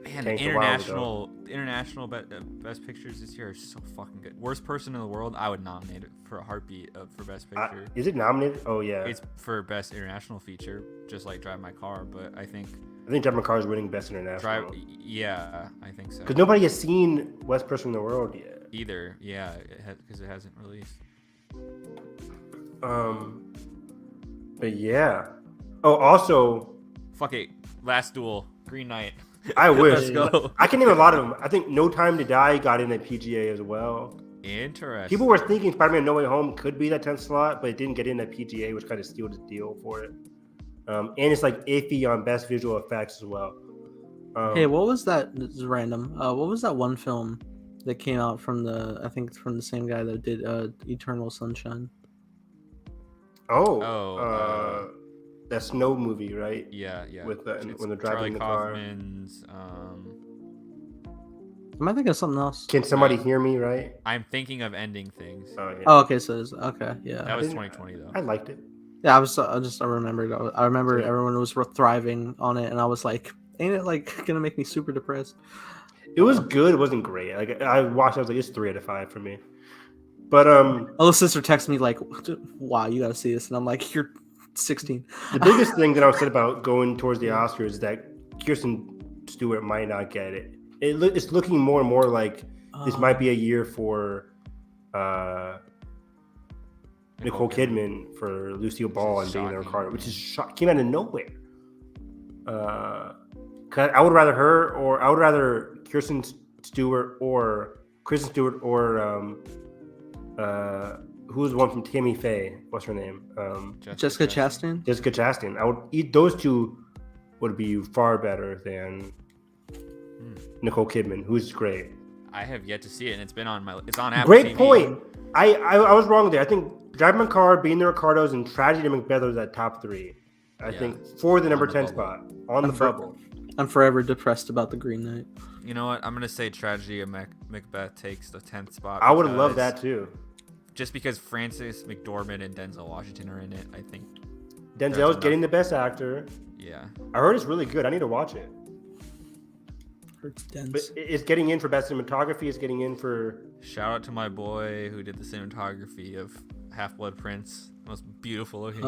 tanked a while ago. International Best Pictures this year are so fucking good. Worst Person in the World, I would nominate it for a heartbeat for Best Picture. Is it nominated? Oh, yeah. It's for Best International Feature, just like Drive My Car, but I think Drive My Car is winning Best International. Yeah, I think so. Because nobody has seen Worst Person in the World yet. Either, yeah, because it hasn't released. But yeah. Oh, also... Fuck it. Last Duel. Green Knight. I wish. Let's go. I can name a lot of them. I think No Time to Die got in at PGA as well. Interesting. People were thinking Spider-Man No Way Home could be that 10th slot, but it didn't get in at PGA, which kind of sealed the deal for it. And it's like iffy on Best Visual Effects as well. Hey, what was that? This is random. What was that one film that came out from I think from the same guy that did Eternal Sunshine? That snow movie, right? Yeah. With when they're driving the car. Kaufman's, Am I thinking of something else? Can somebody hear me? Right. I'm thinking of Ending Things. Oh, yeah. Okay. So yeah. That was 2020 though. I liked it. Yeah, I remembered. I remember everyone was thriving on it, and I was like, "Ain't it like gonna make me super depressed?" It was good. It wasn't great. Like I watched. I was like, it's 3 out of 5 for me. But little sister texted me like, "Wow, you gotta see this," and I'm like, "You're 16." The biggest thing that I was said about going towards the Oscars is that Kirsten Stewart might not get it. It's looking more and more like this might be a year for Nicole Kidman for Lucille Ball and Being the Ricardo, which is came out of nowhere. Cause I would rather her, or I would rather Kirsten Stewart or Kristen Stewart or who's the one from Tammy Faye? What's her name? Jessica Chastain. Jessica Chastain. I would eat those two. Would be far better than Nicole Kidman, who's great. I have yet to see it, and it's been on my. It's on Apple Great TV. point. I was wrong there. I think Driving My Car, Being the Ricardos, and Tragedy of Macbeth was at top 3. I think for the number 10 spot on the bubble. I'm forever depressed about The Green Knight. You know what? I'm gonna say Tragedy of Macbeth takes the 10th spot. I would have loved that too. Just because Frances McDormand and Denzel Washington are in it, I think. Denzel's getting the best actor. Yeah. I heard it's really good. I need to watch it. It's dense. But it's getting in for best cinematography. It's getting in for. Shout out to my boy who did the cinematography of Half-Blood Prince. Most beautiful looking.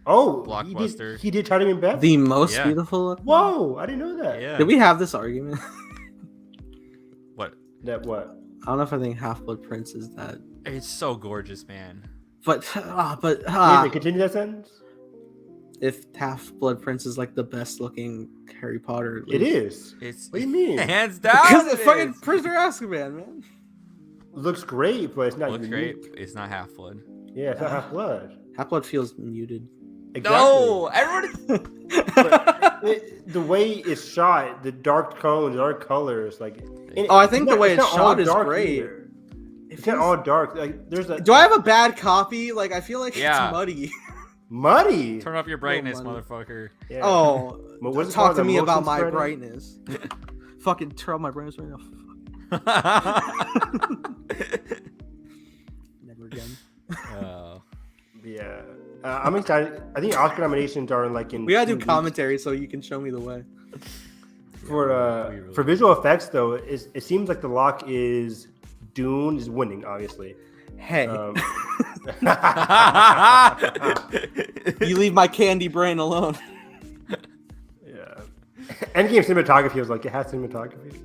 Blockbuster. He did Tragedy of Macbeth? The most beautiful look? Whoa, I didn't know that. Yeah. Did we have this argument? What? That what? I don't know if I think Half-Blood Prince is that. It's so gorgeous, man. Continue that sentence. If Half-Blood Prince is like the best looking Harry Potter, it is. It's what do you mean? Hands down. Because it's fucking Prisoner of Azkaban, man. Looks great, but it's not. Looks great. It's not Half-Blood. Yeah, it's not Half-Blood. Half-Blood feels muted. Exactly. No, everyone. The way it's shot, the dark tones, dark colors, like. I think the way it's shot is great. Either. It's not all dark. Like there's a. Do I have a bad copy? Like I feel like it's muddy. Muddy. Turn up your brightness, motherfucker. Yeah. Oh, talk to me about my brightness. Fucking turn up my brightness right now. Never again. Yeah. I'm excited. I think Oscar nominations are like in. We gotta do commentary so you can show me the way. For visual effects though, it seems like the lock is Dune is winning, obviously. Hey. You leave my candy brain alone. Yeah. Endgame cinematography was like, it has cinematography.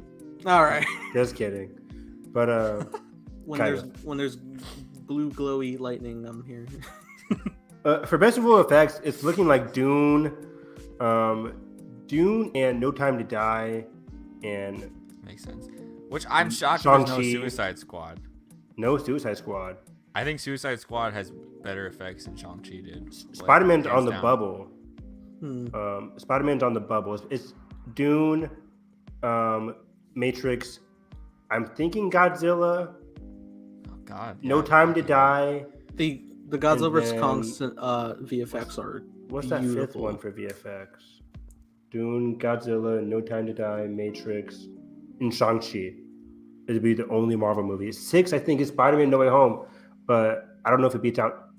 All right. Just kidding. But when there's blue glowy lightning, I'm here. For best visual effects, it's looking like Dune, and No Time to Die, and makes sense. Which I'm shocked there's no Suicide Squad. No Suicide Squad. I think Suicide Squad has better effects than Shang-Chi did. Spider-Man's on the bubble. Spider-Man's on the bubble. It's Dune, Matrix. I'm thinking Godzilla. Oh God. No Time to Die. The Godzilla vs Kong VFX are what's beautiful. That fifth one for VFX? Dune, Godzilla, No Time to Die, Matrix, and Shang-Chi. It'd be the only Marvel movie. 6, I think, is Spider-Man No Way Home, but I don't know if it beats out.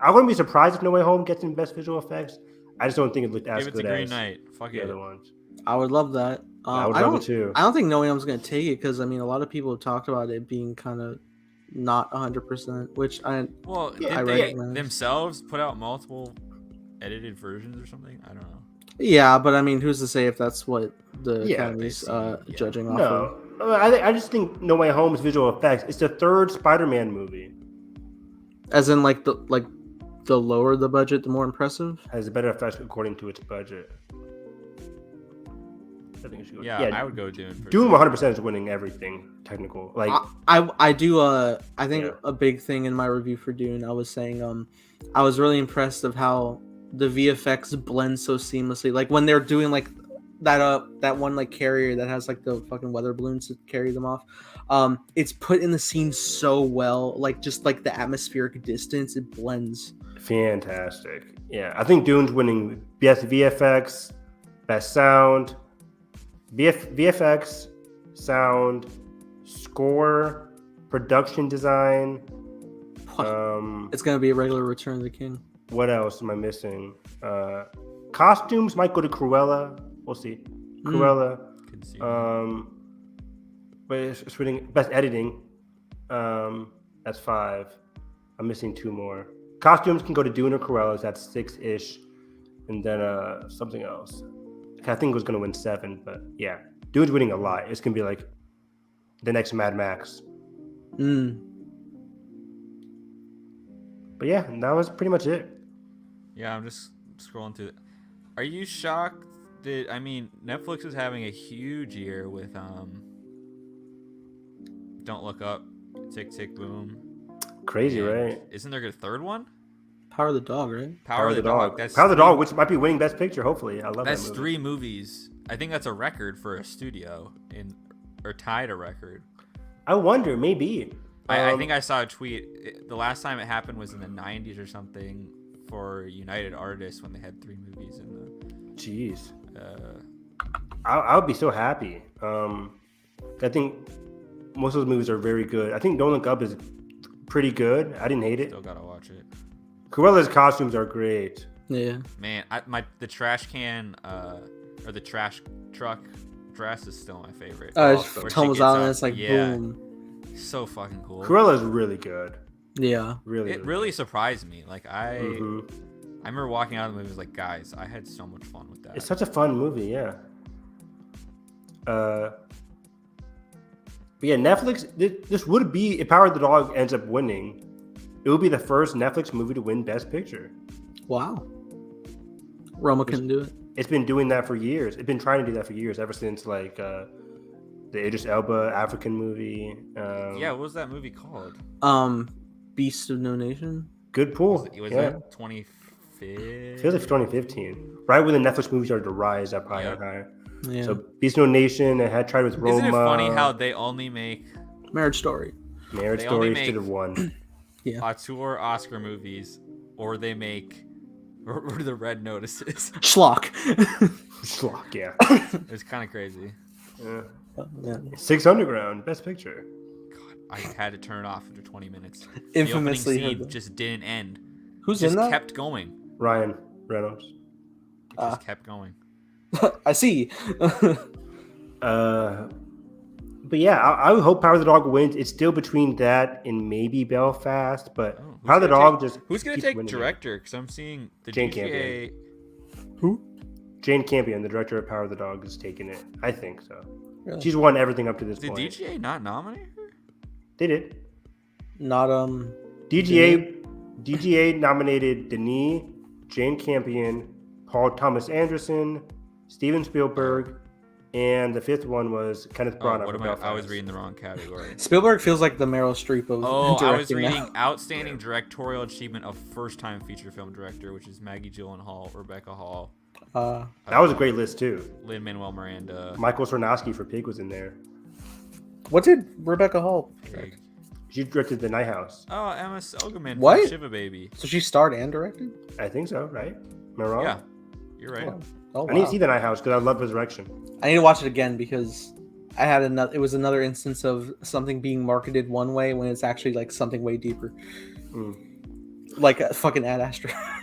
I wouldn't be surprised if No Way Home gets in best visual effects. I just don't think it looked as good as Green Knight. Fuck the other ones. I would love that. I would love it too. I don't think No Way Home's going to take it because, I mean, a lot of people have talked about it being kind of not 100%, which I didn't they themselves put out multiple edited versions or something? I don't know. Yeah, but I mean, who's to say if that's what the Academy's judging off of? I just think No Way Home's visual effects. It's the third Spider-Man movie. As in, like the lower the budget, the more impressive. Has a better effects according to its budget. I think it should go. Yeah, I would go Dune. Dune 100% is winning everything technical. Like I do. I think a big thing in my review for Dune, I was saying, I was really impressed of how the VFX blend so seamlessly. Like when they're doing like that one like carrier that has like the fucking weather balloons to carry them off. It's put in the scene so well. Like just like the atmospheric distance, it blends. Fantastic. Yeah, I think Dune's winning best VFX, best sound, VFX, sound, score, production design. It's gonna be a regular Return of the King. What else am I missing? Costumes might go to Cruella. We'll see. Cruella. But it's winning best editing. That's 5. I'm missing 2 more. Costumes can go to Dune or Cruella. That's 6-ish. And then something else. I think it was going to win 7, but yeah. Dune's winning a lot. It's going to be like the next Mad Max. But yeah, that was pretty much it. Yeah, I'm just scrolling through. Are you shocked that, I mean, Netflix is having a huge year with Don't Look Up, Tick Tick Boom. Crazy, And right? Isn't there a third one? Power of the Dog, right? Power of the Dog. Power of the Dog, which might be winning Best Picture. Hopefully, I love that That's movie. 3 movies. I think that's a record for a studio or tied a record. I wonder, maybe. I think I saw a tweet. The last time it happened was in the 90s or something for United Artists when they had 3 movies in the. Jeez. I would be so happy. I think most of those movies are very good. I think Don't Look Up is pretty good. I didn't hate it. Still gotta watch it. Cruella's costumes are great. Yeah. Man, the trash can or the trash truck dress is still my favorite. It Where she tumbles gets out up. and it's like Yeah. boom. So fucking cool. Cruella's really good. Yeah. Really. It really surprised me. Like I Mhm. remember walking out of the movie, was like, guys, I had so much fun with that. It's such a fun movie, yeah. But yeah, Netflix. This would be if Power of the Dog ends up winning. It would be the first Netflix movie to win Best Picture. Wow. Roma couldn't do it. It's been doing that for years. It's been trying to do that for years, ever since like the Idris Elba African movie. Yeah, what was that movie called? Beast of No Nation. Good pull. Was yeah. it 2015? Feels like 2015, right when the Netflix movies started to rise up higher and higher. Yeah. So Beast of No Nation, it had tried with Roma. Isn't it funny how they only make Marriage Story. Marriage they Story only make- should have won. Yeah. auteur Oscar movies, or they make or the red notices? Schlock. Schlock, yeah. It's kind of crazy. Yeah. Six Underground, Best Picture. God, I had to turn it off after 20 minutes. Infamously the opening heard scene that. just didn't end. Who's Just in that? kept going. Ryan Reynolds. It just kept going. I see. But yeah, I would hope Power of the Dog wins. It's still between that and maybe Belfast, but Power of the Dog just who's gonna keeps take winning it. director? Because I'm seeing the Jane DGA. Who? Jane Campion, the director of Power of the Dog, is taking it. I think so. Really? She's won everything up to this Did point. DGA not nominate her? They did. Not DGA nominated Denis, Jane Campion, Paul Thomas Anderson, Steven Spielberg, and the fifth one was Kenneth Branagh. What for am I was Belfast. reading the wrong category. Spielberg feels like the Meryl Streep of Oh, I was directing reading now. outstanding directorial achievement of first-time feature film director, which is Maggie Gyllenhaal, Rebecca Hall, That was a great list too. Lin-Manuel Miranda. Michael Sarnowski for Pig was in there. What did Rebecca Hall? Pig. She directed The Night House. Oh, Emma Seligman What? from Shiva Baby. So she starred and directed? I think so, right? Am I wrong? Yeah, you're right. Oh, I need wow. to see The Night House because I love Resurrection. I need to watch it again because I had another. It was another instance of something being marketed one way when it's actually like something way deeper, like a fucking Ad Astra. I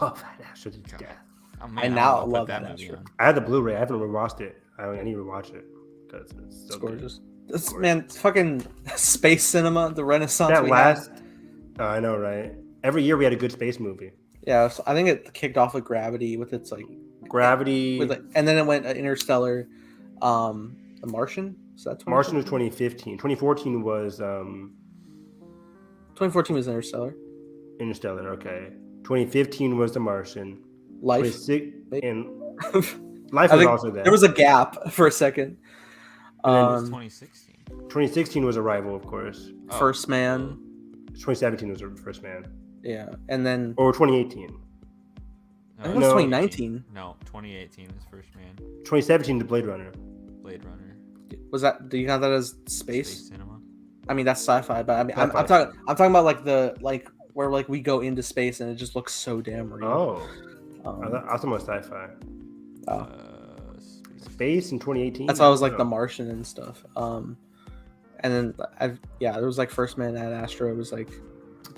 love that Astra to God. death. Oh, I I'm now gonna put love that that movie Astra. on. I had the Blu-ray. I haven't rewatched it. I need to rewatch it because it's so It's good. gorgeous. This man, fucking space cinema, the Renaissance. That we last, had. I know, right? Every year we had a good space movie. Yeah, so I think it kicked off with Gravity with its like Gravity. with like, and then it went Interstellar, The Martian. Is that 2014? Martian was 2015. 2014 was 2014 was Interstellar. Interstellar. Okay. 2015 was The Martian. Life. 26 Maybe. and Life I was think also there. there was a gap for a second. It's 2016. 2016 was Arrival, of course. Oh. First Man. 2017 was First Man. Yeah, and then Or 2018. I think it was 2019. No, 2018 was First Man. 2017 the Blade Runner. Blade Runner. Was that? Do you count that as space? Space cinema. I mean, that's sci-fi, but I mean, I'm Sci-fi. talking. I'm talking about like the where like we go into space and it just looks so damn real. Oh. I Um, was talking about sci-fi. oh. Space in 2018. That's why I was like The Martian and stuff. And then there was like First Man, Ad Astra. It was like.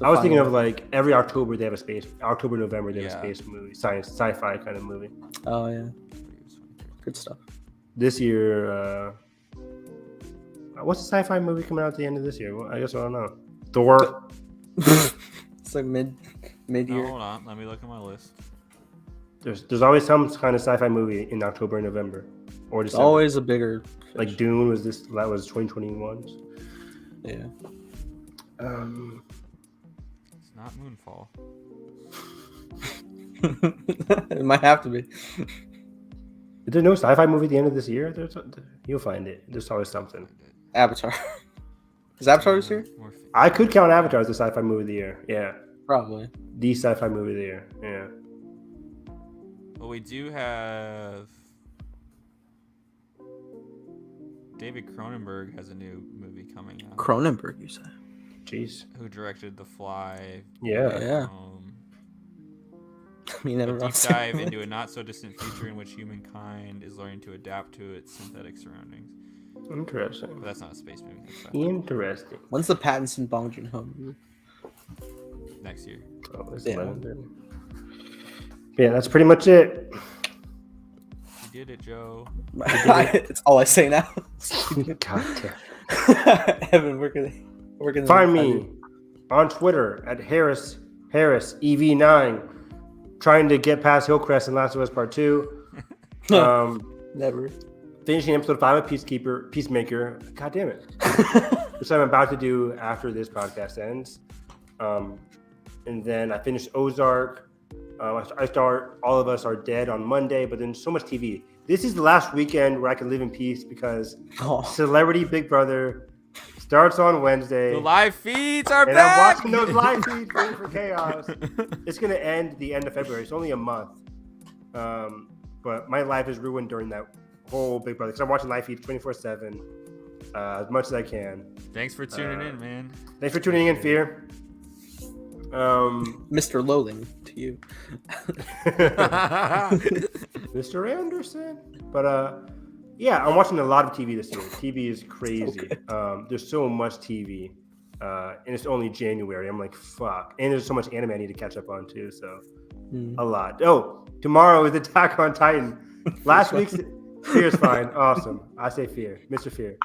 I was thinking of like every October they have a space. October, November they have Yeah. a space movie, sci-fi kind of movie. Oh yeah, good stuff. This year, what's the sci-fi movie coming out at the end of this year? Well, I guess I don't know. Thor. It's like mid year. No, hold on. Let me look at my list. There's always some kind of sci-fi movie in October and November, or It's December. always a bigger. Like fish. Dune was this. That was 2021. Yeah. It's not Moonfall. It might have to be. Is there no sci-fi movie at the end of this year? You'll find it. There's always something. Avatar. Is Avatar this year? I could count Avatar as the sci-fi movie of the year. Yeah. Probably. The sci-fi movie of the year. Yeah. Well, we do have David Cronenberg has a new movie coming out. Cronenberg, you said? Jeez. Who directed The Fly? Yeah. I mean, a deep dive into a not so distant future in which humankind is learning to adapt to its synthetic surroundings. Interesting. But that's not a space movie. Interesting. When's the Pattinson Bong Joon-ho movie? Next year. Oh, it's Yeah. 11. Yeah, that's pretty much it. You did it, Joe. It's all I say now. God damn. Evan, where can Find me on Twitter at Harris EV9, trying to get past Hillcrest in Last of Us Part 2. Never. Finishing episode 5 of Peacemaker. God damn it. Which I'm about to do after this podcast ends. And then I finished Ozark. I start All of Us Are Dead on Monday, but then so much TV. This is the last weekend where I can live in peace because Celebrity Big Brother starts on Wednesday. The live feeds are and back! I'm watching those live feeds waiting for chaos. It's going to end the end of February. It's only a month. But my life is ruined during that whole Big Brother because I'm watching live feeds 24/7 as much as I can. Thanks for tuning in, man. Thanks for tuning in, Fear. Mr. Lowling to you. Mr. Anderson. But yeah, I'm watching a lot of TV this year. TV is crazy. There's so much TV. And it's only January. I'm like, fuck. And there's so much anime I need to catch up on too. So a lot. Oh, tomorrow is Attack on Titan. Last week's Fear is fine. Awesome. I say Fear. Mr. Fear.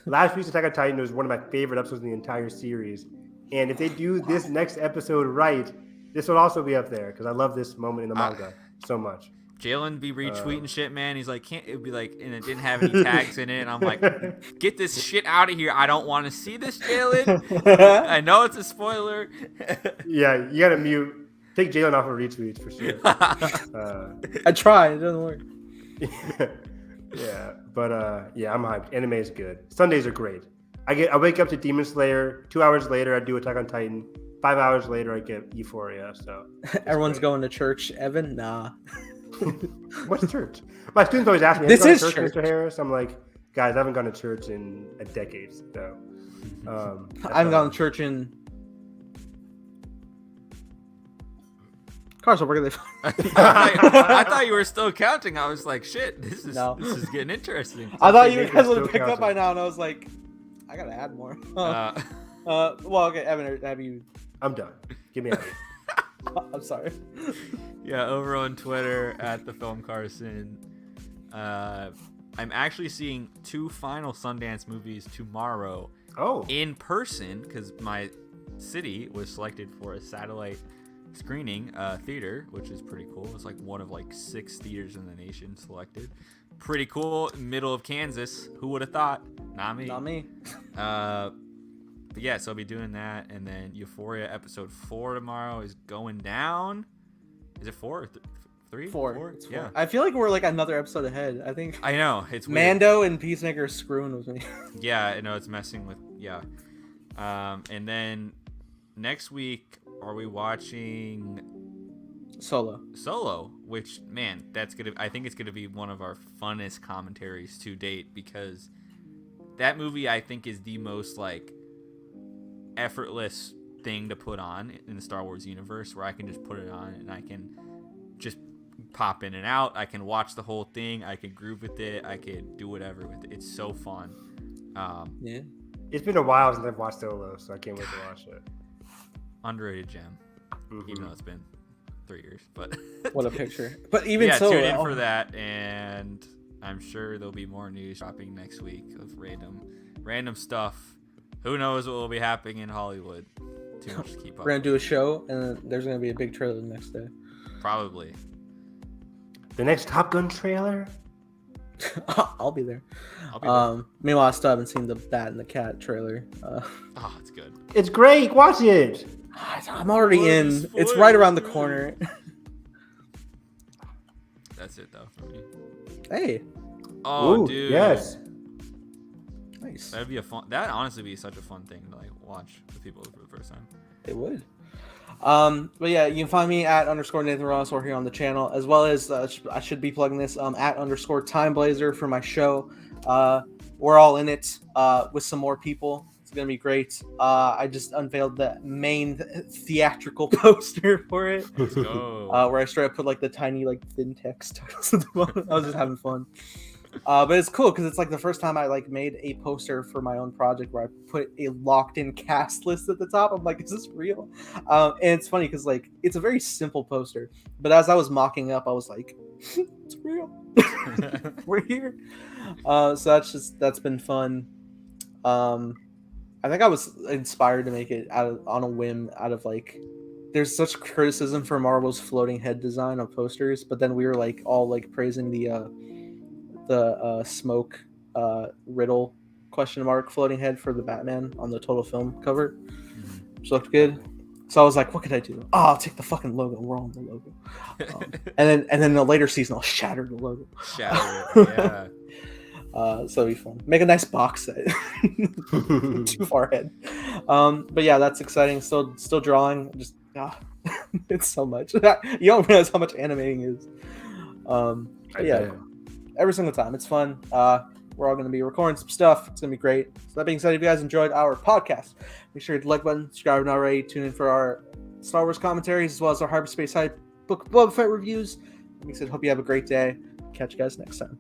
Last week's Attack on Titan was one of my favorite episodes in the entire series. And if they do this next episode right, this will also be up there because I love this moment in the manga so much. Jalen be retweeting shit, man. He's like, can't it be like, and it didn't have any tags in it. And I'm like, get this shit out of here. I don't want to see this, Jalen. I know it's a spoiler. Yeah, you gotta mute. Take Jalen off of retweets for sure. I tried. It doesn't work. Yeah, but yeah, I'm hyped. Anime is good. Sundays are great. I wake up to Demon Slayer. 2 hours later, I do Attack on Titan. 5 hours later, I get Euphoria. So everyone's going to church. Evan, nah. What's church? My students always ask me, "This is church, Mr. Harris?" I'm like, guys, I haven't gone to church in a decade. So I haven't gone to church in. Carson, where are they? I thought you were still counting. I was like, shit, this is getting interesting. I thought you guys would have picked up by now, and I was like, I gotta add more. Well, okay, Evan, have you? I'm done. Get me out of here. I'm sorry. Yeah, over on Twitter at the Film Carson. I'm actually seeing 2 final Sundance movies tomorrow. In person, because my city was selected for a satellite screening theater, which is pretty cool. It's like one of like 6 theaters in the nation selected. Pretty cool. Middle of Kansas. Who would have thought? Not me. Not me. But yeah, so I'll be doing that, and then Euphoria episode 4 tomorrow is going down. Is it 4 or 3? 4. Yeah. I feel like we're like another episode ahead. I think. I know it's weird. Mando and Peacemaker are screwing with me. Yeah, I know it's messing with. Yeah. And then next week, are we watching Solo, which, man, I think it's gonna be one of our funnest commentaries to date, because that movie I think is the most like effortless thing to put on in the Star Wars universe, where I can just put it on and I can just pop in and out. I can watch the whole thing. I can groove with it. I can do whatever with it. It's so fun. Yeah. It's been a while since I've watched Solo, so I can't wait to watch it. Underrated gem, even though it's been 3 years. But what a picture! But even so, tune in for that, and I'm sure there'll be more news dropping next week of random stuff. Who knows what will be happening in Hollywood? Too much to keep up. We're gonna do a show, and then there's gonna be a big trailer the next day. Probably. The next Top Gun trailer. I'll be there. Meanwhile, I still haven't seen the Bat and the Cat trailer. It's good. It's great. Watch it. I'm already in. It's right around the corner. That's it though for me. Hey. Oh, Ooh, dude. Yes. Nice. That'd be that'd honestly be such a fun thing to like watch with people for the first time. It would. But yeah, you can find me at _Nathan Ross or here on the channel, as well as I should be plugging this at _Time Blazer for my show. We're all in it with some more people. It's gonna be great. I just unveiled the main theatrical poster for it. Let's go. Where I straight up put like the tiny like thin text titles at the bottom. I was just having fun. But it's cool because it's like the first time I like made a poster for my own project where I put a locked-in cast list at the top. I'm like, is this real? And it's funny because like it's a very simple poster, but as I was mocking up, I was like, it's real. We're here. So that's been fun. I think I was inspired to make it on a whim out of like, there's such criticism for Marvel's floating head design on posters, but then we were like all like praising the smoke riddle floating head for the Batman on the total film cover, which looked good. So I was like, what could I do? Oh, I'll take the fucking logo. We're on the logo. And then the later season I'll shatter the logo. Shatter it, yeah. So it'll be fun. Make a nice box set. Too far ahead. But yeah, that's exciting. Still drawing. Just it's so much. You don't realize how much animating is. But yeah. Every single time. It's fun. We're all going to be recording some stuff. It's going to be great. So that being said, if you guys enjoyed our podcast, make sure to hit the like button, subscribe if not already, tune in for our Star Wars commentaries, as well as our Hyperspace Hype book Boba Fett reviews. Like I said, hope you have a great day. Catch you guys next time.